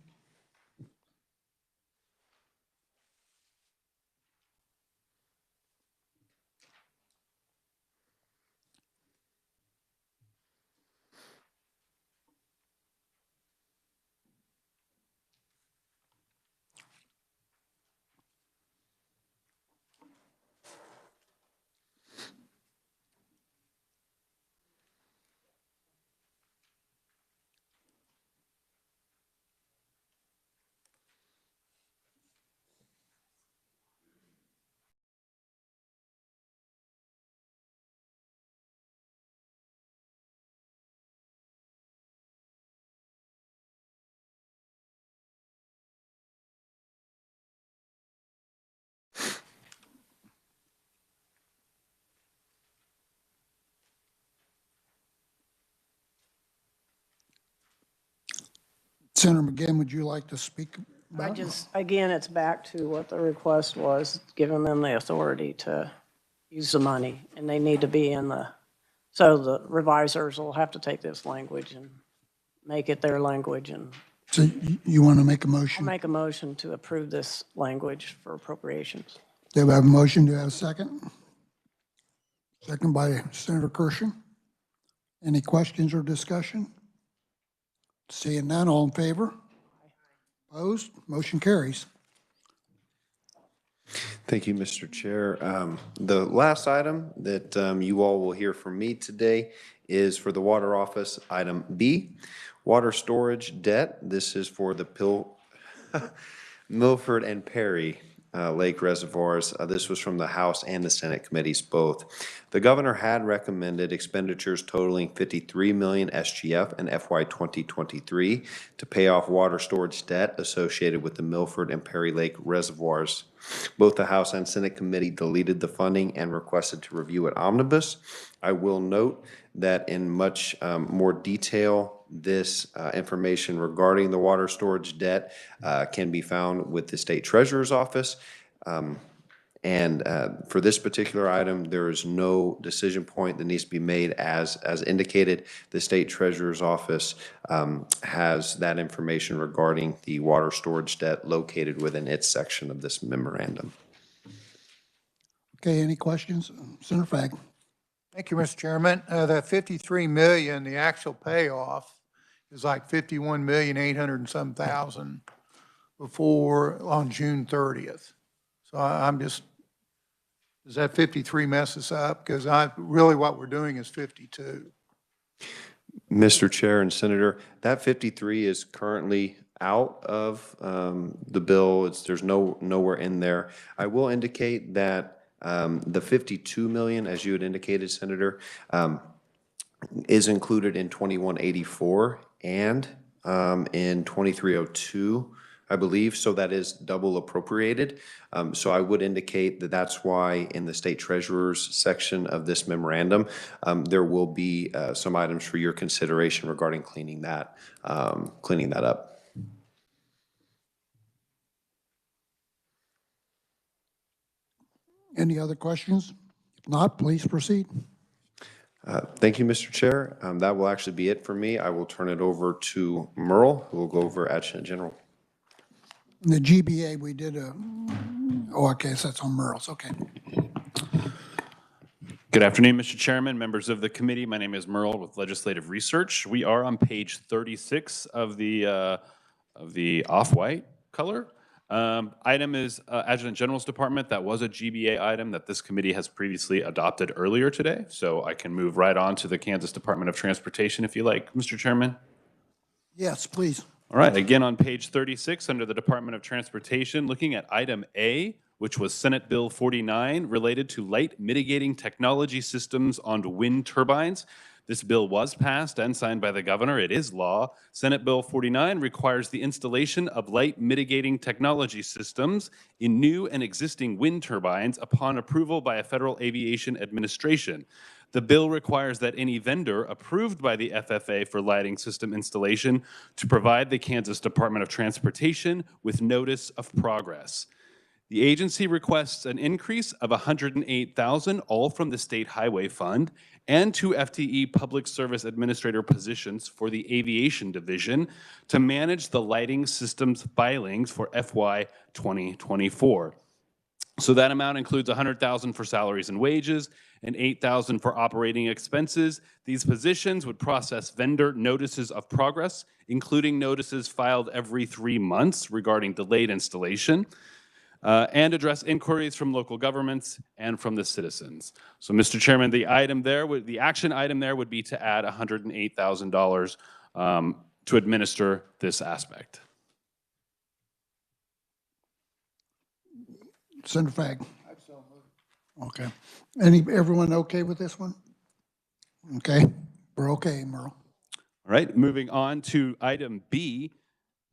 Senator McGinn, would you like to speak about it? Again, it's back to what the request was, giving them the authority to use the money, and they need to be so the revisers will have to take this language and make it their language. And So you want to make a I'll motion? make a motion to approve this language for appropriations. Do we have a motion? Do we have a second? Second by Senator Kirshen. Any questions or discussion? Seeing none, all in favor? Opposed? Motion carries. Thank you, Mr. Chair. The last item that you all will hear from me today is for the Water Office, item B, water storage debt. This is for the Milford and Perry Lake reservoirs. This was from the House and the Senate committees both. The governor had recommended expenditures totaling 53 million SGF in FY 2023 to pay off water storage debt associated with the Milford and Perry Lake reservoirs. Both the House and Senate committee deleted the funding and requested to review it omnibus. I will note that in much more detail, this information regarding the water storage debt can be found with the state treasurer's office. And for this particular item, there is no decision point that needs to be made as indicated. The State Treasurer's Office has that information regarding the water storage debt located within its section of this memorandum. Okay, any questions? Senator Fagg. Thank you, Mr. Chairman. That 53 million, the actual payoff is like 51,800,000 and some thousand before on June 30th. So I'm just, does that 53 mess us up? Because really what we're doing is 52. Mr. Chair and Senator, that 53 is currently out of the bill. There's nowhere in there. I will indicate that the 52 million, as you had indicated, Senator, is included in 2184 and in 2302, I believe. So that is double appropriated. So I would indicate that that's why in the State Treasurer's section of this memorandum, there will be some items for your consideration regarding cleaning that up. Any other questions? If not, please proceed. Thank you, Mr. Chair. That will actually be it for me. I will turn it over to Merle, who will go over Adjutant General. The GBA, we did okay, so that's on Merle's, okay. Good afternoon, Mr. Chairman, members of the committee. My name is Merle with Legislative Research. We are on page 36 of the off-white color. Item is Adjutant General's Department. That was a GBA item that this committee has previously adopted earlier today. So I can move right on to the Kansas Department of Transportation if you like, Mr. Chairman. Yes, please. All right, again on page 36 under the Department of Transportation, looking at item A, which was Senate Bill 49 related to light mitigating technology systems on wind turbines. This bill was passed and signed by the governor. It is law. Senate Bill 49 requires the installation of light mitigating technology systems in new and existing wind turbines upon approval by a Federal Aviation Administration. The bill requires that any vendor approved by the FFA for lighting system installation to provide the Kansas Department of Transportation with notice of progress. The agency requests an increase of $108,000, all from the State Highway Fund, and 2 FTE Public Service Administrator positions for the Aviation Division to manage the lighting systems filings for FY 2024. So that amount includes $100,000 for salaries and wages and $8,000 for operating expenses. These positions would process vendor notices of progress, including notices filed every 3 months regarding delayed installation, and address inquiries from local governments and from the citizens. So, Mr. Chairman, the action item there would be to add $108,000 to administer this aspect. Senator Fagg. Okay. Everyone okay with this one? Okay, we're okay, Merle. All right, moving on to item B,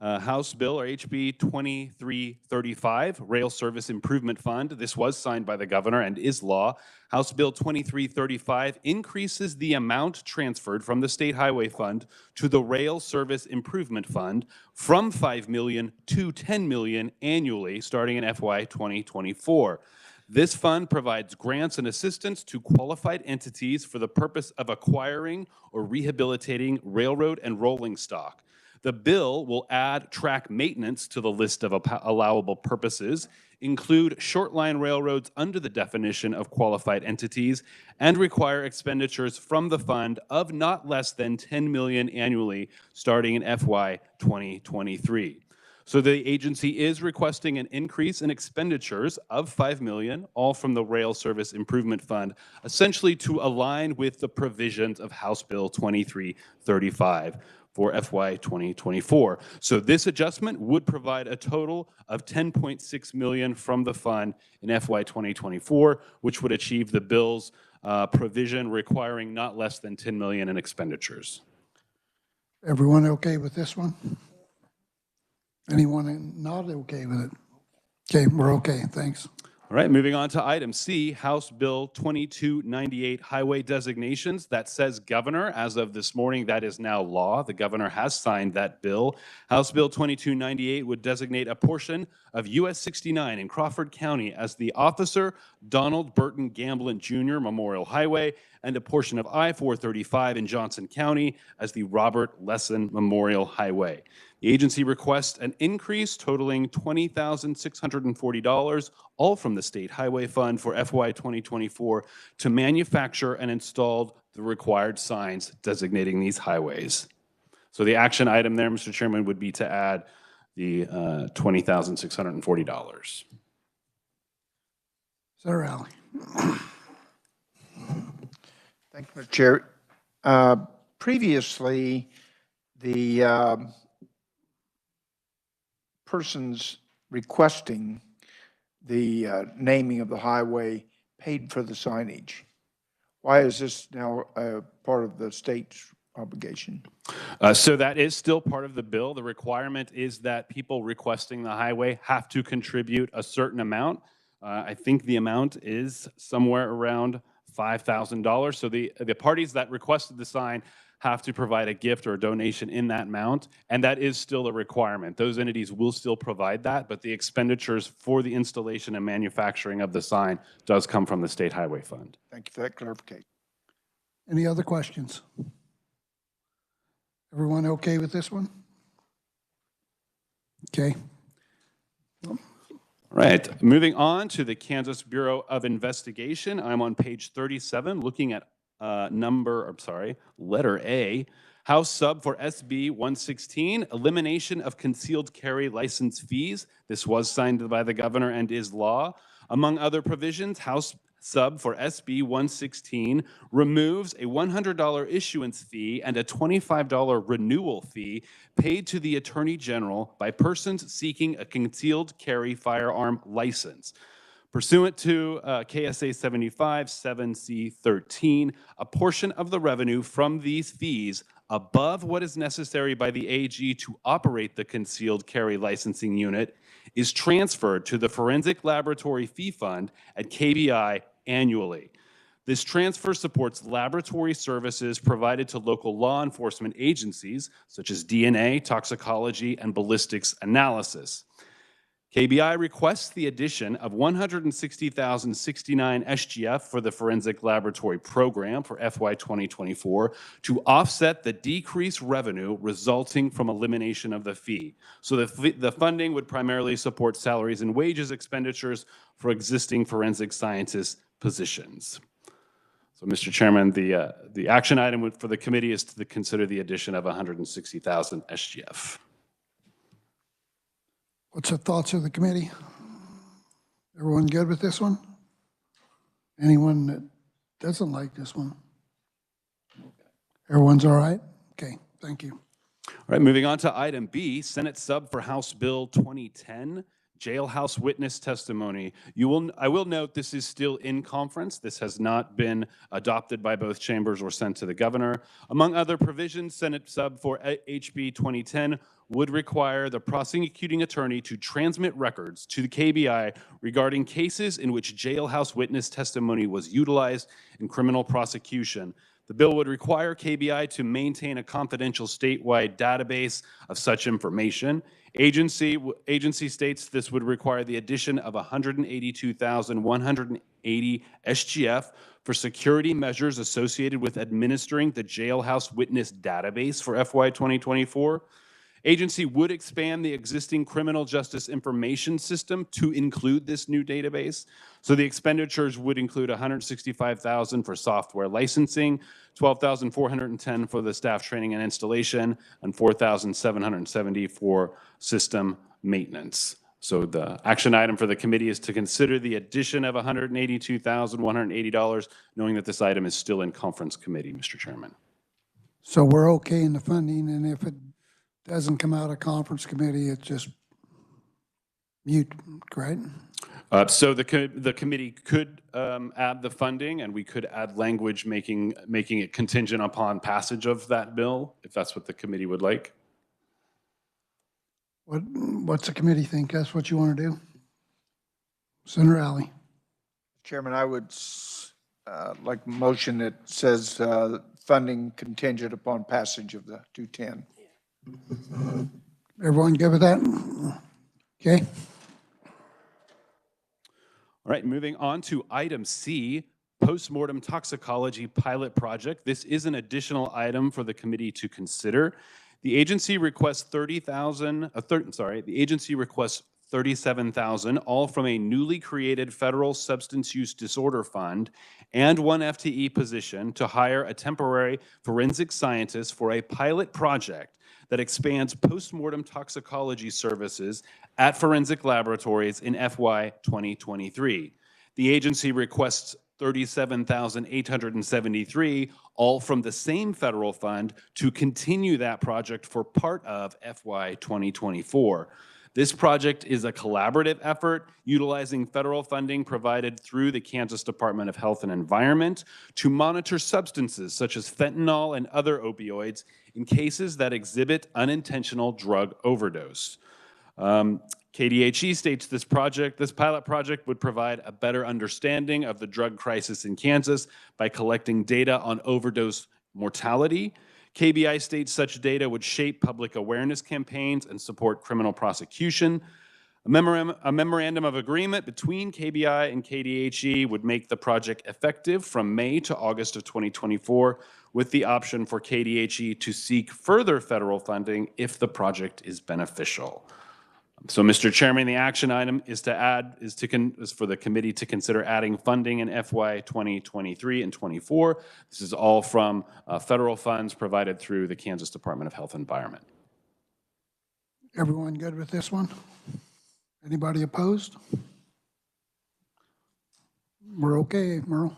House Bill or HB 2335, Rail Service Improvement Fund. This was signed by the governor and is law. House Bill 2335 increases the amount transferred from the State Highway Fund to the Rail Service Improvement Fund from $5 million to $10 million annually starting in FY 2024. This fund provides grants and assistance to qualified entities for the purpose of acquiring or rehabilitating railroad and rolling stock. The bill will add track maintenance to the list of allowable purposes, include short-line railroads under the definition of qualified entities, and require expenditures from the fund of not less than $10 million annually starting in FY 2023. So the agency is requesting an increase in expenditures of $5 million, all from the Rail Service Improvement Fund, essentially to align with the provisions of House Bill 2335 for FY 2024. So this adjustment would provide a total of $10.6 million from the fund in FY 2024, which would achieve the bill's provision requiring not less than $10 million in expenditures. Everyone okay with this one? Anyone not okay with it? Okay, we're okay, thanks. All right, moving on to item C, House Bill 2298, highway designations. That says governor. As of this morning, that is now law. The governor has signed that bill. House Bill 2298 would designate a portion of US 69 in Crawford County as the Officer Donald Burton Gamblin Jr. Memorial Highway and a portion of I-435 in Johnson County as the Robert Lesson Memorial Highway. The agency requests an increase totaling $20,640, all from the State Highway Fund for FY 2024 to manufacture and install the required signs designating these highways. So the action item there, Mr. Chairman, would be to add the $20,640. Senator Alley. Thank you, Mr. Chair. Previously, the persons requesting the naming of the highway paid for the signage. Why is this now part of the state's obligation? So that is still part of the bill. The requirement is that people requesting the highway have to contribute a certain amount. I think the amount is somewhere around $5,000. So the parties that requested the sign have to provide a gift or a donation in that amount, and that is still a requirement. Those entities will still provide that, but the expenditures for the installation and manufacturing of the sign does come from the State Highway Fund. Thank you for that clarification. Any other questions? Everyone okay with this one? Okay. All right, moving on to the Kansas Bureau of Investigation. I'm on page 37, looking at letter A, House Sub for SB 116, elimination of concealed carry license fees. This was signed by the governor and is law. Among other provisions, House Sub for SB 116 removes a $100 issuance fee and a $25 renewal fee paid to the Attorney General by persons seeking a concealed carry firearm license. Pursuant to KSA 75 7C13, a portion of the revenue from these fees above what is necessary by the AG to operate the concealed carry licensing unit is transferred to the Forensic Laboratory Fee Fund at KBI annually. This transfer supports laboratory services provided to local law enforcement agencies, such as DNA, toxicology, and ballistics analysis. KBI requests the addition of 160,069 SGF for the Forensic Laboratory Program for FY 2024 to offset the decreased revenue resulting from elimination of the fee. So the funding would primarily support salaries and wages expenditures for existing forensic scientist positions. So, Mr. Chairman, the action item for the committee is to consider the addition of 160,000 SGF. What's the thoughts of the committee? Everyone good with this one? Anyone that doesn't like this one? Everyone's all right? Okay, thank you. All right, moving on to item B, Senate Sub for House Bill 2010, jailhouse witness testimony. I will note this is still in conference. This has not been adopted by both chambers or sent to the governor. Among other provisions, Senate Sub for HB 2010 would require the prosecuting attorney to transmit records to the KBI regarding cases in which jailhouse witness testimony was utilized in criminal prosecution. The bill would require KBI to maintain a confidential statewide database of such information. Agency states this would require the addition of 182,180 SGF for security measures associated with administering the jailhouse witness database for FY 2024. Agency would expand the existing criminal justice information system to include this new database. So the expenditures would include $165,000 for software licensing, $12,410 for the staff training and installation, and $4,770 for system maintenance. So the action item for the committee is to consider the addition of $182,180, knowing that this item is still in conference committee, Mr. Chairman. So we're okay in the funding, and if it doesn't come out of conference committee, it's just mute, right? So the committee could add the funding, and we could add language making it contingent upon passage of that bill, if that's what the committee would like. What's the committee think? That's what you want to do? Senator Alley. Chairman, I would like a motion that says funding contingent upon passage of the 210. Everyone good with that? Okay. All right, moving on to item C, postmortem toxicology pilot project. This is an additional item for the committee to consider. The agency requests the agency requests 37,000, all from a newly created federal substance use disorder fund and one FTE position to hire a temporary forensic scientist for a pilot project that expands postmortem toxicology services at forensic laboratories in FY 2023. The agency requests 37,873, all from the same federal fund, to continue that project for part of FY 2024. This project is a collaborative effort utilizing federal funding provided through the Kansas Department of Health and Environment to monitor substances such as fentanyl and other opioids in cases that exhibit unintentional drug overdose. KDHE states this pilot project would provide a better understanding of the drug crisis in Kansas by collecting data on overdose mortality. KBI states such data would shape public awareness campaigns and support criminal prosecution. A memorandum of agreement between KBI and KDHE would make the project effective from May to August of 2024, with the option for KDHE to seek further federal funding if the project is beneficial. So, Mr. Chairman, the action item is for the committee to consider adding funding in FY 2023 and 24. This is all from federal funds provided through the Kansas Department of Health and Environment. Everyone good with this one? Anybody opposed? We're okay, Merle.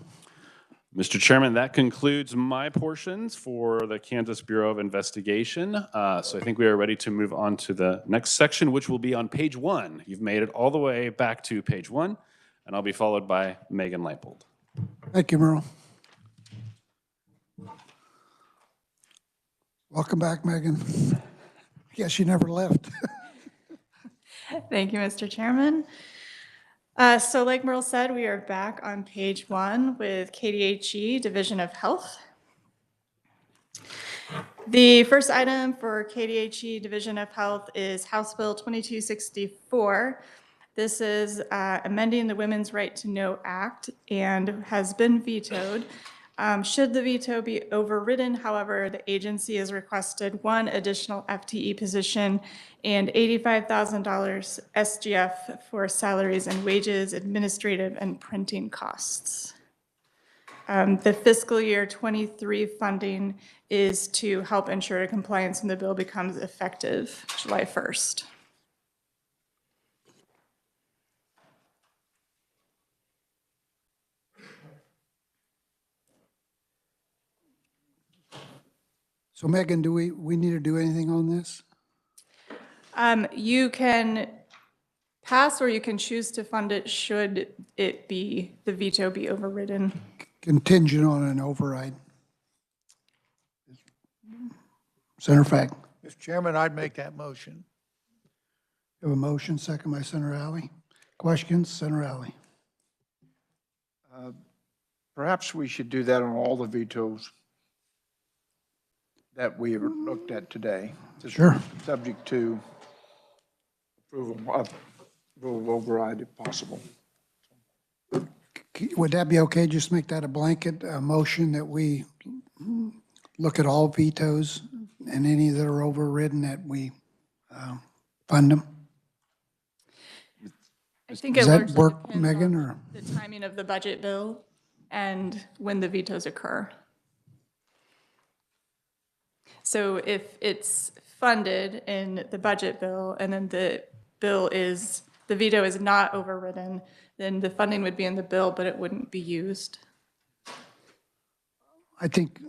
Mr. Chairman, that concludes my portions for the Kansas Bureau of Investigation. So I think we are ready to move on to the next section, which will be on page 1. You've made it all the way back to page 1, and I'll be followed by Megan Leipold. Thank you, Merle. Welcome back, Megan. I guess you never left. Thank you, Mr. Chairman. So like Merle said, we are back on page 1 with KDHE Division of Health. The first item for KDHE Division of Health is House Bill 2264. This is amending the Women's Right to Know Act and has been vetoed. Should the veto be overridden, however, the agency has requested one additional FTE position and $85,000 SGF for salaries and wages, administrative and printing costs. The fiscal year 23 funding is to help ensure compliance when the bill becomes effective July 1st. So Megan, do we need to do anything on this? You can pass or you can choose to fund it should it be, the veto be overridden. Contingent on an override. Senator Fack. Mr. Chairman, I'd make that motion. We have a motion, second by Senator Alley. Questions, Senator Alley? Perhaps we should do that on all the vetoes that we looked at today. Sure. Subject to approval of override if possible. Would that be okay? Just make that a blanket motion that we look at all vetoes and any that are overridden that we fund them? I think Does it that largely work, depends Megan, on or? the timing of the budget bill and when the vetoes occur. So if it's funded in the budget bill and then the veto is not overridden, then the funding would be in the bill, but it wouldn't be used. I think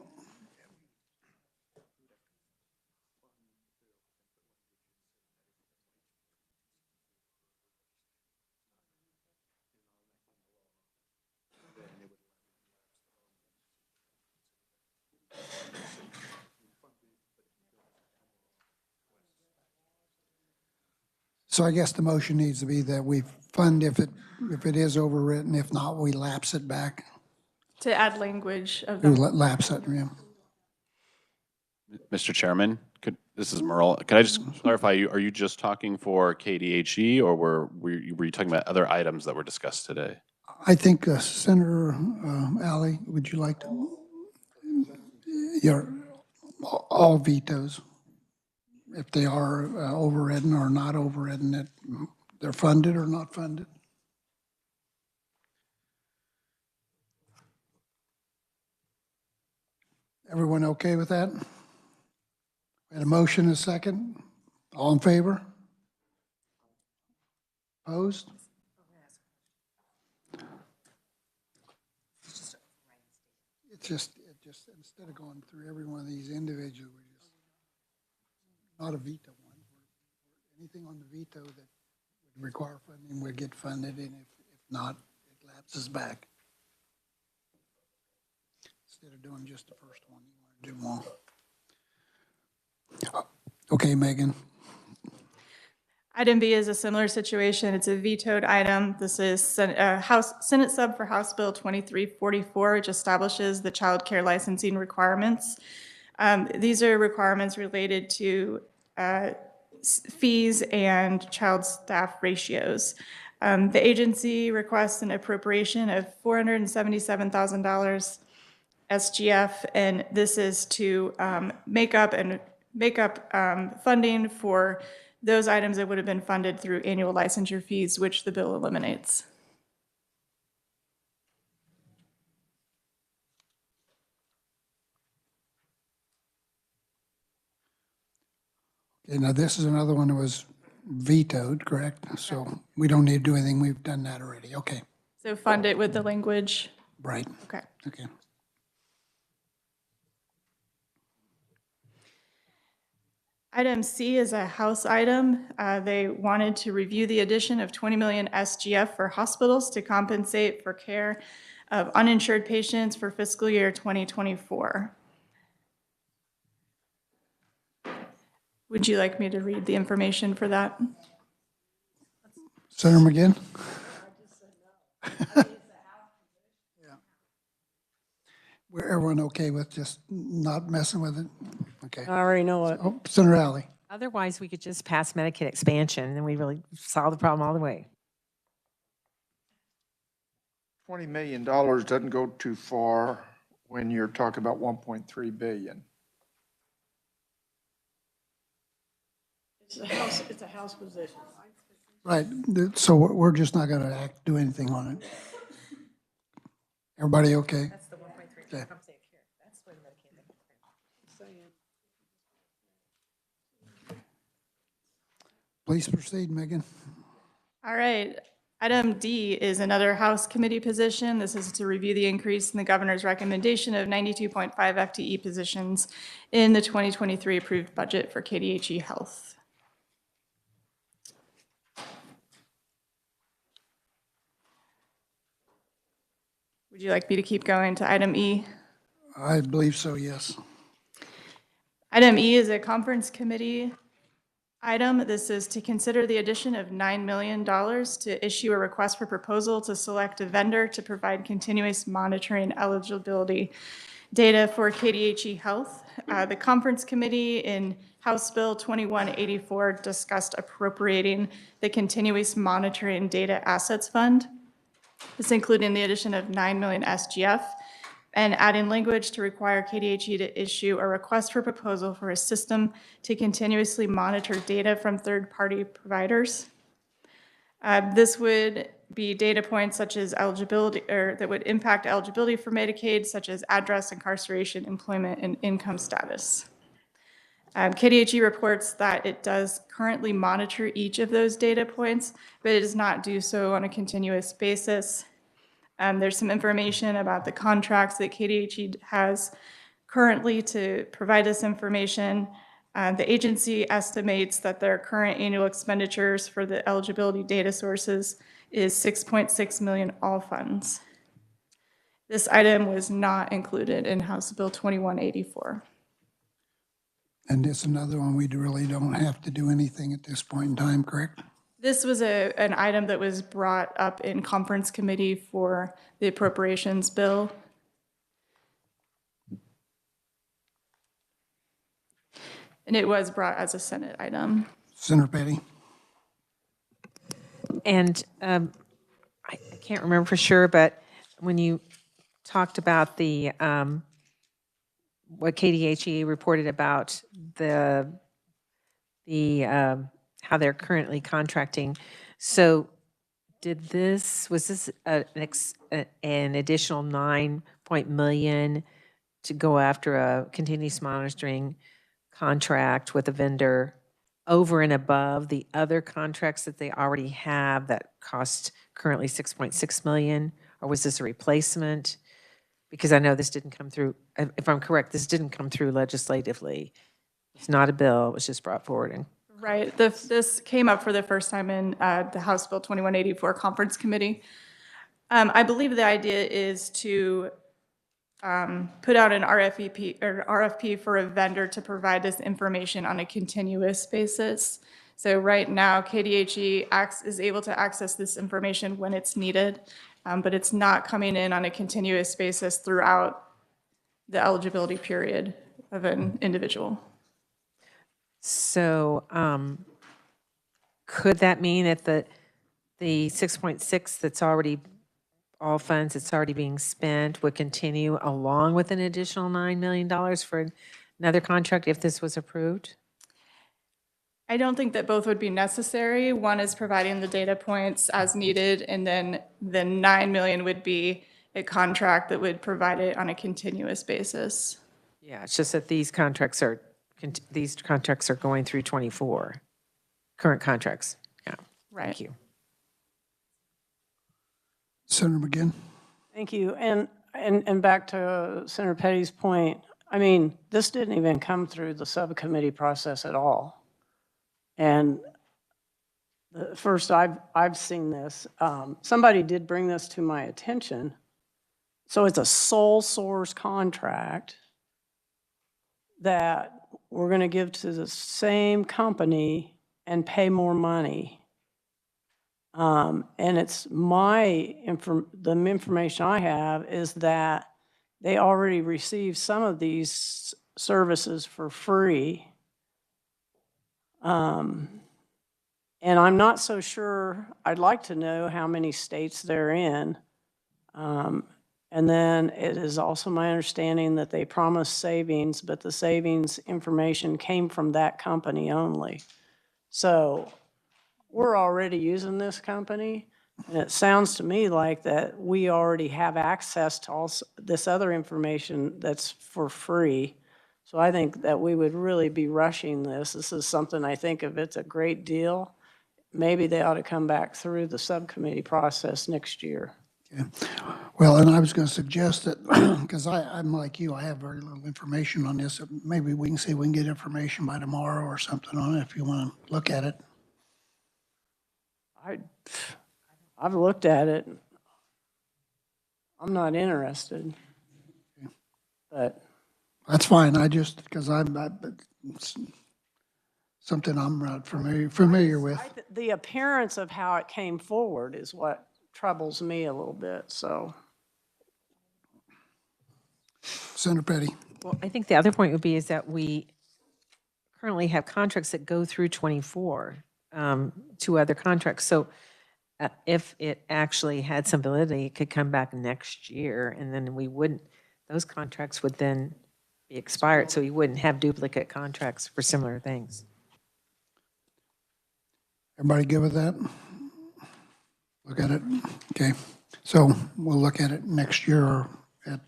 So I guess the motion needs to be that we fund if it is overwritten. If not, we lapse it back. To add language of We the, lapse it, yeah. Mr. Chairman, this is Merle. Could I just clarify, are you just talking for KDHE, or were you talking about other items that were discussed today? I think Senator Alley, would you like to? All vetoes, if they are overridden or not overridden, that they're funded or not funded. Everyone okay with that? We had a motion, a second. All in favor? Opposed? It just, instead of going through every one of these individually, we just, not a veto one. Anything on the veto that would require funding would get funded, and if not, it lapses back. Instead of doing just the first one, you want to do more. Okay, Megan. item B is a similar situation. It's a vetoed item. This is Senate sub for House Bill 2344, which establishes the child care licensing requirements. These are requirements related to fees and child staff ratios. The agency requests an appropriation of $477,000 SGF, and this is to make up funding for those items that would have been funded through annual licensure fees, which the bill eliminates. Okay, now this is another one that was vetoed, correct? So we don't need to do anything. We've done that already. Okay. So fund it with the language. Right. Okay. Okay. Item C is a House item. They wanted to review the addition of 20 million SGF for hospitals to compensate for care of uninsured patients for fiscal year 2024. Would you like me to read the information for that? Senator McGinn? Were everyone okay with just not messing with it? Okay. I already know it. Oh, Senator Alley. Otherwise, we could just pass Medicaid expansion, and then we really solve the problem all the way. $20 million doesn't go too far when you're talking about 1.3 billion. It's a House position. Right. So we're just not going to do anything on it. Everybody okay? That's the 1.3. Okay. That's what Medicaid. Please proceed, Megan. All right. Item D is another House committee position. This is to review the increase in the governor's recommendation of 92.5 FTE positions in the 2023 approved budget for KDHE Health. Would you like me to keep going to item E? I believe so, yes. Item E is a conference committee item. This is to consider the addition of $9 million to issue a request for proposal to select a vendor to provide continuous monitoring eligibility data for KDHE Health. The conference committee in House Bill 2184 discussed appropriating the Continuous Monitoring Data Assets Fund. This including the addition of 9 million SGF and adding language to require KDHE to issue a request for proposal for a system to continuously monitor data from third-party providers. This would be data points such as eligibility, or that would impact eligibility for Medicaid, such as address, incarceration, employment, and income status. KDHE reports that it does currently monitor each of those data points, but it does not do so on a continuous basis. There's some information about the contracts that KDHE has currently to provide this information. The agency estimates that their current annual expenditures for the eligibility data sources is $6.6 million all funds. This item was not included in House Bill 2184. And it's another one we really don't have to do anything at this point in time, correct? This was an item that was brought up in conference committee for the appropriations bill. And it was brought as a Senate item. Senator Petty? And I can't remember for sure, but when you talked about the, what KDHE reported about the how they're currently contracting. So was this an additional $9 million to go after a continuous monitoring contract with a vendor over and above the other contracts that they already have that cost currently $6.6 million? Or was this a replacement? Because I know this didn't come through, if I'm correct, this didn't come through legislatively. It's not a bill, it was just brought forward. And Right. This came up for the first time in the House Bill 2184 Conference Committee. I believe the idea is to put out an RFP for a vendor to provide this information on a continuous basis. So right now, KDHE is able to access this information when it's needed, but it's not coming in on a continuous basis throughout the eligibility period of an individual. so could that mean that the 6.6 that's already all funds that's already being spent would continue along with an additional $9 million for another contract if this was approved? I don't think that both would be necessary. One is providing the data points as needed, and then the $9 million would be a contract that would provide it on a continuous basis. Yeah, it's just that these contracts are going through 24, current contracts. Yeah. Right. Thank you. Senator McGinn? Thank you. And back to Senator Petty's point, I mean, this didn't even come through the subcommittee process at all. And the first I've seen this, somebody did bring this to my attention. So it's a sole source contract that we're going to give to the same company and pay more money. And it's the information I have is that they already received some of these services for free. And I'm not so sure, I'd like to know how many states they're in. And then it is also my understanding that they promised savings, but the savings information came from that company only. So we're already using this company, and it sounds to me like that we already have access to all this other information that's for free. So I think that we would really be rushing this. This is something I think if it's a great deal, maybe they ought to come back through the subcommittee process next year. Okay. Well, and I was going to suggest that, because I'm like you, I have very little information on this. Maybe we can see if we can get information by tomorrow or something on it if you want to look at it. I've looked at it. I'm not interested. But that's fine. I just, because it's something I'm not familiar with. the appearance of how it came forward is what troubles me a little bit, so. Senator Petty. Well, I think the other point would be is that we currently have contracts that go through 24, 2 other contracts. So if it actually had some validity, it could come back next year, and then those contracts would then be expired, so we wouldn't have duplicate contracts for similar things. Everybody good with that? Look at it. Okay. So we'll look at it next year or at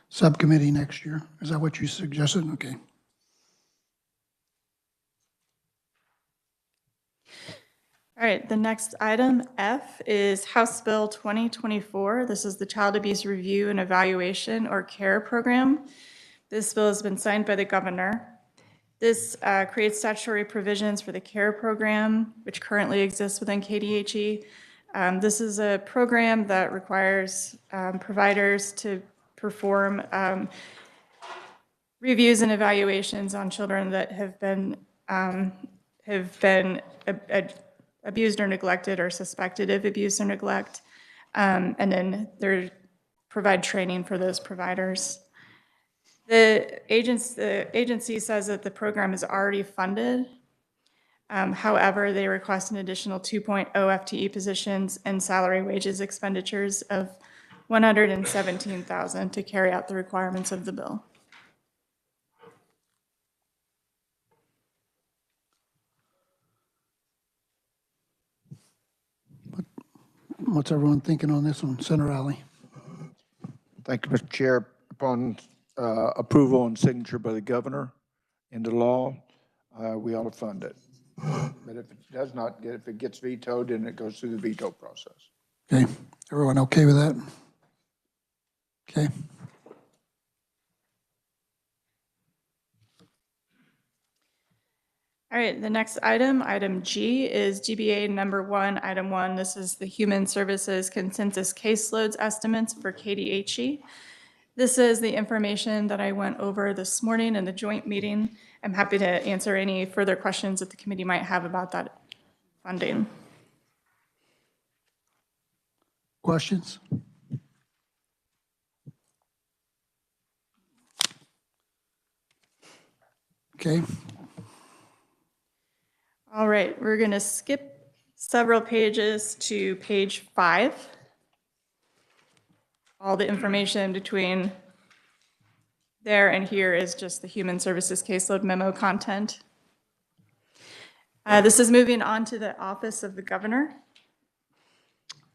subcommittee next year. Is that what you suggested? Okay. All right, the next item, F, is House Bill 2024. This is the Child Abuse Review and Evaluation, or CARE program. This bill has been signed by the governor. This creates statutory provisions for the CARE program, which currently exists within KDHE. This is a program that requires providers to perform reviews and evaluations on children that have been abused or neglected or suspected of abuse or neglect. And then they provide training for those providers. The agency says that the program is already funded. However, they request an additional 2.0 FTE positions and salary wages expenditures of $117,000 to carry out the requirements of the bill. What's everyone thinking on this one? Senator Alley? Thank you, Mr. Chair. Upon approval and signature by the governor into law, we ought to fund it. But if it does not get, if it gets vetoed, then it goes through the veto process. Okay, everyone okay with that? Okay. All right, the next item, item G, is GBA number 1, item 1. This is the Human Services Consensus Caseloads Estimates for KDHE. This is the information that I went over this morning in the joint meeting. I'm happy to answer any further questions that the committee might have about that funding. Questions? Okay. All right, we're going to skip several pages to page 5. All the information between there and here is just the Human Services Caseload Memo content. This is moving on to the Office of the Governor.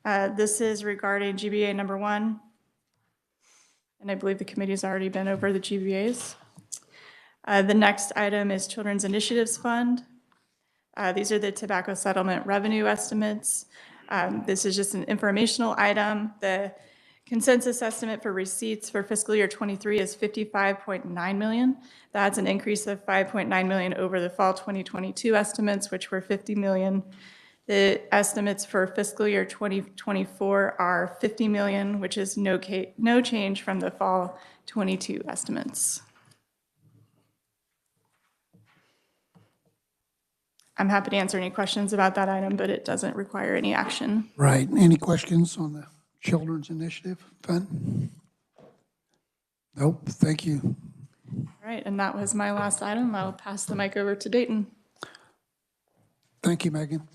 This is regarding GBA number 1, and I believe the committee's already been over the GBAs. The next item is Children's Initiatives Fund. These are the tobacco settlement revenue estimates. This is just an informational item. The consensus estimate for receipts for fiscal year 23 is $55.9 million. That's an increase of $5.9 million over the fall 2022 estimates, which were $50 million. The estimates for fiscal year 2024 are $50 million, which is no change from the fall 22 estimates. I'm happy to answer any questions about that item, but it doesn't require any action. Right. Any questions on the Children's Initiative Fund? Nope. Thank you. All right, and that was my last item. I'll pass the mic over to Dayton. Thank you, Megan.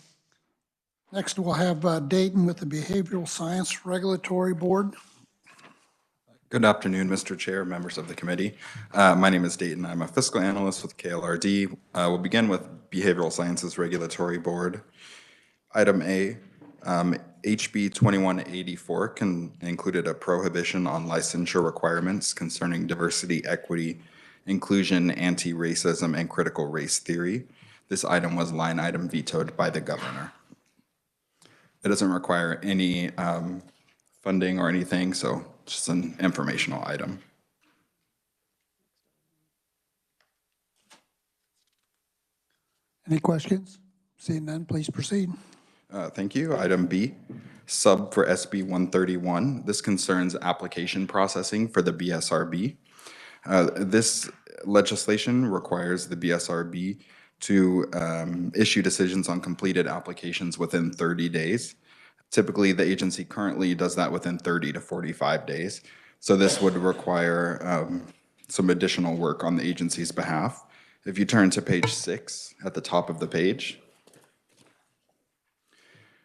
Next, we'll have Dayton with the Behavioral Science Regulatory Board. Good afternoon, Mr. Chair, members of the committee. My name is Dayton. I'm a fiscal analyst with KLRD. We'll begin with Behavioral Sciences Regulatory Board. Item A, HB 2184 included a prohibition on licensure requirements concerning diversity, equity, inclusion, anti-racism, and critical race theory. This item was line item vetoed by the governor. It doesn't require any funding or anything, so just an informational item. Any questions? Seeing none, please proceed. Thank you. Item B, sub for SB 131. This concerns application processing for the BSRB. This legislation requires the BSRB to issue decisions on completed applications within 30 days. Typically, the agency currently does that within 30 to 45 days. So this would require some additional work on the agency's behalf. If you turn to page 6 at the top of the page,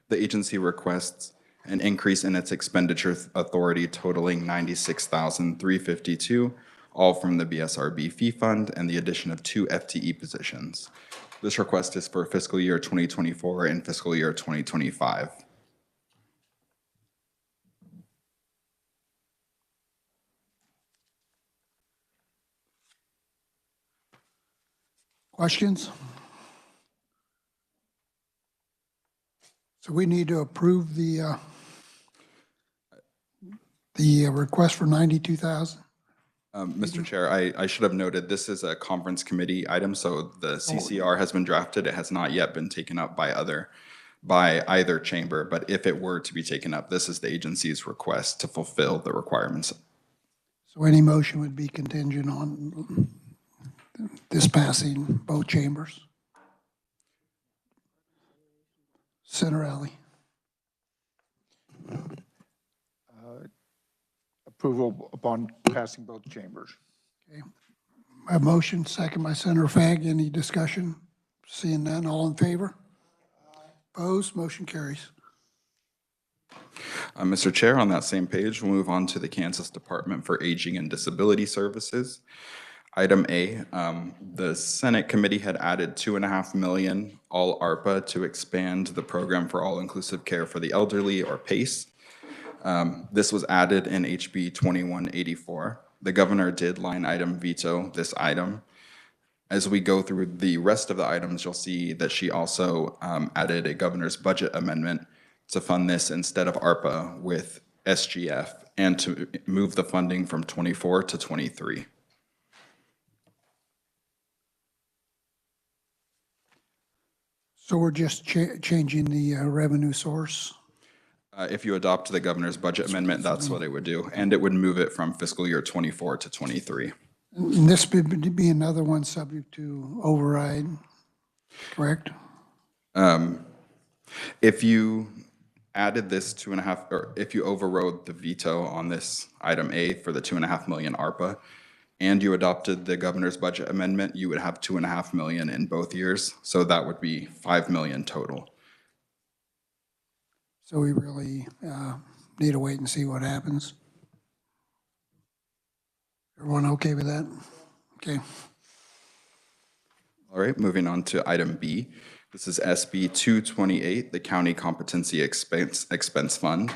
the agency requests an increase in its expenditure authority totaling $96,352, all from the BSRB fee fund and the addition of 2 FTE positions. This request is for fiscal year 2024 and fiscal year 2025. Questions? So we need to approve the request for $92,000. Mr. Chair, I should have noted this is a conference committee item, so the CCR has been drafted. It has not yet been taken up by either chamber, but if it were to be taken up, this is the agency's request to fulfill the requirements. So any motion would be contingent on this passing both chambers. Center Alley. Approval upon passing both chambers. A motion, second by Senator Fagg. Any discussion? Seeing none, all in favor? Opposed? Motion carries. Mr. Chair, on that same page, we'll move on to the Kansas Department for Aging and Disability Services. Item A, the Senate committee had added $2.5 million, all ARPA, to expand the program for all-inclusive care for the elderly, or PACE. This was added in HB 2184. The governor did line item veto this item. As we go through the rest of the items, you'll see that she also added a governor's budget amendment to fund this instead of ARPA with SGF and to move the funding from 24 to 23. So we're just changing the revenue source. If you adopt the governor's budget amendment, that's what it would do, and it would move it from fiscal year 24 to 23. And this would be another one subject to override, correct? If you added this 2.5, or if you overrode the veto on this item A for the $2.5 million ARPA, and you adopted the governor's budget amendment, you would have $2.5 million in both years. So that would be $5 million total. So we really need to wait and see what happens. Everyone okay with that? Okay. All right, moving on to item B. This is SB 228, the County Competency Expense Fund.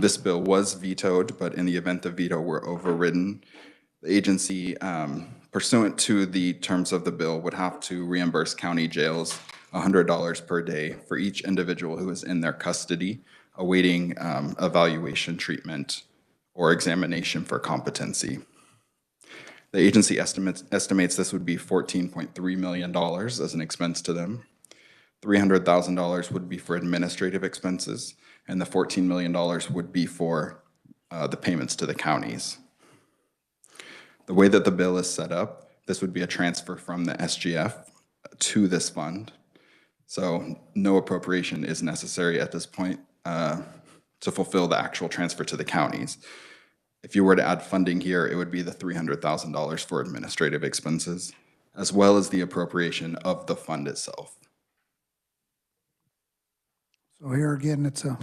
This bill was vetoed, but in the event the veto were overridden, the agency, pursuant to the terms of the bill, would have to reimburse county jails $100 per day for each individual who is in their custody awaiting evaluation, treatment, or examination for competency. The agency estimates this would be $14.3 million as an expense to them. $300,000 would be for administrative expenses, and the $14 million would be for the payments to the counties. The way that the bill is set up, this would be a transfer from the SGF to this fund. So no appropriation is necessary at this point to fulfill the actual transfer to the counties. If you were to add funding here, it would be the $300,000 for administrative expenses, as well as the appropriation of the fund itself. So here again, it's a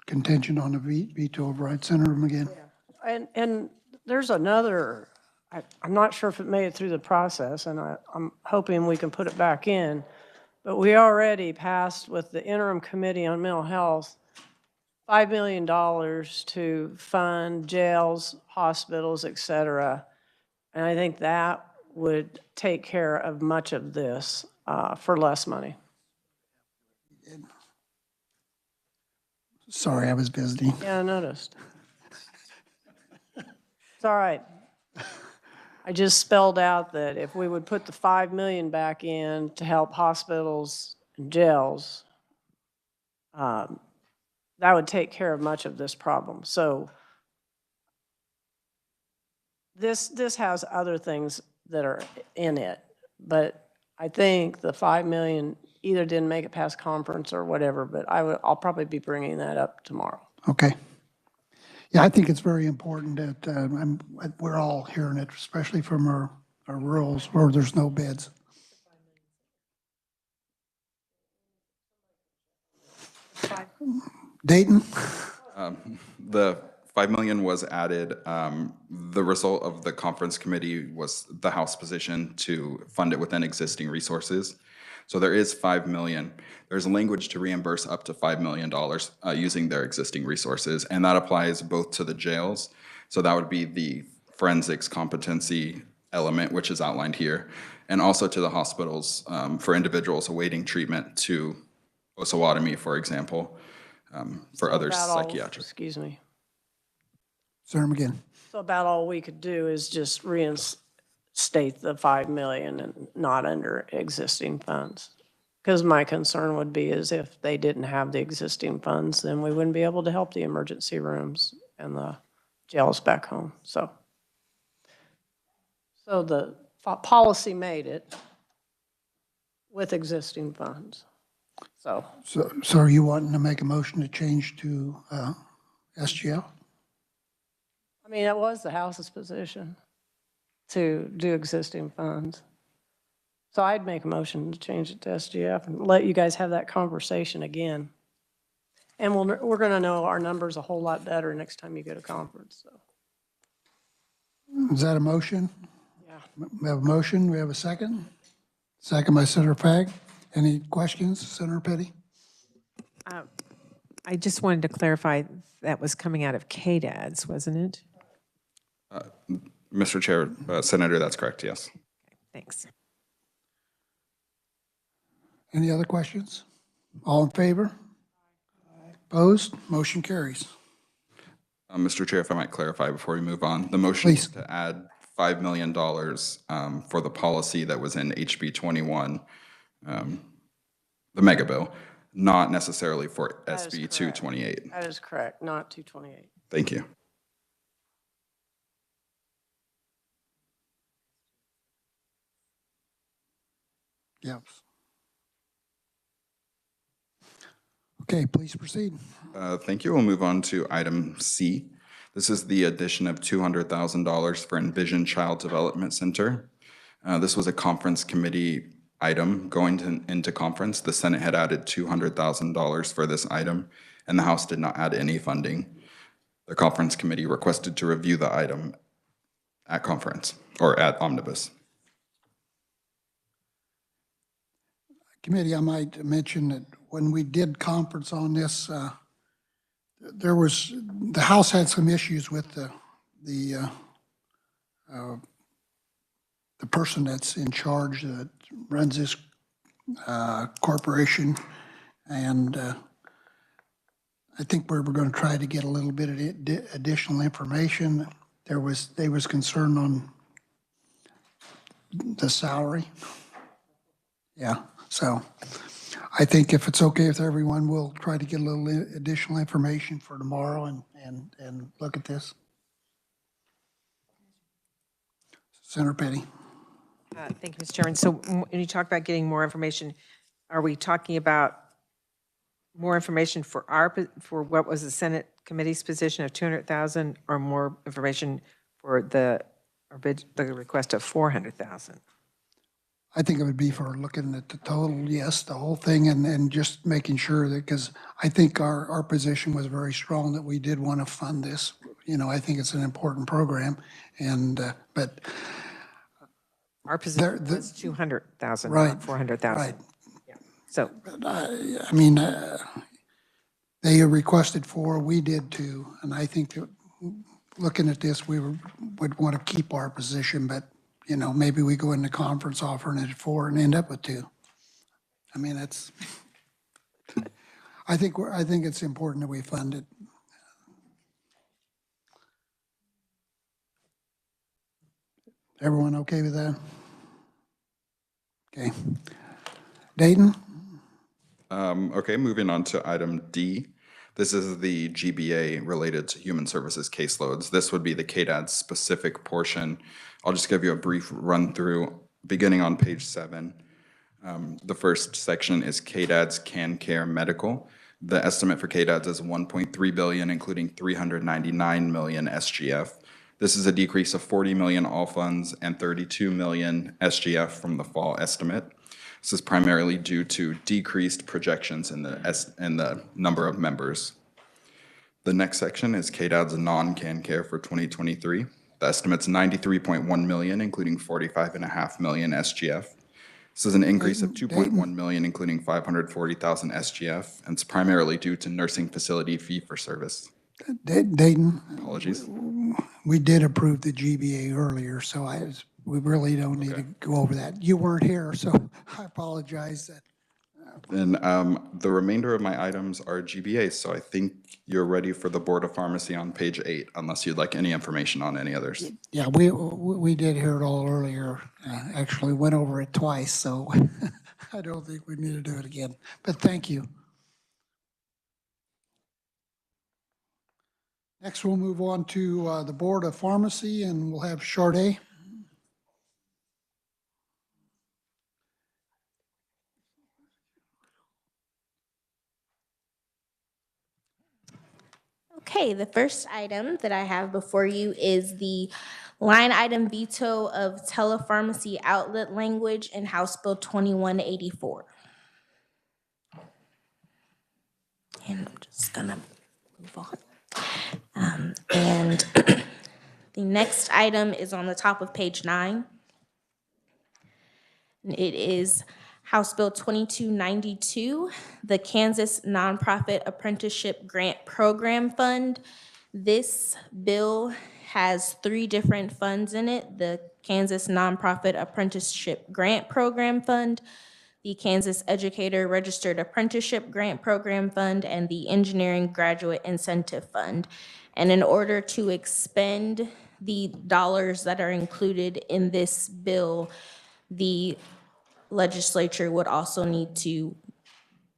contention on a veto override. Senator McGinn. And there's another, I'm not sure if it made it through the process, and I'm hoping we can put it back in, but we already passed with the interim committee on mental health $5 million to fund jails, hospitals, et cetera. And I think that would take care of much of this for less money. Sorry, I was busy. Yeah, I noticed. It's all right. I just spelled out that if we would put the $5 million back in to help hospitals and jails, that would take care of much of this problem. So this has other things that are in it, but I think the $5 million either didn't make it past conference or whatever, but I'll probably be bringing that up tomorrow. Okay. Yeah, I think it's very important that we're all hearing it, especially from our rurals where there's no beds. Dayton? The $5 million was added. The result of the conference committee was the House position to fund it within existing resources. So there is $5 million. There's language to reimburse up to $5 million using their existing resources, and that applies both to the jails. So that would be the forensics competency element, which is outlined here, and also to the hospitals for individuals awaiting treatment to osawatomie, for example, for other psychiatric. Excuse me. Senator McGinn. So about all we could do is just reinstate the $5 million and not under existing funds. Because my concern would be is if they didn't have the existing funds, then we wouldn't be able to help the emergency rooms and the jails back home. So the policy made it with existing funds. So, So are you wanting to make a motion to change to SGL? I mean, it was the House's position to do existing funds. So I'd make a motion to change it to SGF and let you guys have that conversation again. And we're going to know our numbers a whole lot better next time you go to conference, so. Is that a motion? Yeah. We have a motion, we have a second? Second by Senator Pag. Any questions, Senator Petty? I just wanted to clarify, that was coming out of KDADS, wasn't it? Mr. Chair, Senator, that's correct, yes. Thanks. Any other questions? All in favor? Opposed? Motion carries. Mr. Chair, if I might clarify before we move on, the motion is to add $5 million for the policy that was in HB 21, the mega bill, not necessarily for SB 228. That is correct, not 228. Thank you. Yes. Okay, please proceed. Thank you. We'll move on to item C. This is the addition of $200,000 for Envision Child Development Center. This was a conference committee item going into conference. The Senate had added $200,000 for this item, and the House did not add any funding. The conference committee requested to review the item at conference or at omnibus. Committee, I might mention that when we did conference on this, the House had some issues with the person that's in charge that runs this corporation, and I think we were going to try to get a little bit of additional information. They was concerned on the salary. Yeah, so I think if it's okay with everyone, we'll try to get a little additional information for tomorrow and look at this. Senator Petty. Thank you, Mr. Chairman. So when you talk about getting more information, are we talking about more information for what was the Senate committee's position of 200,000, or more information for the request of 400,000? I think it would be for looking at the total, yes, the whole thing, and just making sure that, because I think our position was very strong that we did want to fund this. You know, I think it's an important program, and but our position was 200,000, right, not 400,000. Right. Yeah. So, I mean, they requested 4, we did 2, and I think that looking at this, we would want to keep our position, but you know, maybe we go into conference offering it at 4 and end up with 2. I mean, that's. I think it's important that we fund it. Everyone okay with that? Okay. Dayton? Okay, moving on to item D. This is the GBA related to human services caseloads. This would be the KDAD specific portion. I'll just give you a brief run through, beginning on page 7. The first section is KDAD's CanCare Medical. The estimate for KDAD's is $1.3 billion, including $399 million SGF. This is a decrease of $40 million all funds and $32 million SGF from the fall estimate. This is primarily due to decreased projections in the number of members. The next section is KDAD's non-CanCare for 2023. The estimate's $93.1 million, including $45.5 million SGF. This is an increase of $2.1 million, including $540,000 SGF, and it's primarily due to nursing facility fee-for-service. Dayton? Apologies. We did approve the GBA earlier, so we really don't need to go over that. You weren't here, so I apologize. And the remainder of my items are GBAs, so I think you're ready for the Board of Pharmacy on page 8, unless you'd like any information on any others. Yeah, we did hear it all earlier. Actually went over it twice, so I don't think we need to do it again. But thank you. Next, we'll move on to the Board of Pharmacy, and we'll have Charday. Okay, the first item that I have before you is the line item veto of telepharmacy outlet language in House Bill 2184. And I'm just gonna move on. And the next item is on the top of page 9. And it is House Bill 2292, the Kansas Nonprofit Apprenticeship Grant Program Fund. This bill has 3 different funds in it: the Kansas Nonprofit Apprenticeship Grant Program Fund, the Kansas Educator Registered Apprenticeship Grant Program Fund, and the Engineering Graduate Incentive Fund. And in order to expend the dollars that are included in this bill, the legislature would also need to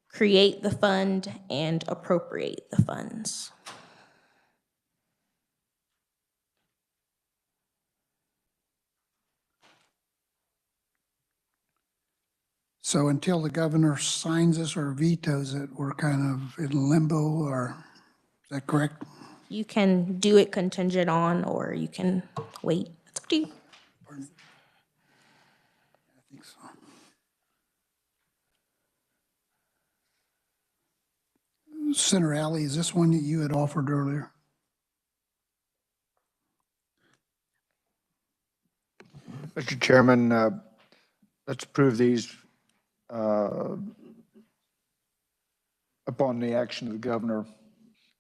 create the fund and appropriate the funds. So until the governor signs this or vetoes it, we're kind of in limbo, or is that correct? You can do it contingent on, or you can wait. It's up to you. I think so. Senator Alley, is this one that you had offered earlier? Mr. Chairman, let's approve these upon the action of the governor.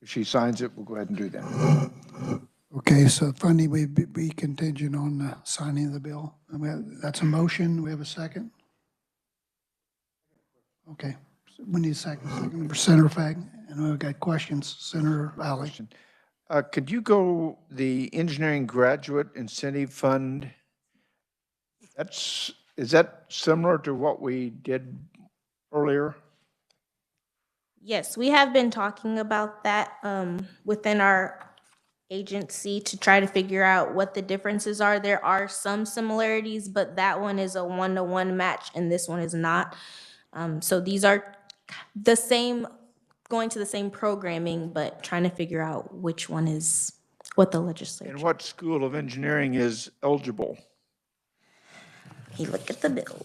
If she signs it, we'll go ahead and do that. Okay, so funding would be contingent on signing of the bill. That's a motion. We have a second? Okay, we need a second for Senator Fagg, and we've got questions. Senator Alley. Could you go the Engineering Graduate Incentive Fund? Is that similar to what we did earlier? Yes, we have been talking about that within our agency to try to figure out what the differences are. There are some similarities, but that one is a 1-to-1 match and this one is not. So these are the same, going to the same programming, but trying to figure out which one is what the legislature. And what school of engineering is eligible? Hey, look at the bill.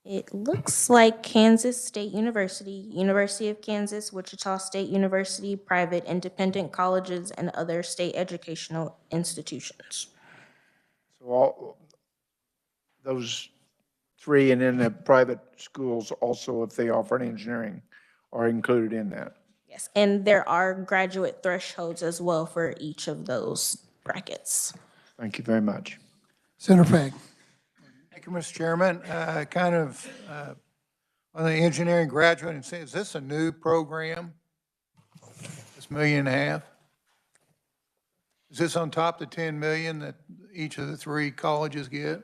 It looks like Kansas State University, University of Kansas, Wichita State University, private independent colleges, and other state educational institutions. So all those 3, and then the private schools also, if they offer an engineering, are included in that. Yes, and there are graduate thresholds as well for each of those brackets. Thank you very much. Senator Fagg. Thank you, Mr. Chairman. On the engineering graduate, is this a new program? This $1.5 million? Is this on top of the 10 million that each of the 3 colleges get?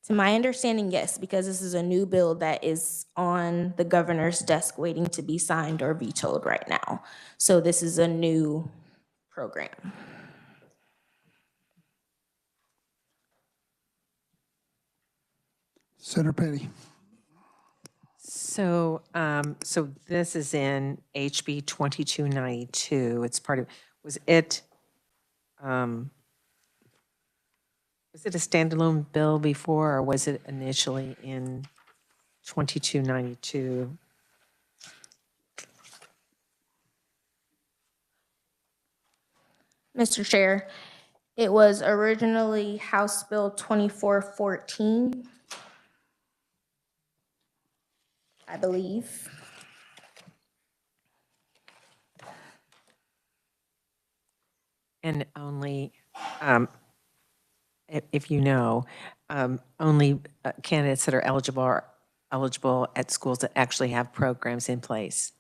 To my understanding, yes, because this is a new bill that is on the governor's desk waiting to be signed or vetoed right now. So this is a new program. Senator Petty. So, so this is in HB 2292. It's part of, was it a standalone bill before, or was it initially in 2292? Mr. Chair, it was originally House Bill 2414, I believe. And only, if you know, only candidates that are eligible are eligible at schools that actually have programs in place.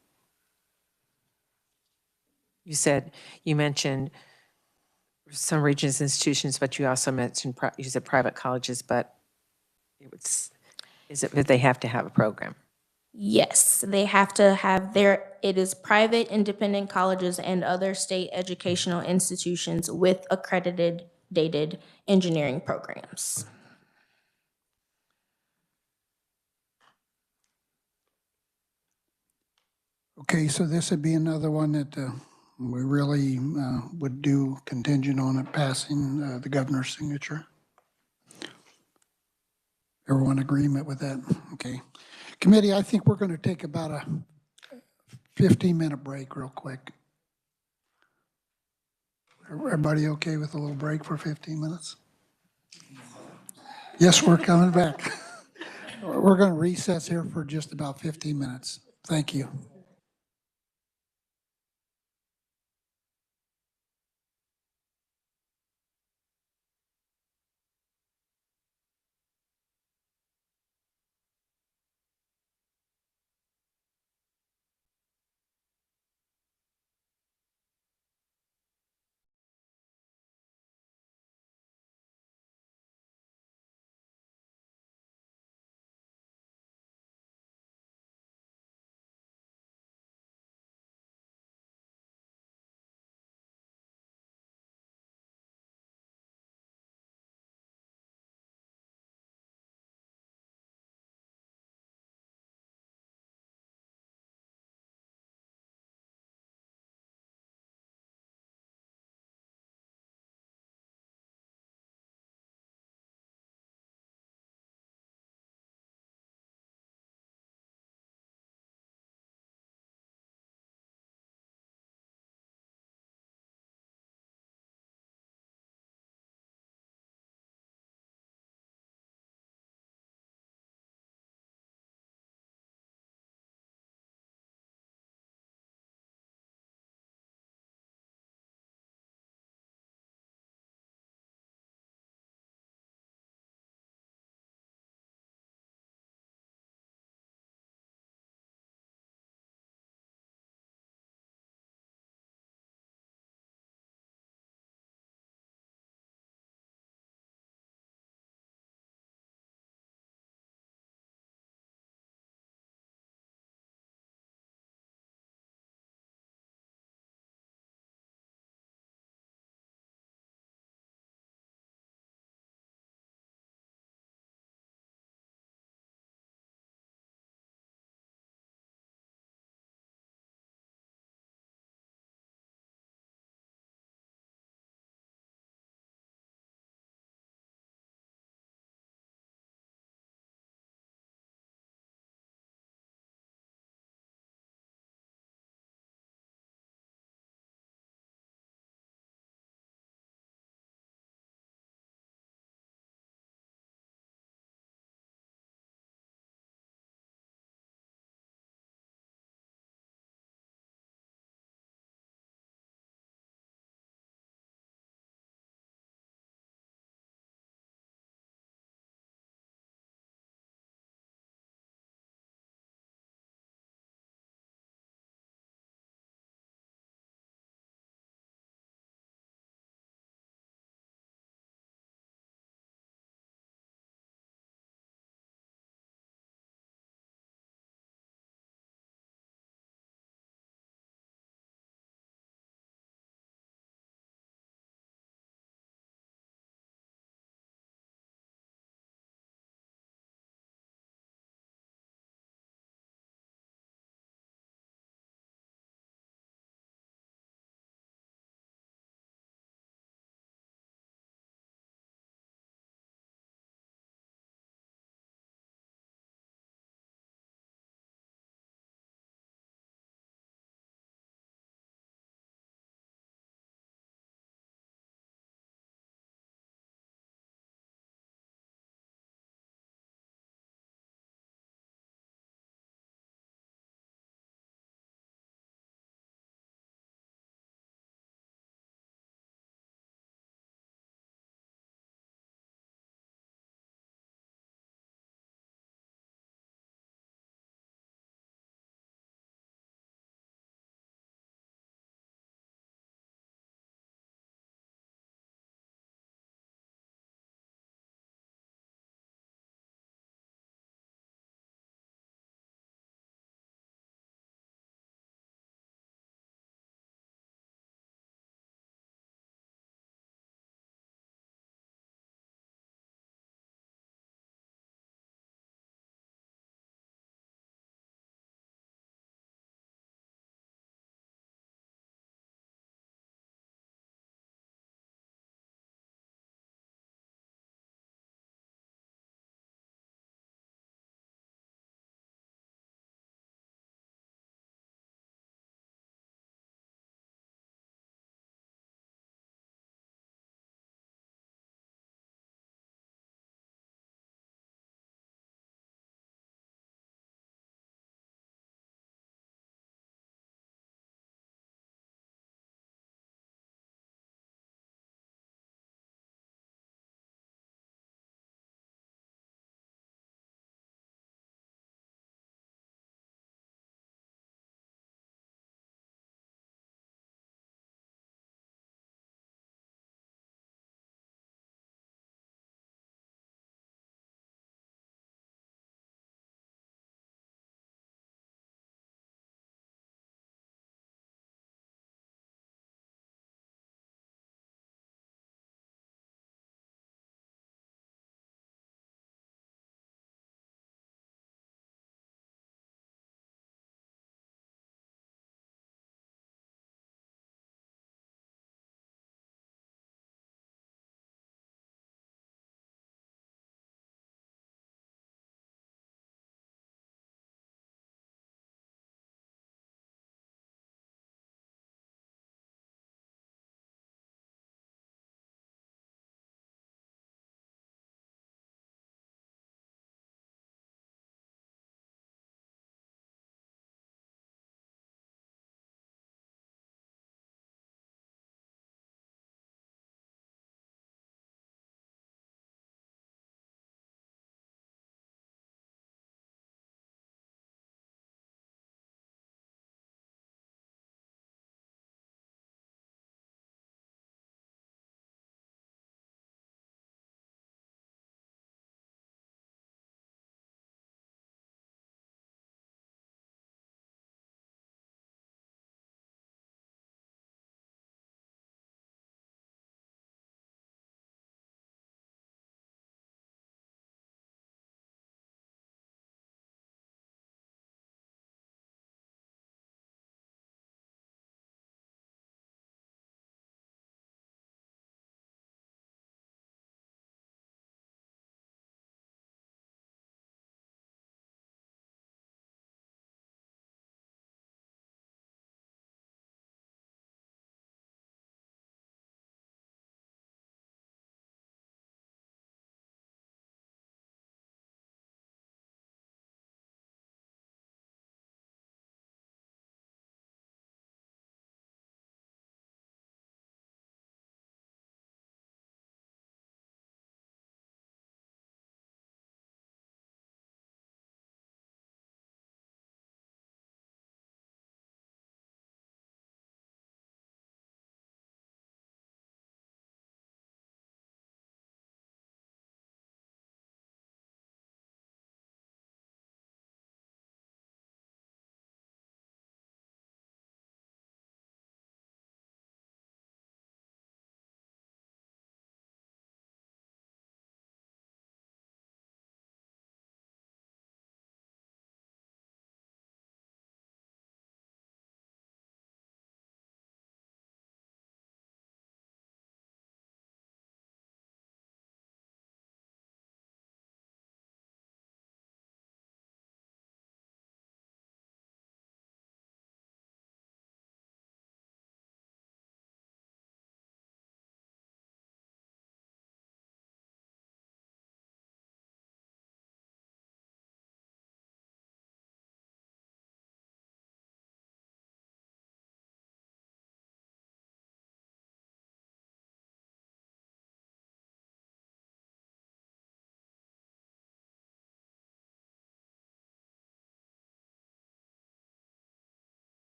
You mentioned some regions, institutions, but you also mentioned, you said private colleges, but is it that they have to have a program? Yes, they have to have it is private, independent colleges and other state educational institutions with accredited dated engineering programs. Okay, so this would be another one that we really would do contingent on it passing the governor's signature. Everyone agreement with that? Okay. Committee, I think we're going to take about a 15-minute break real quick. Everybody okay with a little break for 15 minutes? Yes, we're coming back. We're going to recess here for just about 15 minutes. Thank you.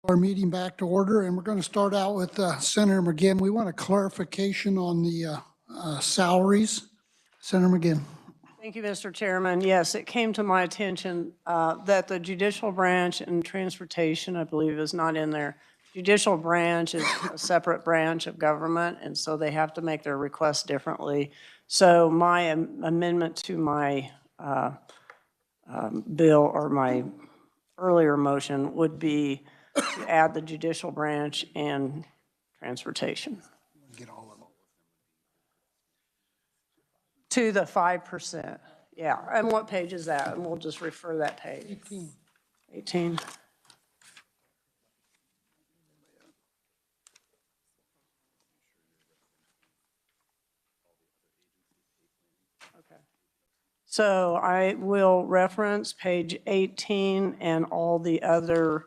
Our meeting back to order, and we're going to start out with Senator McGinn. We want a clarification on the salaries. Senator McGinn. Thank you, Mr. Chairman. Yes, it came to my attention that the judicial branch and transportation, I believe, is not in there. Judicial branch is a separate branch of government, and so they have to make their requests differently. So my amendment to my bill, or my earlier motion, would be to add the judicial branch and transportation to the 5%. Yeah, and what page is that? And we'll just refer that page. 18. Okay. So I will reference page 18 and all the other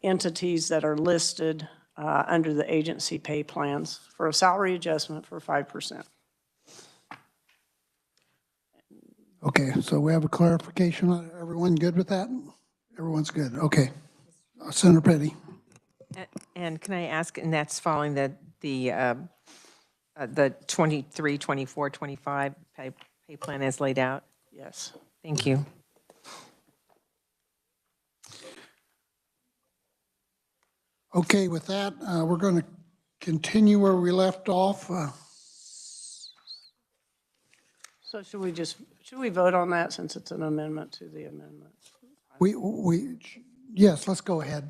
entities that are listed under the agency pay plans for a salary adjustment for 5%. Okay, so we have a clarification. Everyone good with that? Everyone's good. Okay. Senator Petty. And can I ask, and that's following the 23, 24, 25 pay plan as laid out? Yes. Thank you. Okay, with that, we're going to continue where we left off. So should we vote on that since it's an amendment to the amendment? Yes, let's go ahead.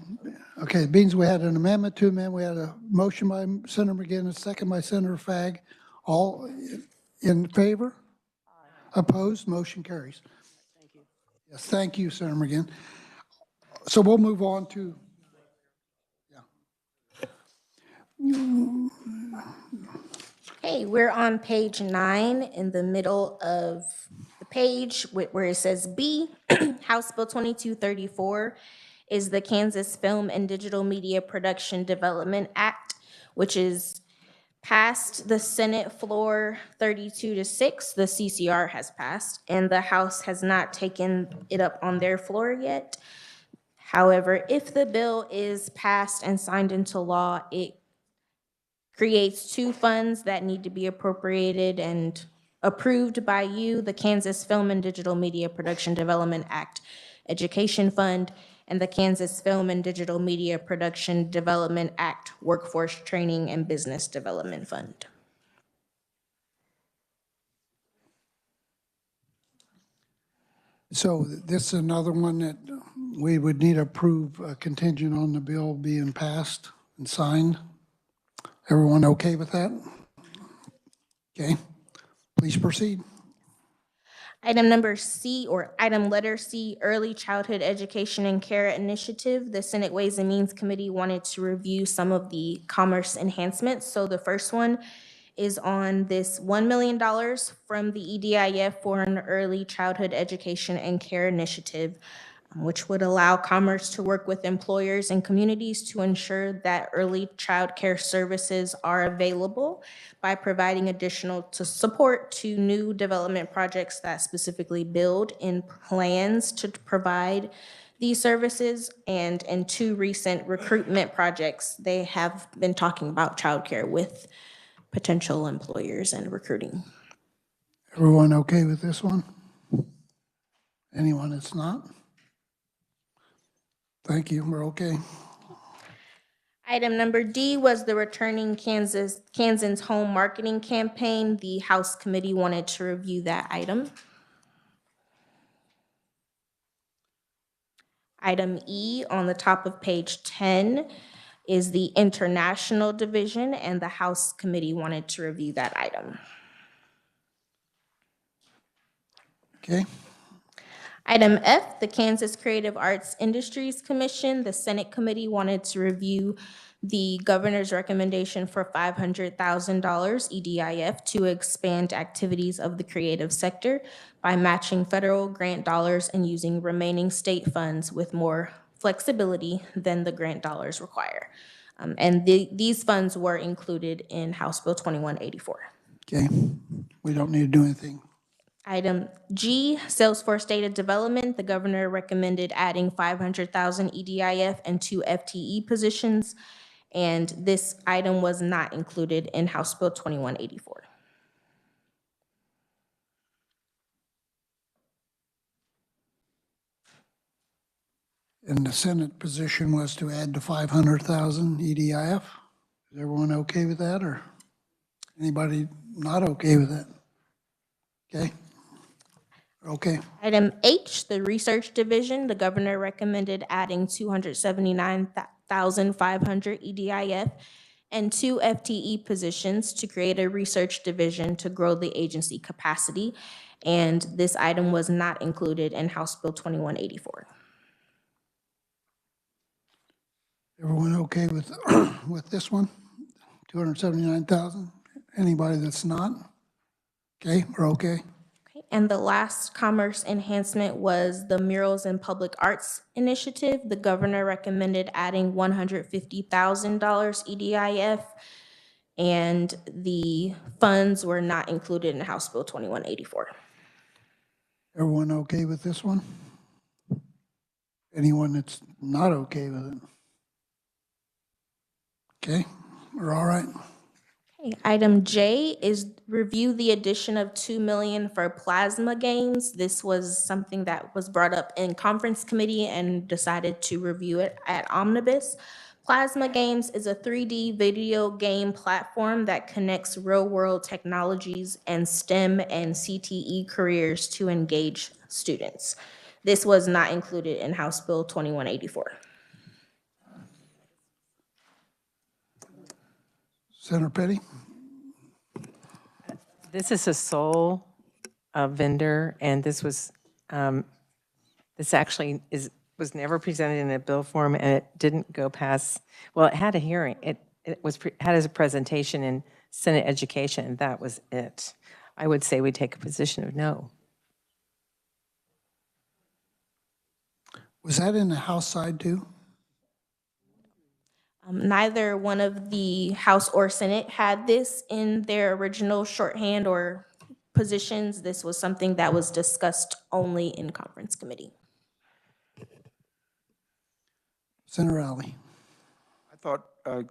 Okay, it means we had an amendment to amend. We had a motion by Senator McGinn, a second by Senator Fagg. All in favor? Opposed? Motion carries. Thank you. Yes, thank you, Senator McGinn. So we'll move on to, Okay, we're on page 9 in the middle of the page where it says B, House Bill 2234 is the Kansas Film and Digital Media Production Development Act, which is passed the Senate floor 32-6. The CCR has passed, and the House has not taken it up on their floor yet. However, if the bill is passed and signed into law, it creates 2 funds that need to be appropriated and approved by you, the Kansas Film and Digital Media Production Development Act Education Fund and the Kansas Film and Digital Media Production Development Act Workforce Training and Business Development Fund. so this is another one that we would need to approve contingent on the bill being passed and signed. Everyone okay with that? Okay, please proceed. Item number C, or item letter C, Early Childhood Education and Care Initiative. The Senate Ways and Means Committee wanted to review some of the commerce enhancements. So the first one is on this $1 million from the EDIF for an Early Childhood Education and Care Initiative, which would allow Commerce to work with employers and communities to ensure that early child care services are available by providing additional support to new development projects that specifically build in plans to provide these services. And in 2 recent recruitment projects, they have been talking about childcare with potential employers and recruiting. Everyone okay with this one? Anyone that's not? Thank you, we're okay. Item number D was the Returning Kansans Home Marketing Campaign. The House Committee wanted to review that item. Item E on the top of page 10 is the International Division, and the House Committee wanted to review that item. Okay. Item F, the Kansas Creative Arts Industries Commission. The Senate Committee wanted to review the governor's recommendation for $500,000 EDIF to expand activities of the creative sector by matching federal grant dollars and using remaining state funds with more flexibility than the grant dollars require. And these funds were included in House Bill 2184. Okay, we don't need to do anything. Item G, Salesforce Data Development. The governor recommended adding 500,000 EDIF and 2 FTE positions, and this item was not included in House Bill 2184. And the Senate position was to add the 500,000 EDIF. Is everyone okay with that, or anybody not okay with that? Okay. Okay. Item H, the Research Division. The governor recommended adding 279,500 EDIF and 2 FTE positions to create a research division to grow the agency capacity. And this item was not included in House Bill 2184. Everyone okay with, with this one? 279,000? Anybody that's not? Okay, we're okay. Okay, and the last commerce enhancement was the Murals and Public Arts Initiative. The governor recommended adding $150,000 EDIF, and the funds were not included in House Bill 2184. Everyone okay with this one? Anyone that's not okay with it? Okay, we're all right. Okay, item J is review the addition of $2 million for plasma games. This was something that was brought up in conference committee and decided to review it at Omnibus. Plasma Games is a 3D video game platform that connects real-world technologies and STEM and CTE careers to engage students. This was not included in House Bill 2184. Senator Petty? This is a sole vendor, and this was, this actually was never presented in a bill form, and it didn't go past, well, it had a hearing. It had as a presentation in Senate Education, and that was it. I would say we take a position of no. Was that in the House side too? Neither one of the House or Senate had this in their original shorthand or positions. This was something that was discussed only in conference committee. Senator Alley? I thought, Mr.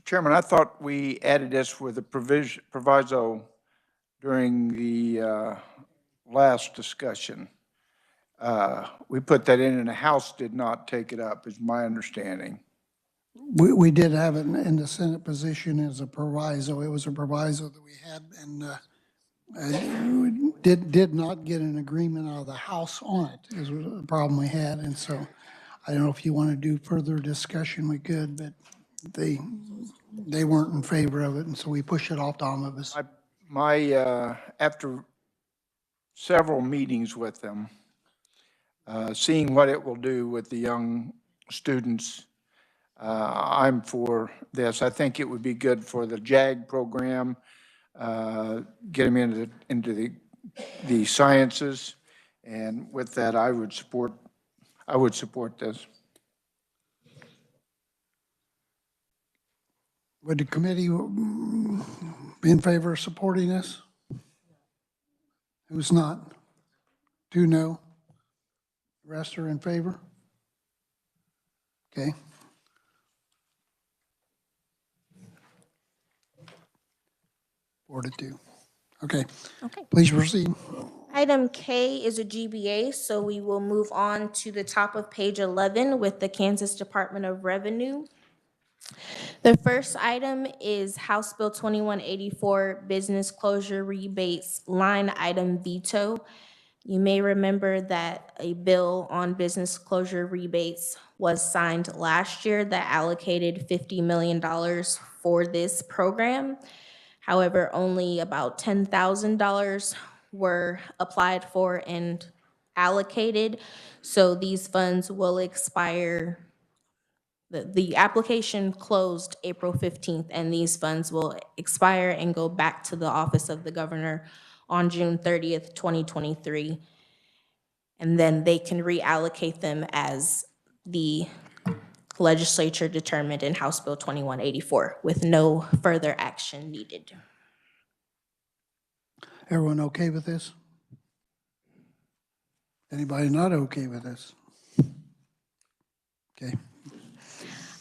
Chairman, I thought we added this with a proviso during the last discussion. We put that in, and the House did not take it up, is my understanding. We did have it in the Senate position as a proviso. It was a proviso that we had, and did not get an agreement out of the House on it, is a problem we had. And so I don't know if you want to do further discussion, we could, but they weren't in favor of it, and so we pushed it off to Omnibus. After several meetings with them, seeing what it will do with the young students, I'm for this. I think it would be good for the JAG program, get them into the sciences, and with that, I would support this. Would the committee be in favor of supporting this? Who's not? 2 no. The rest are in favor? Okay. Four to 2. Okay. Okay. Please proceed. Item K is a GBA, so we will move on to the top of page 11 with the Kansas Department of Revenue. The first item is House Bill 2184, Business Closure Rebates Line Item Veto. You may remember that a bill on business closure rebates was signed last year that allocated $50 million for this program. However, only about $10,000 were applied for and allocated. So these funds will expire. The application closed April 15th, and these funds will expire and go back to the office of the governor on June 30th, 2023. And then they can reallocate them as the legislature determined in House Bill 2184 with no further action needed. Everyone okay with this? Anybody not okay with this? Okay.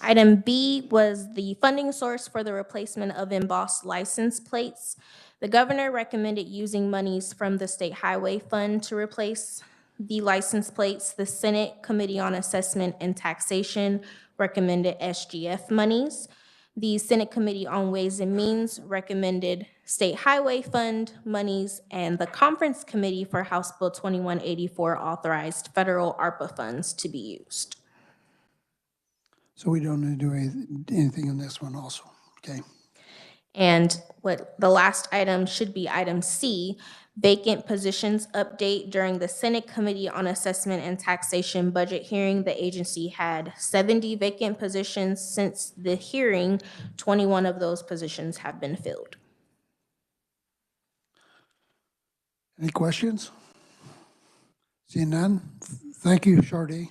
Item B was the funding source for the replacement of embossed license plates. The governor recommended using monies from the State Highway Fund to replace the license plates. The Senate Committee on Assessment and Taxation recommended SGF monies. The Senate Committee on Ways and Means recommended State Highway Fund monies, and the Conference Committee for House Bill 2184 authorized federal ARPA funds to be used. So we don't need to do anything in this one also, okay? And what the last item should be item C, vacant positions update. During the Senate Committee on Assessment and Taxation budget hearing, the agency had 70 vacant positions. Since the hearing, 21 of those positions have been filled. Any questions? Seeing none? Thank you, Shardy.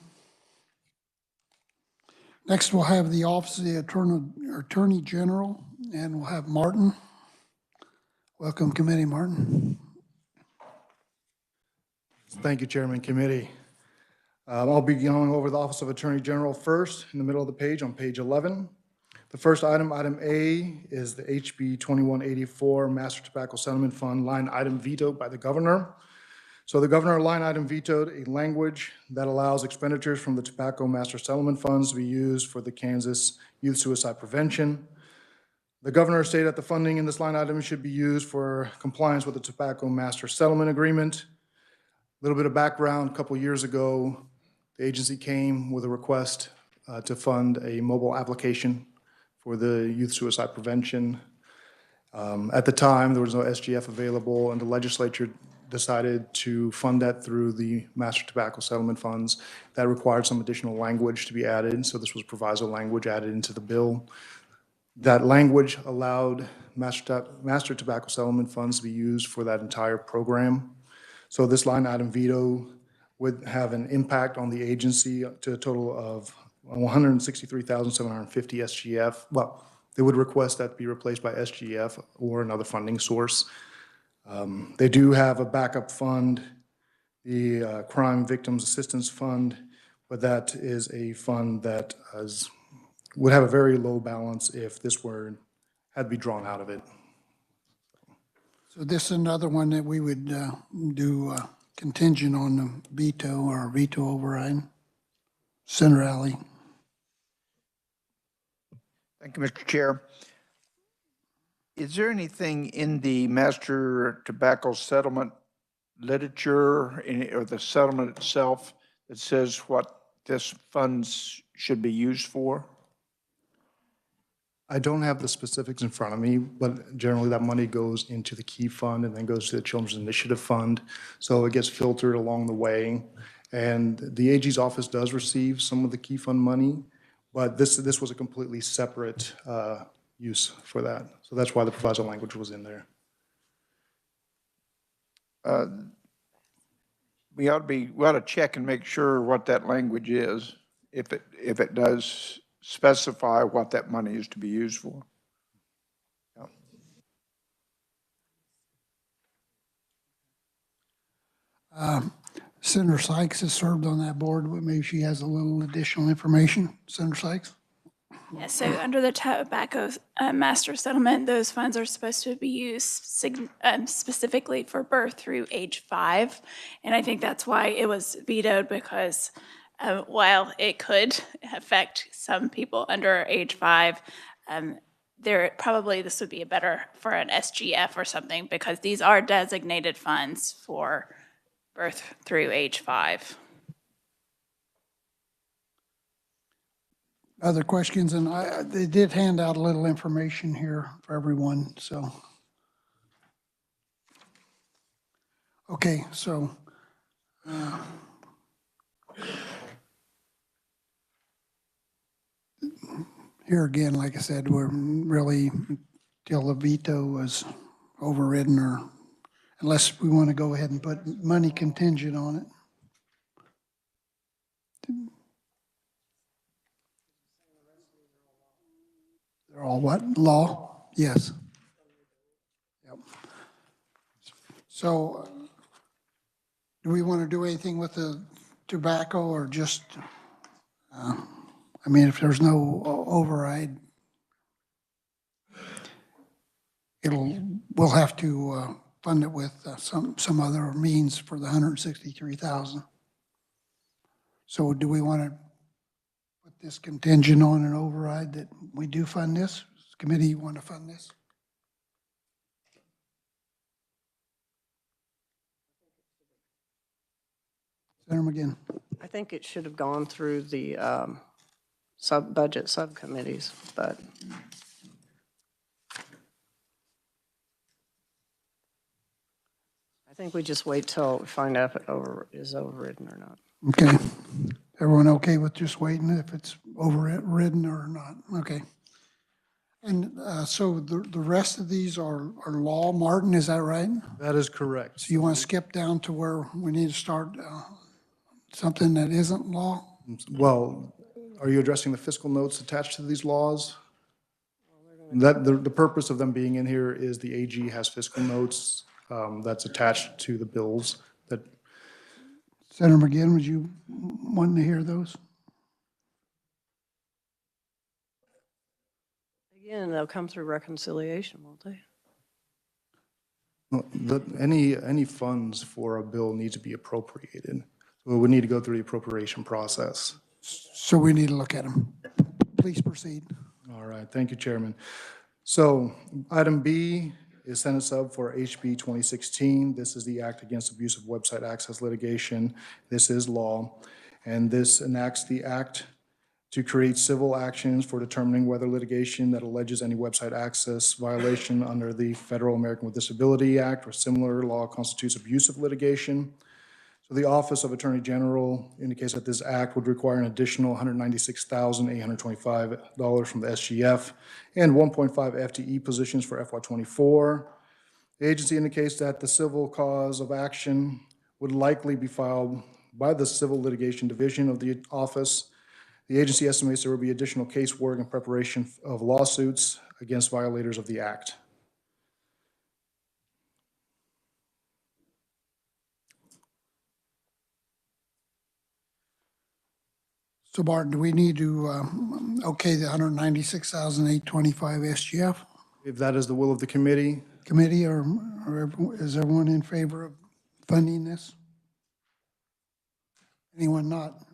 Next, we'll have the Office of the Attorney General, and we'll have Martin. Welcome, Committee, Martin. Thank you, Chairman Committee. I'll be going over the Office of Attorney General first, in the middle of the page, on page 11. The first item, item A, is the HB 2184 Master Tobacco Settlement Fund line item vetoed by the governor. So the governor line item vetoed a language that allows expenditures from the Tobacco Master Settlement Funds to be used for the Kansas Youth Suicide Prevention. The governor stated that the funding in this line item should be used for compliance with the Tobacco Master Settlement Agreement. A little bit of background, a couple years ago, the agency came with a request to fund a mobile application for the youth suicide prevention. At the time, there was no SGF available, and the legislature decided to fund that through the Master Tobacco Settlement Funds. That required some additional language to be added, so this was proviso language added into the bill. That language allowed Master Tobacco Settlement Funds to be used for that entire program. So this line item veto would have an impact on the agency to a total of 163,750 SGF. Well, they would request that be replaced by SGF or another funding source. They do have a backup fund, the Crime Victims Assistance Fund, but that is a fund that would have a very low balance if this had to be drawn out of it. So this is another one that we would do contingent on the veto or veto override. Senator Alley. Thank you, Mr. Chair. Is there anything in the Master Tobacco Settlement literature or the settlement itself that says what this funds should be used for? I don't have the specifics in front of me, but generally that money goes into the key fund and then goes to the Children's Initiative Fund. So it gets filtered along the way. And the AG's office does receive some of the key fund money, but this was a completely separate use for that. So that's why the proviso language was in there. We ought to check and make sure what that language is, if it does specify what that money is to be used for. Senator Sykes has served on that board, but maybe she has a little additional information. Senator Sykes? Yeah, so under the Tobacco Master Settlement, those funds are supposed to be used specifically for birth through age 5. And I think that's why it was vetoed, because while it could affect some people under age 5, this would be better for an SGF or something, because these are designated funds for birth through age 5. Other questions? And they did hand out a little information here for everyone, so. Okay, so. Here again, like I said, we're really, till the veto was overridden, or unless we want to go ahead and put money contingent on it. They're all what? Law? Yes. Yep. So Do we want to do anything with the tobacco or just, I mean, if there's no override, we'll have to fund it with some other means for the 163,000. So do we want to put this contingent on an override that we do fund this? Does the committee want to fund this? Senator McGinn. I think it should have gone through the budget subcommittees, but I think we just wait till we find out if it is overridden or not. Okay. Everyone okay with just waiting if it's overridden or not? Okay. And so the rest of these are law, Martin, is that right? That is correct. So you want to skip down to where we need to start something that isn't law? Well, are you addressing the fiscal notes attached to these laws? That, the purpose of them being in here is the AG has fiscal notes that's attached to the bills that. Senator McGinn, would you want to hear those? Again, they'll come through reconciliation, won't they? Any funds for a bill need to be appropriated. So we need to go through the appropriation process. So we need to look at them. Please proceed. All right, thank you, Chairman. So item B is Senate sub for HB 2016. This is the Act Against Abusive Website Access Litigation. This is law, and this enacts the act to create civil actions for determining whether litigation that alleges any website access violation under the Federal American with Disability Act or similar law constitutes abusive litigation. So the Office of Attorney General indicates that this act would require an additional $196,825 from the SGF and 1.5 FTE positions for FY24. The agency indicates that the civil cause of action would likely be filed by the Civil Litigation Division of the office. The agency estimates there will be additional casework in preparation of lawsuits against violators of the act. So Martin, do we need to okay the 196,825 SGF? If that is the will of the committee. Committee, or is everyone in favor of funding this? Anyone not?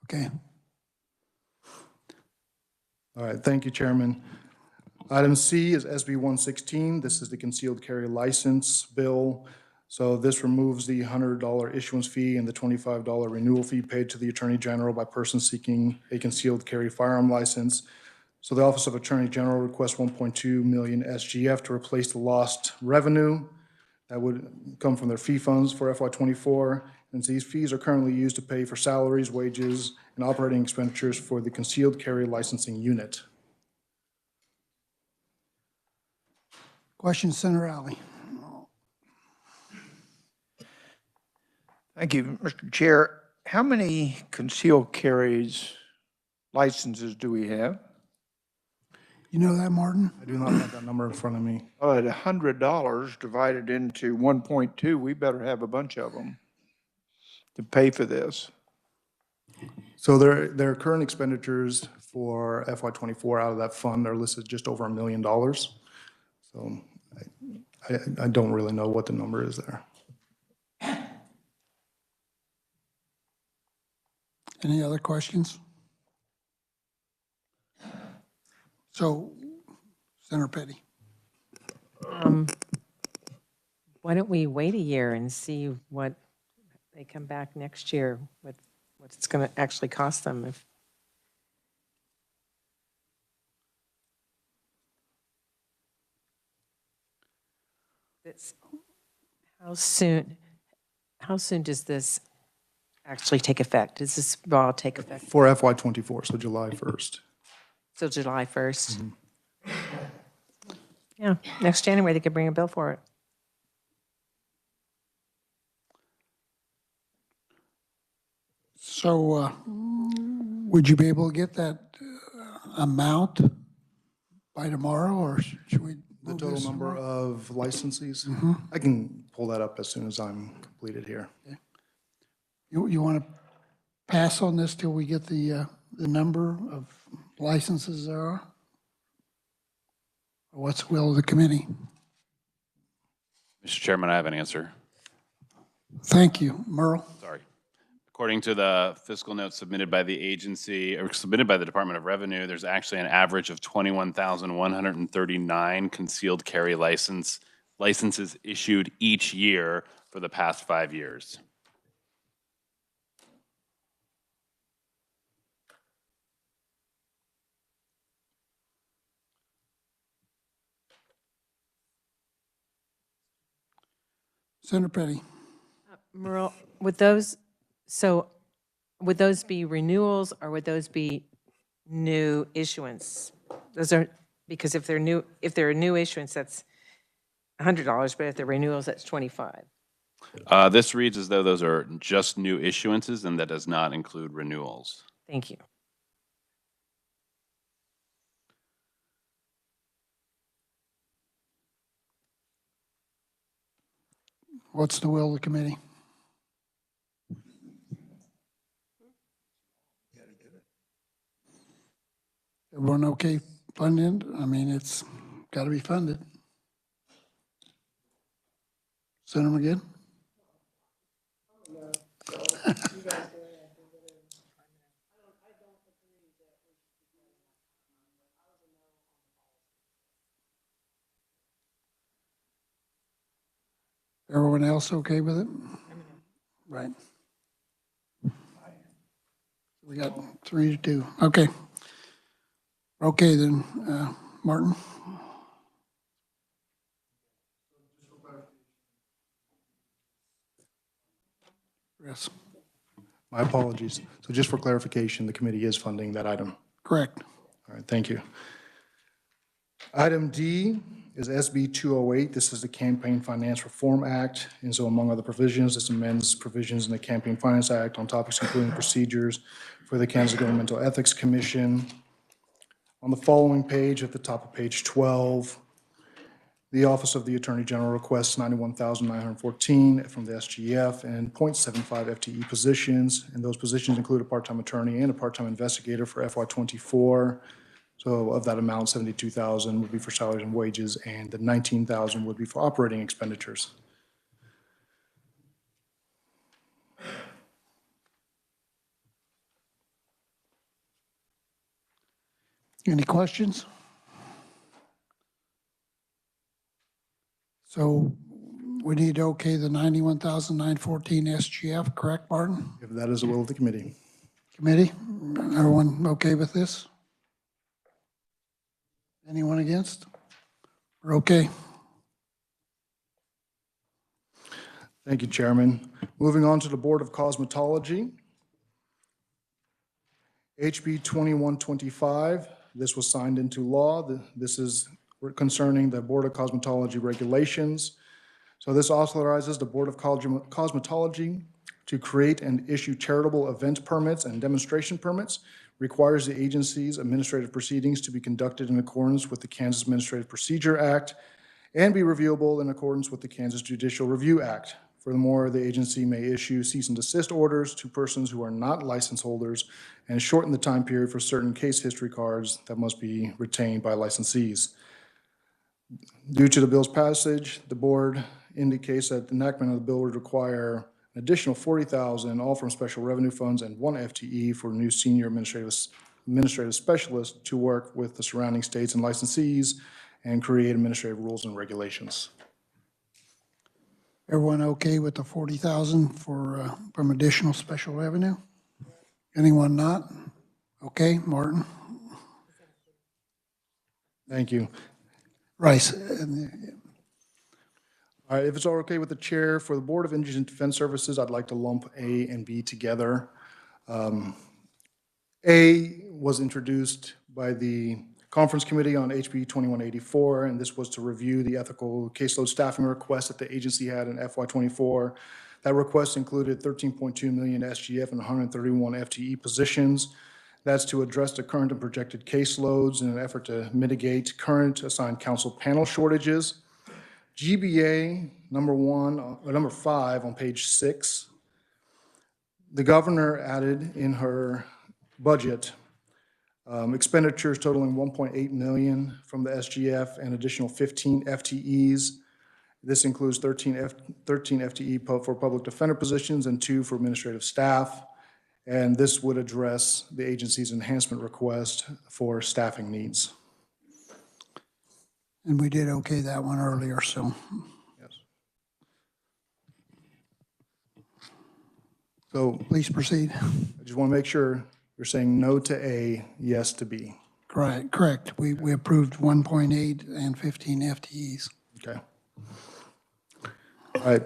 Okay. All right, thank you, Chairman. Item C is SB 116. This is the concealed carry license bill. So this removes the $100 issuance fee and the $25 renewal fee paid to the Attorney General by persons seeking a concealed carry firearm license. So the Office of Attorney General requests 1.2 million SGF to replace the lost revenue that would come from their fee funds for FY24. And these fees are currently used to pay for salaries, wages, and operating expenditures for the concealed carry licensing unit. Question, Senator Alley. Thank you, Mr. Chair. How many concealed carries licenses do we have? You know that, Martin? I do not have that number in front of me. At $100 divided into 1.2, we better have a bunch of them to pay for this. So their current expenditures for FY24 out of that fund are listed just over $1 million. So I don't really know what the number is there. Any other questions? So, Senator Petty. Why don't we wait a year and see what they come back next year with, what it's going to actually cost them if. It's, how soon does this actually take effect? Does this law take effect? For FY24, so July 1st. So July 1st? Yeah, next January they could bring a bill for it. So would you be able to get that amount by tomorrow, or should we? The total number of licensees? Mm-hmm. I can pull that up as soon as I'm completed here. You want to pass on this till we get the number of licenses there are? Or what's the will of the committee? Mr. Chairman, I have an answer. Thank you. Merle? Sorry. According to the fiscal note submitted by the agency, or submitted by the Department of Revenue, there's actually an average of 21,139 concealed carry licenses issued each year for the past 5 years. Senator Petty? Merle, would those be renewals or would those be new issuance? Those are, because if they're a new issuance, that's $100, but if they're renewals, that's $25. This reads as though those are just new issuances, and that does not include renewals. Thank you. What's the will of the committee? Everyone okay funded? I mean, it's got to be funded. Senator McGinn? Everyone else okay with it? Right. We got 3-2. Okay. Okay then, Martin? Yes. My apologies. So just for clarification, the committee is funding that item. Correct. All right, thank you. Item D is SB 208. This is the Campaign Finance Reform Act. And so among other provisions, this amends provisions in the Campaign Finance Act on topics including procedures for the Kansas Governmental Ethics Commission. On the following page, at the top of page 12, the Office of the Attorney General requests $91,914 from the SGF and 0.75 FTE positions. And those positions include a part-time attorney and a part-time investigator for FY24. So of that amount, $72,000 would be for salaries and wages, and the $19,000 would be for operating expenditures. Any questions? So we need to okay the $91,914 SGF, correct, Martin? If that is the will of the committee. Committee, everyone okay with this? Anyone against? We're okay. Thank you, Chairman. Moving on to the Board of Cosmetology. HB 2125, this was signed into law. This is concerning the Board of Cosmetology regulations. So this authorizes the Board of Cosmetology to create and issue charitable event permits and demonstration permits, requires the agency's administrative proceedings to be conducted in accordance with the Kansas Administrative Procedure Act and be reviewable in accordance with the Kansas Judicial Review Act. Furthermore, the agency may issue cease and desist orders to persons who are not license holders and shorten the time period for certain case history cards that must be retained by licensees. Due to the bill's passage, the board indicates that the enactment of the bill would require an additional $40,000, all from special revenue funds, and 1 FTE for new senior administrative specialists to work with the surrounding states and licensees and create administrative rules and regulations. Everyone okay with the $40,000 for from additional special revenue? Anyone not? Okay, Martin? Thank you. Rice? All right, if it's all okay with the chair, for the Board of Indigent Defense Services, I'd like to lump A and B together. A was introduced by the Conference Committee on HB 2184, and this was to review the ethical caseload staffing request that the agency had in FY24. That request included 13.2 million SGF and 131 FTE positions. That's to address the current and projected caseloads in an effort to mitigate current assigned counsel panel shortages. GBA number 5 on page 6. The governor added in her budget expenditures totaling $1.8 million from the SGF and additional 15 FTEs. This includes 13 FTE for public defender positions and 2 for administrative staff. And this would address the agency's enhancement request for staffing needs. And we did okay that one earlier, so. Yes. So please proceed. I just want to make sure you're saying no to A, yes to B. Correct. We approved 1.8 and 15 FTEs. Okay. All right.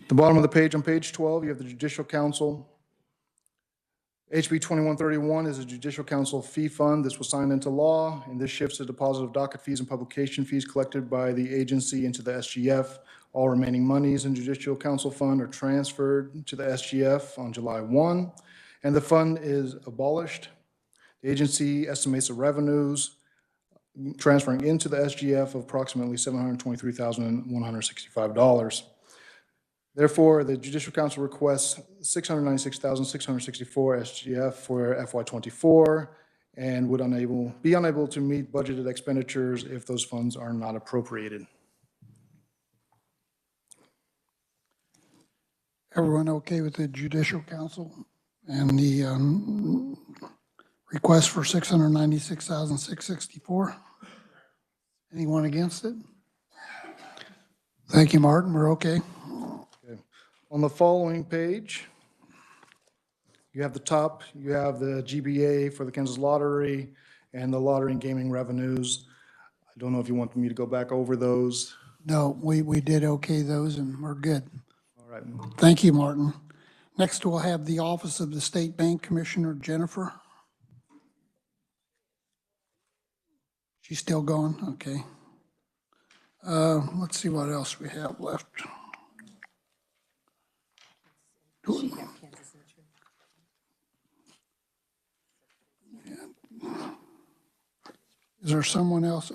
The bottom of the page, on page 12, you have the Judicial Council. HB 2131 is a Judicial Council fee fund. This was signed into law, and this shifts the deposit of docket fees and publication fees collected by the agency into the SGF. All remaining monies in Judicial Council Fund are transferred to the SGF on July 1, and the fund is abolished. The agency estimates the revenues transferring into the SGF of approximately $723,165. Therefore, the Judicial Council requests $696,664 SGF for FY24 and would be unable to meet budgeted expenditures if those funds are not appropriated. Everyone okay with the Judicial Council and the request for $696,664? Anyone against it? Thank you, Martin. We're okay. On the following page, you have the top, you have the GBA for the Kansas Lottery and the lottery and gaming revenues. I don't know if you want me to go back over those. No, we did okay those and we're good. All right. Thank you, Martin. Next, we'll have the Office of the State Bank Commissioner, Jennifer. She's still going? Okay. Let's see what else we have left. Is there someone else?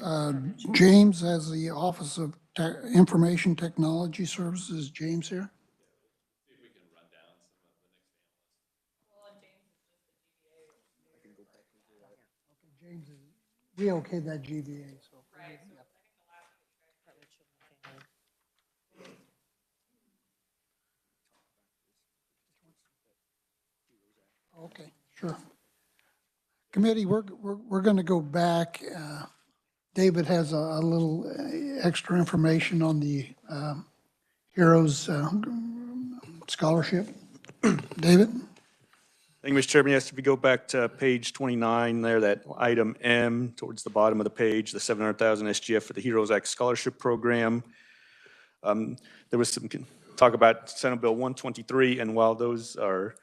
James has the Office of Information Technology Services. James here? We okayed that GBA. So. Okay, sure. Committee, we're going to go back. David has a little extra information on the Heroes Scholarship. David? Thank you, Mr. Chairman. Yes, if you go back to page 29 there, that item M towards the bottom of the page, the $700,000 SGF for the Heroes Act Scholarship Program. There was some talk about Senate Bill 123, and while those are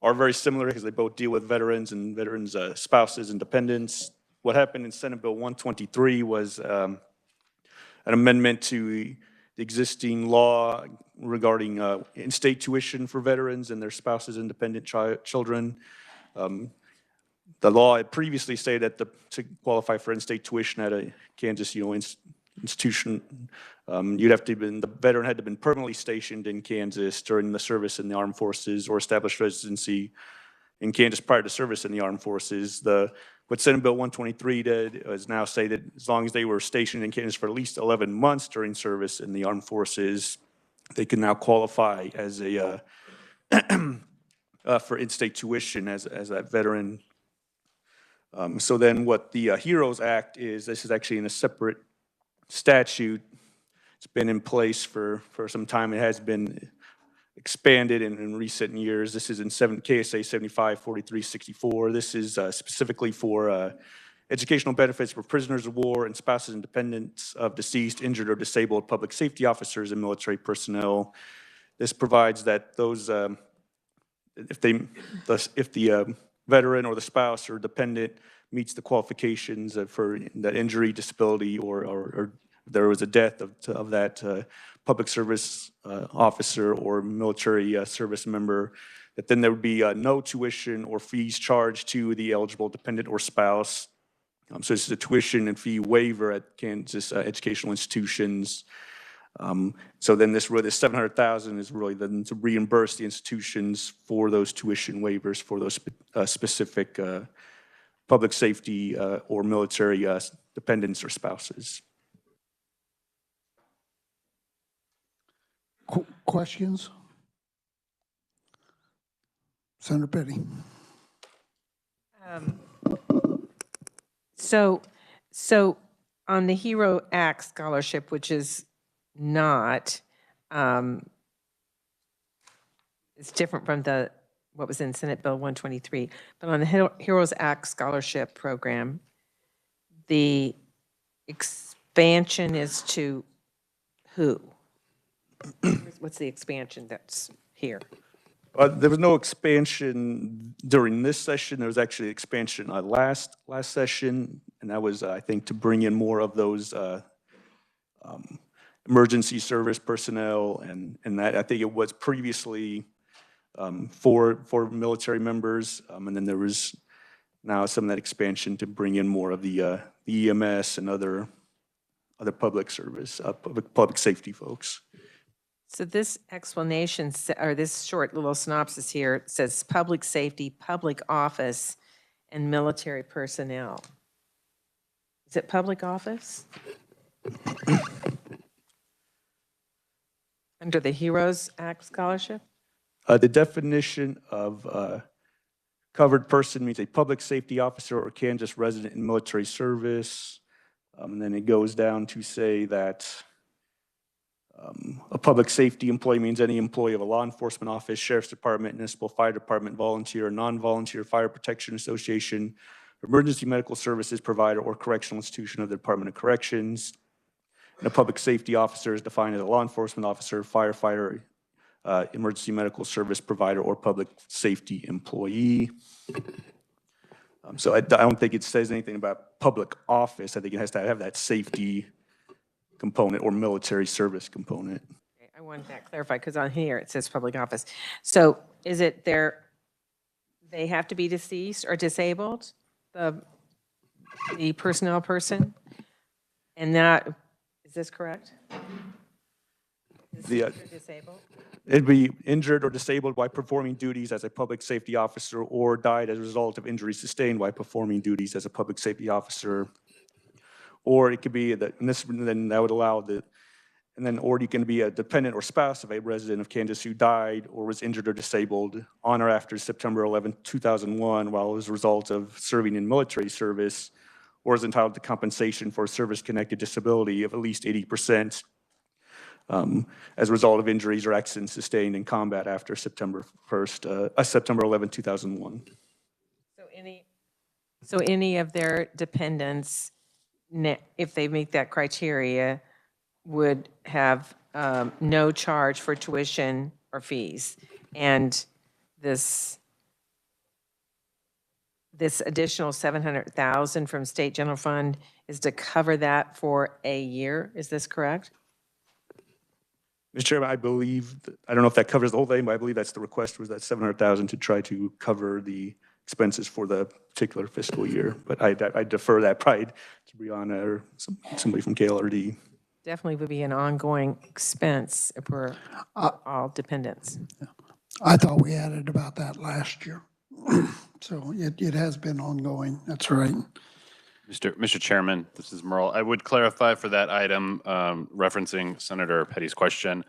very similar because they both deal with veterans and veterans' spouses and dependents, what happened in Senate Bill 123 was an amendment to the existing law regarding in-state tuition for veterans and their spouses and dependent children. The law had previously stated that to qualify for in-state tuition at a Kansas, institution, the veteran had to have been permanently stationed in Kansas during the service in the armed forces or established residency in Kansas prior to service in the armed forces. What Senate Bill 123 did is now say that as long as they were stationed in Kansas for at least 11 months during service in the armed forces, they can now qualify as a for in-state tuition as that veteran. So then what the HEROES Act is, this is actually in a separate statute. It's been in place for some time. It has been expanded in recent years. This is in KSA 754364. This is specifically for educational benefits for prisoners of war and spouses and dependents of deceased, injured, or disabled public safety officers and military personnel. This provides that those, if the veteran or the spouse or dependent meets the qualifications for that injury, disability, or there was a death of that public service officer or military service member, that then there would be no tuition or fees charged to the eligible dependent or spouse. So this is a tuition and fee waiver at Kansas educational institutions. So then this 700,000 is really then to reimburse the institutions for those tuition waivers for those specific public safety or military dependents or spouses. Questions? Senator Petty. So on the HERO Act scholarship, which is not, it's different from what was in Senate Bill 123, but on the HEROES Act scholarship program, the expansion is to who? What's the expansion that's here? There was no expansion during this session. There was actually expansion last session, and that was, I think, to bring in more of those emergency service personnel, and that I think it was previously for military members, and then there was now some of that expansion to bring in more of the EMS and other public service, public safety folks. So this explanation, or this short little synopsis here says public safety, public office, and military personnel. Is it public office? Under the HEROES Act scholarship? The definition of covered person means a public safety officer or Kansas resident in military service. And then it goes down to say that a public safety employee means any employee of a law enforcement office, sheriff's department, municipal fire department, volunteer, non-volunteer fire protection association, emergency medical services provider, or correctional institution of the Department of Corrections. And a public safety officer is defined as a law enforcement officer, firefighter, emergency medical service provider, or public safety employee. So I don't think it says anything about public office. I think it has to have that safety component or military service component. Okay, I wanted that clarified because on here it says public office. So is it they have to be deceased or disabled, the personnel person? And that, is this correct? Disabled? It'd be injured or disabled while performing duties as a public safety officer, or died as a result of injuries sustained while performing duties as a public safety officer. Or it could be that, and then that would allow or you can be a dependent or spouse of a resident of Kansas who died or was injured or disabled on or after September 11, 2001, while as a result of serving in military service, or is entitled to compensation for a service-connected disability of at least 80%. As a result of injuries or accidents sustained in combat after September 11, 2001. So any of their dependents, if they meet that criteria, would have no charge for tuition or fees. And this additional $700,000 from state general fund is to cover that for a year. Is this correct? Mr. Chairman, I believe, I don't know if that covers the whole thing, but I believe that's the request, was that $700,000 to try to cover the expenses for the particular fiscal year. But I defer that probably to Brianna or somebody from KLRD. Definitely would be an ongoing expense if we're all dependents. I thought we added about that last year. So it has been ongoing. That's right. Mr. Chairman, this is Merle. I would clarify for that item, referencing Senator Petty's question,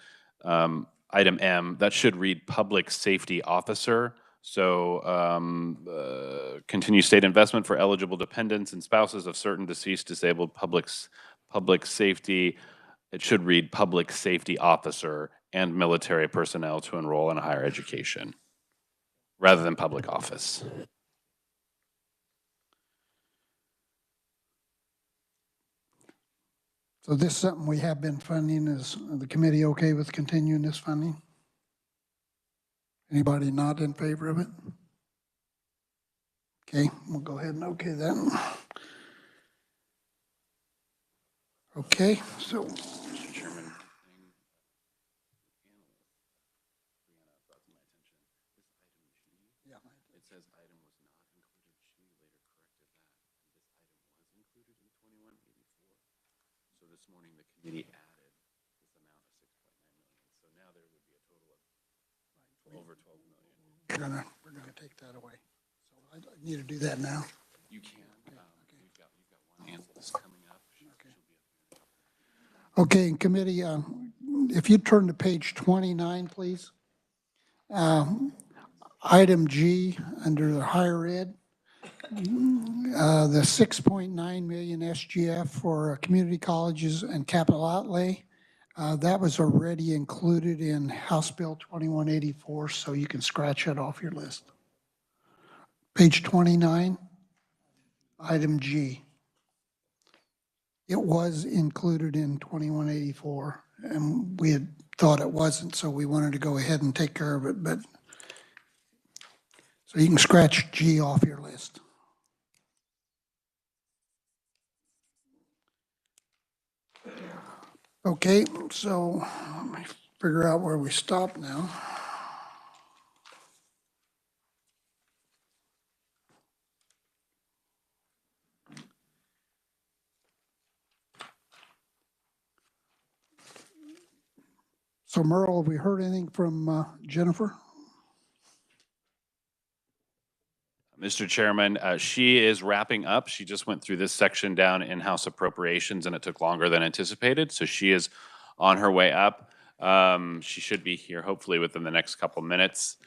item M, that should read public safety officer. So continue state investment for eligible dependents and spouses of certain deceased disabled public safety. It should read public safety officer and military personnel to enroll in higher education rather than public office. So this is something we have been funding. Is the committee okay with continuing this funding? Anybody not in favor of it? Okay, we'll go ahead and okay then. Okay, so, Mr. Chairman. It says item was not included. She later corrected that. This item was included in 2184. So this morning the committee added this amount gonna take that away. So I need to do that now. You can. You've got one analyst coming up. Okay, in committee, if you turn to page 29, please. Item G, under the higher ed, the 6.9 million SGF for community colleges and capital outlay, that was already included in House Bill 2184, so you can scratch that off your list. Page 29, item G. It was included in 2184, and we had thought it wasn't, so we wanted to go ahead and take care of it, but so you can scratch G off your list. Okay, so let me figure out where we stop now. So Merle, have we heard anything from Jennifer? Mr. Chairman, she is wrapping up. She just went through this section down in House Appropriations, and it took longer than anticipated. So she is on her way up. She should be here hopefully within the next couple minutes.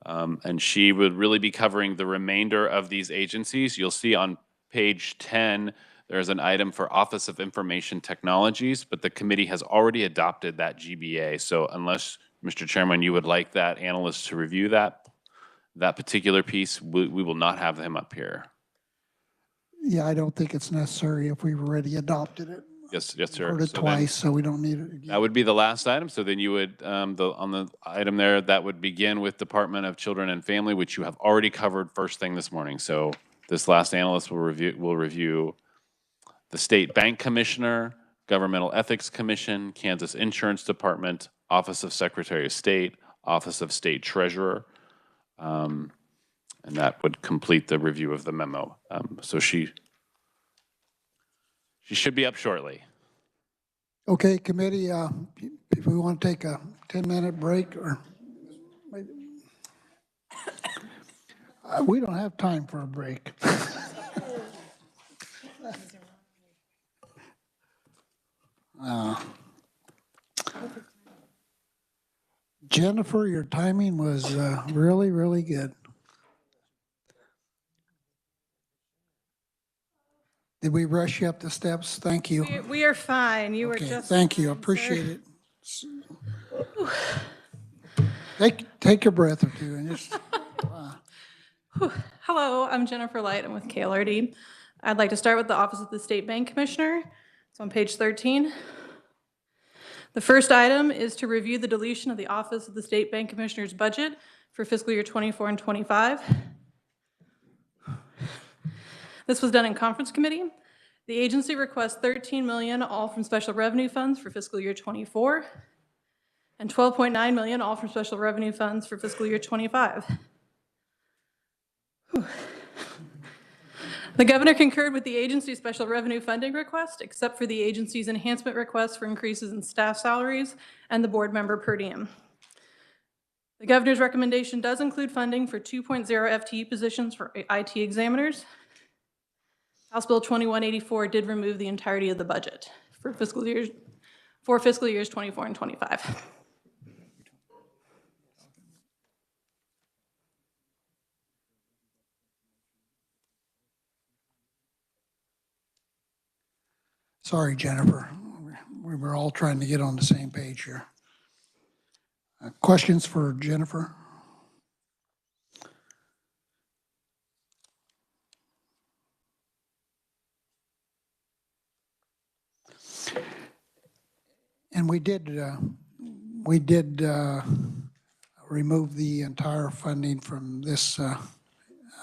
And she would really be covering the remainder of these agencies. You'll see on page 10, there's an item for Office of Information Technologies, but the committee has already adopted that GBA. So unless, Mr. Chairman, you would like that analyst to review that particular piece, we will not have him up here. Yeah, I don't think it's necessary if we've already adopted it. Yes, sir. Heard it So then twice, so we don't need it again. that would be the last item. So then you would, on the item there, that would begin with Department of Children and Family, which you have already covered first thing this morning. So this last analyst will review the State Bank Commissioner, Governmental Ethics Commission, Kansas Insurance Department, Office of Secretary of State, Office of State Treasurer, and that would complete the review of the memo. So she should be up shortly. Okay, committee, if we want to take a 10-minute break or we don't have time for a break. Jennifer, your timing was really, really good. Did we rush you up the steps? Thank you. We are fine. You were Okay, just. thank you. fine, Appreciate sir. it. Take your breath or two and just. Hello, I'm Jennifer Light. I'm with KLRD. I'd like to start with the Office of the State Bank Commissioner. It's on page 13. The first item is to review the deletion of the Office of the State Bank Commissioner's budget for fiscal year 24 and 25. This was done in conference committee. The agency requests $13 million, all from special revenue funds for fiscal year 24, and $12.9 million, all from special revenue funds for fiscal year 25. The governor concurred with the agency's special revenue funding request, except for the agency's enhancement request for increases in staff salaries and the board member per diem. The governor's recommendation does include funding for 2.0 FTE positions for IT examiners. House Bill 2184 did remove the entirety of the budget for fiscal years 24 and 25. Sorry, Jennifer. We were all trying to get on the same page here. Questions for Jennifer? And we did remove the entire funding from this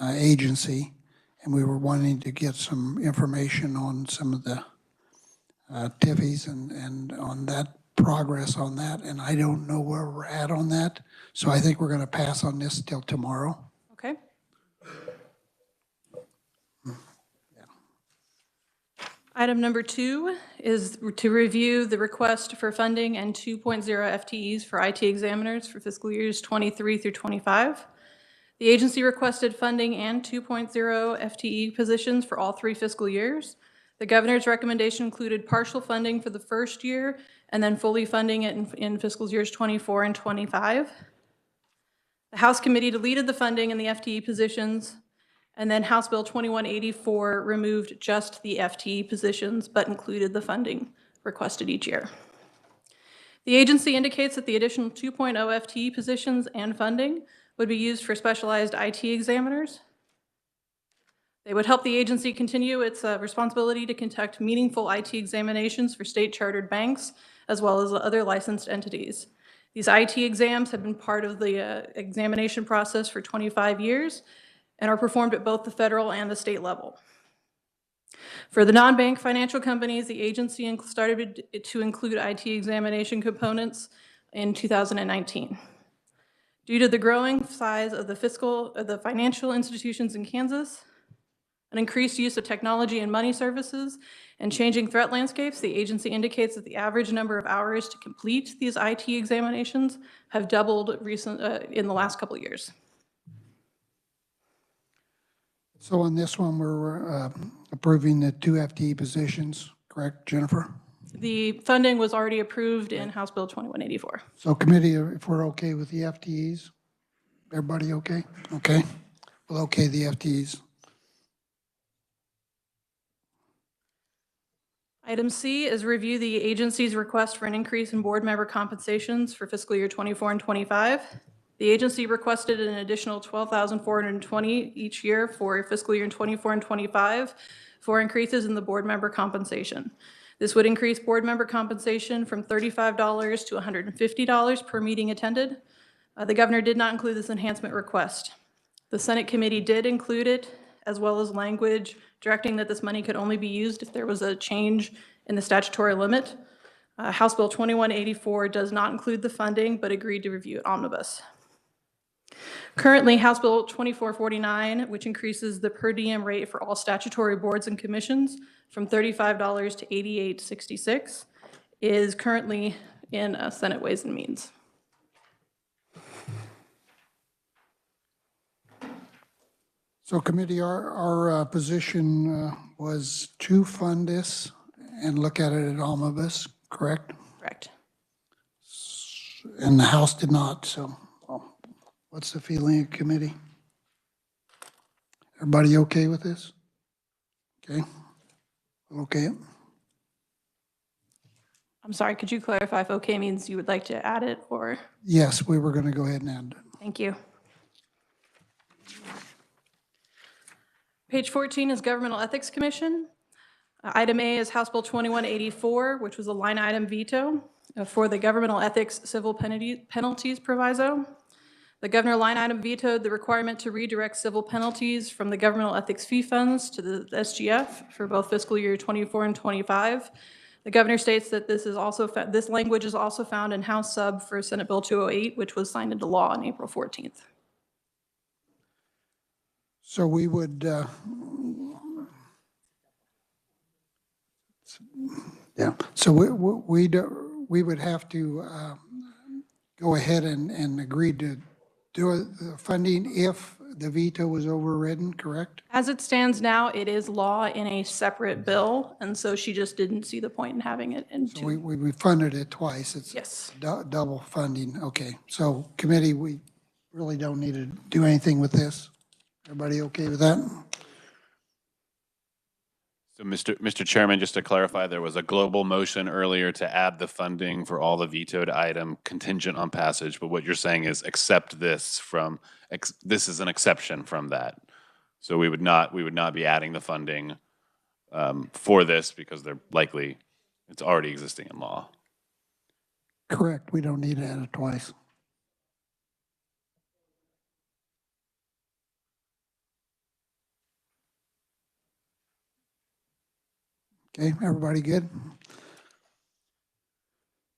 agency, and we were wanting to get some information on some of the TIFIs and on that progress on that, and I don't know where we're at on that, so I think we're going to pass on this till tomorrow. Okay. Item number 2 is to review the request for funding and 2.0 FTEs for IT examiners for fiscal years 23 through 25. The agency requested funding and 2.0 FTE positions for all 3 fiscal years. The governor's recommendation included partial funding for the first year and then fully funding it in fiscal years 24 and 25. The House committee deleted the funding in the FTE positions, and then House Bill 2184 removed just the FTE positions but included the funding requested each year. The agency indicates that the additional 2.0 FTE positions and funding would be used for specialized IT examiners. They would help the agency continue its responsibility to conduct meaningful IT examinations for state chartered banks, as well as other licensed entities. These IT exams have been part of the examination process for 25 years and are performed at both the federal and the state level. For the non-bank financial companies, the agency started to include IT examination components in 2019. Due to the growing size of the financial institutions in Kansas, an increased use of technology and money services, and changing threat landscapes, the agency indicates that the average number of hours to complete these IT examinations have doubled in the last couple of years. So on this one, we're approving the 2 FTE positions, correct, Jennifer? The funding was already approved in House Bill 2184. So committee, if we're okay with the FTEs, everybody okay? Okay, we'll okay the FTEs. Item C is review the agency's request for an increase in board member compensations for fiscal year 24 and 25. The agency requested an additional $12,420 each year for fiscal year 24 and 25 for increases in the board member compensation. This would increase board member compensation from $35 to $150 per meeting attended. The governor did not include this enhancement request. The Senate committee did include it, as well as language directing that this money could only be used if there was a change in the statutory limit. House Bill 2184 does not include the funding, but agreed to review it omnibus. Currently, House Bill 2449, which increases the per diem rate for all statutory boards and commissions from $35 to $88.66, is currently in Senate Ways and Means. So committee, our position was to fund this and look at it at omnibus, correct? Correct. And the House did not, so what's the feeling of committee? Everybody okay with this? Okay. Okay. I'm sorry, could you clarify if okay means you would like to add it or? Yes, we were going to go ahead and add it. Thank you. Page 14 is Governmental Ethics Commission. Item A is House Bill 2184, which was a line item veto for the Governmental Ethics Civil Penalties Proviso. The governor line item vetoed the requirement to redirect civil penalties from the Governmental Ethics Fee Funds to the SGF for both fiscal year 24 and 25. The governor states that this language is also found in House Sub for Senate Bill 208, which was signed into law on April 14th. So we would, yeah. So we would have to go ahead and agree to do the funding if the veto was overridden, correct? As it stands now, it is law in a separate bill, and so she just didn't see the point in having it in So we funded it twice. It's yes. Double funding. Okay. So committee, we really don't need to do anything with this. Everybody okay with that? So Mr. Chairman, just to clarify, there was a global motion earlier to add the funding for all the vetoed item contingent on passage, but what you're saying is accept this from, this is an exception from that. So we would not be adding the funding for this because they're likely, it's already existing in law. Correct. We don't need to add it twice. Okay, everybody good?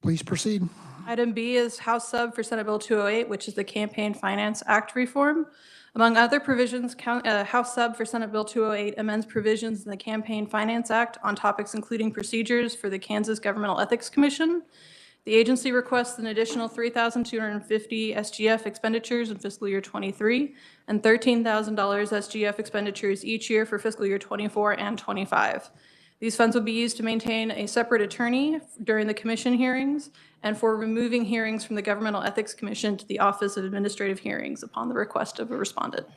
Please proceed. Item B is House Sub for Senate Bill 208, which is the Campaign Finance Act reform. Among other provisions, House Sub for Senate Bill 208 amends provisions in the Campaign Finance Act on topics including procedures for the Kansas Governmental Ethics Commission. The agency requests an additional 3,250 SGF expenditures in fiscal year '23 and $13,000 SGF expenditures each year for fiscal year '24 and '25. These funds will be used to maintain a separate attorney during the commission hearings and for removing hearings from the Governmental Ethics Commission to the Office of Administrative Hearings upon the request of a respondent.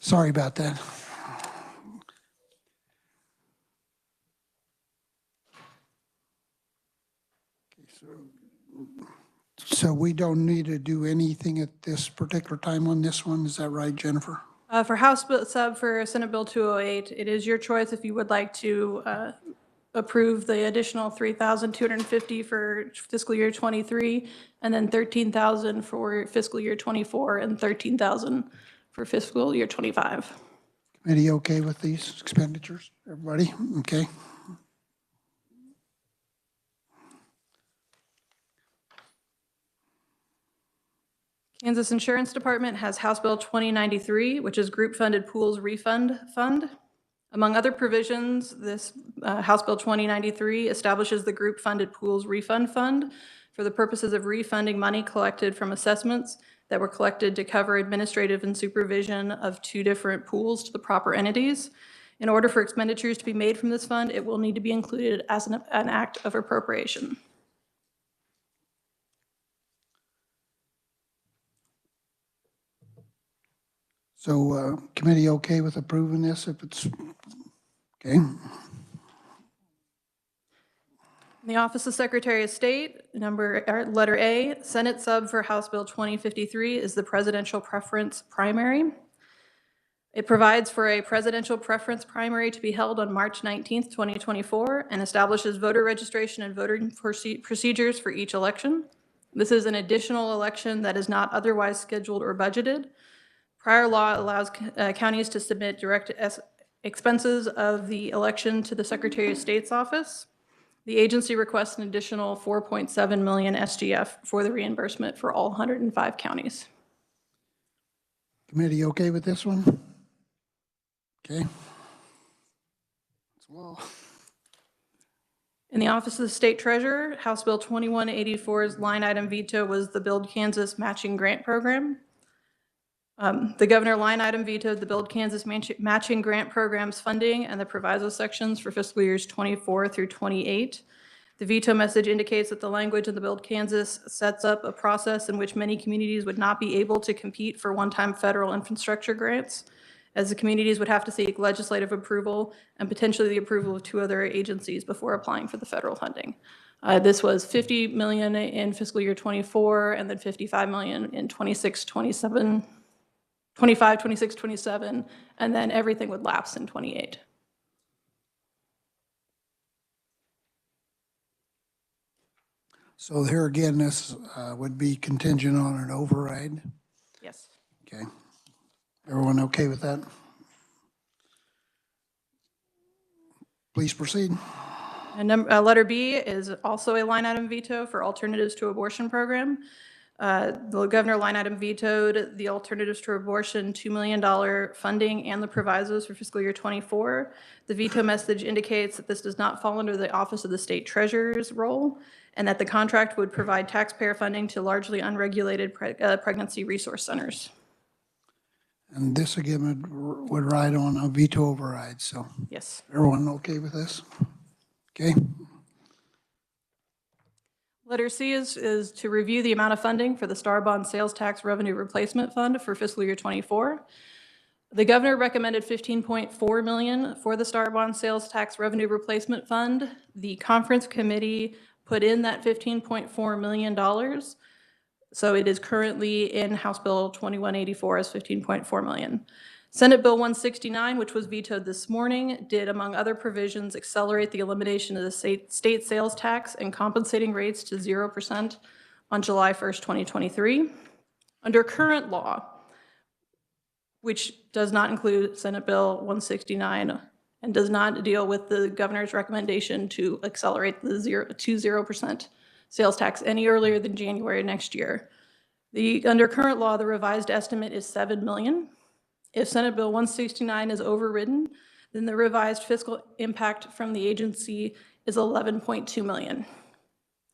Sorry about that. So we don't need to do anything at this particular time on this one, is that right, Jennifer? For House Bill Sub for Senate Bill 208, it is your choice if you would like to approve the additional 3,250 for fiscal year '23, and then 13,000 for fiscal year '24, and 13,000 for fiscal year '25. Committee okay with these expenditures? Everybody, okay? Kansas Insurance Department has House Bill 2093, which is Group Funded Pools Refund Fund. Among other provisions, this House Bill 2093 establishes the Group Funded Pools Refund Fund for the purposes of refunding money collected from assessments that were collected to cover administrative and supervision of 2 different pools to the proper entities. In order for expenditures to be made from this fund, it will need to be included as an act of appropriation. So committee okay with approving this if it's, okay? In the Office of Secretary of State, letter A, Senate sub for House Bill 2053 is the presidential preference primary. It provides for a presidential preference primary to be held on March 19th, 2024, and establishes voter registration and voting procedures for each election. This is an additional election that is not otherwise scheduled or budgeted. Prior law allows counties to submit direct expenses of the election to the Secretary of State's office. The agency requests an additional 4.7 million SGF for the reimbursement for all 105 counties. Committee okay with this one? Okay. That's law. In the Office of the State Treasurer, House Bill 2184's line item veto was the Build Kansas Matching Grant Program. The governor line item vetoed the Build Kansas Matching Grant Program's funding and the proviso sections for fiscal years '24 through '28. The veto message indicates that the language in the Build Kansas sets up a process in which many communities would not be able to compete for one-time federal infrastructure grants, as the communities would have to seek legislative approval and potentially the approval of 2 other agencies before applying for the federal funding. This was $50 million in fiscal year '24, and then $55 million in '26, '27. 25, 26, 27, and then everything would lapse in '28. So here again, this would be contingent on an override? Yes. Okay. Everyone okay with that? Please proceed. And letter B is also a line item veto for Alternatives to Abortion program. The governor line item vetoed the Alternatives to Abortion $2 million funding and the provisos for fiscal year '24. The veto message indicates that this does not fall under the Office of the State Treasurer's role, and that the contract would provide taxpayer funding to largely unregulated pregnancy resource centers. And this again would ride on a veto override, so. Yes. Everyone okay with this? Okay. Letter C is to review the amount of funding for the Star Bond Sales Tax Revenue Replacement Fund for fiscal year '24. The governor recommended 15.4 million for the Star Bond Sales Tax Revenue Replacement Fund. The conference committee put in that $15.4 million. So it is currently in House Bill 2184 as 15.4 million. Senate Bill 169, which was vetoed this morning, did, among other provisions, accelerate the elimination of the state sales tax and compensating rates to 0% on July 1st, 2023. Under current law, which does not include Senate Bill 169 and does not deal with the governor's recommendation to accelerate the 0% sales tax any earlier than January next year. Under current law, the revised estimate is 7 million. If Senate Bill 169 is overridden, then the revised fiscal impact from the agency is 11.2 million.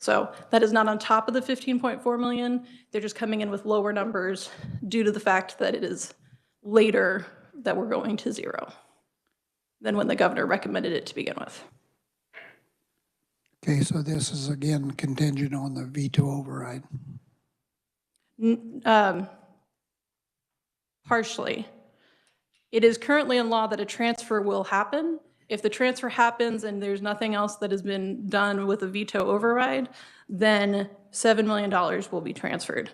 So that is not on top of the 15.4 million. They're just coming in with lower numbers due to the fact that it is later that we're going to 0 than when the governor recommended it to begin with. Okay, so this is again contingent on the veto override. Partially. It is currently in law that a transfer will happen. If the transfer happens and there's nothing else that has been done with a veto override, then $7 million will be transferred.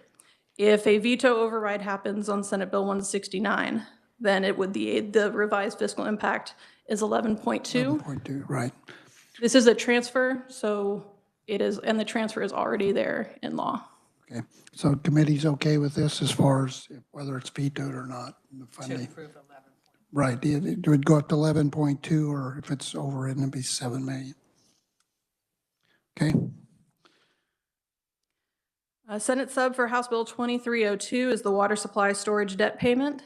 If a veto override happens on Senate Bill 169, then it would the revised fiscal impact is 11.2. 11.2, right. This is a transfer, so it is, and the transfer is already there in law. Okay, so committee's okay with this as far as whether it's vetoed or not? The funding. Right, it would go up to 11.2, or if it's overridden, it'd be 7 million. Okay. Senate sub for House Bill 2302 is the water supply storage debt payment.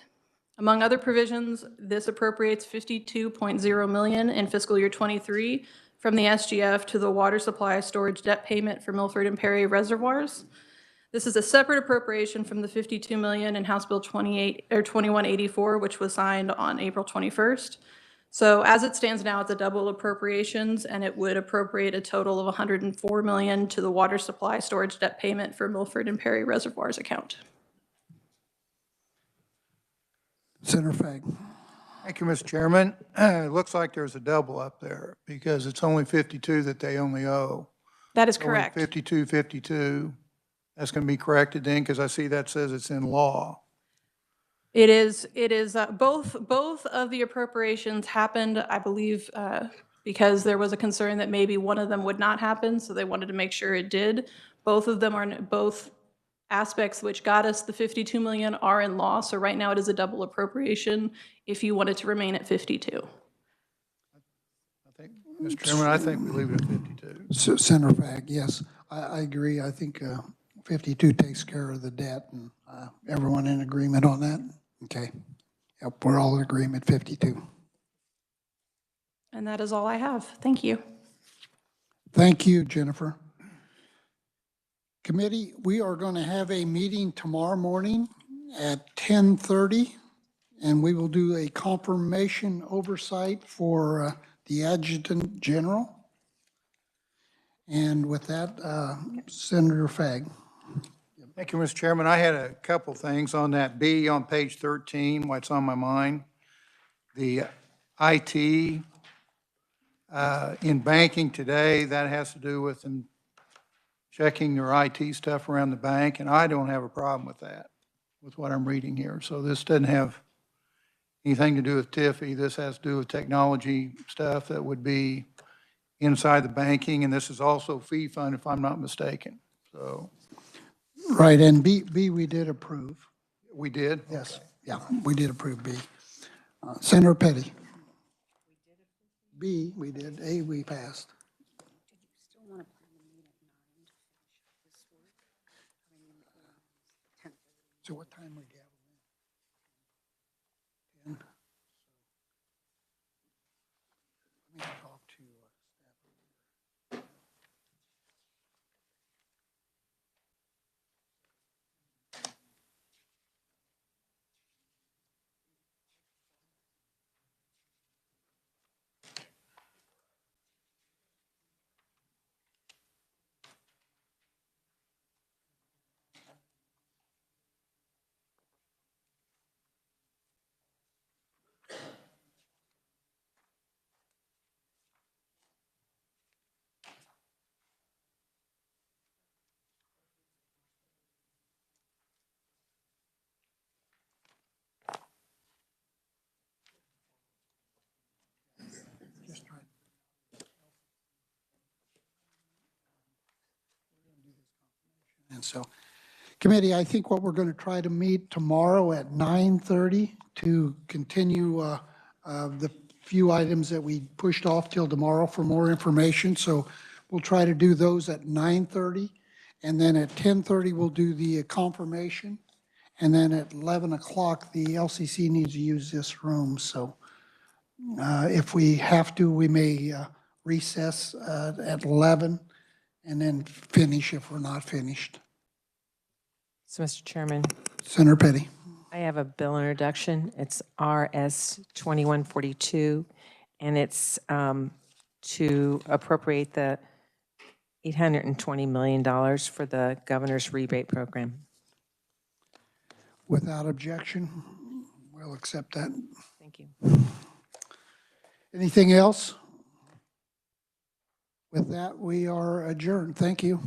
Among other provisions, this appropriates 52.0 million in fiscal year 23 from the SGF to the water supply storage debt payment for Milford and Perry reservoirs. This is a separate appropriation from the 52 million in House Bill 2184, which was signed on April 21st. So as it stands now, it's a double appropriations, and it would appropriate a total of 104 million to the water supply storage debt payment for Milford and Perry reservoirs account. Senator Fagg. Thank you, Mr. Chairman. It looks like there's a double up there because it's only 52 that they only owe. That is correct. 52. That's going to be corrected then, because I see that says it's in law. It is both of the appropriations happened, I believe, because there was a concern that maybe one of them would not happen, so they wanted to make sure it did. Both of them are, both aspects which got us the 52 million are in law, so right now it is a double appropriation if you want it to remain at 52. Mr. Chairman, I think we leave it at 52. So, Senator Fagg, yes, I agree. I think 52 takes care of the debt, and everyone in agreement on that? Okay. Yep, we're all in agreement, 52. And that is all I have. Thank you. Thank you, Jennifer. Committee, we are going to have a meeting tomorrow morning at 10:30, and we will do a confirmation oversight for the Adjutant General. And with that, Senator Fagg. Thank you, Mr. Chairman. I had a couple things on that B on page 13, what's on my mind. The IT in banking today, that has to do with checking your IT stuff around the bank, and I don't have a problem with that, with what I'm reading here. So this doesn't have anything to do with TIFI. This has to do with technology stuff that would be inside the banking, and this is also fee fund, if I'm not mistaken. So. Right, and B we did approve. We did? Yes, okay. Yeah, we did approve B. Senator Petty. B, we did. A, we passed. So what time we have? 10. Let me talk to staff. And so, committee, I think what we're going to try to meet tomorrow at 9:30 to continue the few items that we pushed off till tomorrow for more information. So we'll try to do those at 9:30. And then at 10:30, we'll do the confirmation. And then at 11 o'clock, the LCC needs to use this room. So if we have to, we may recess at 11 and then finish if we're not finished. So, Mr. Chairman, Senator Petty. I have a bill introduction. It's RS 2142, and it's to appropriate the $820 million for the governor's rebate program. Without objection, we'll accept that. Thank you. Anything else? With that, we are adjourned. Thank you.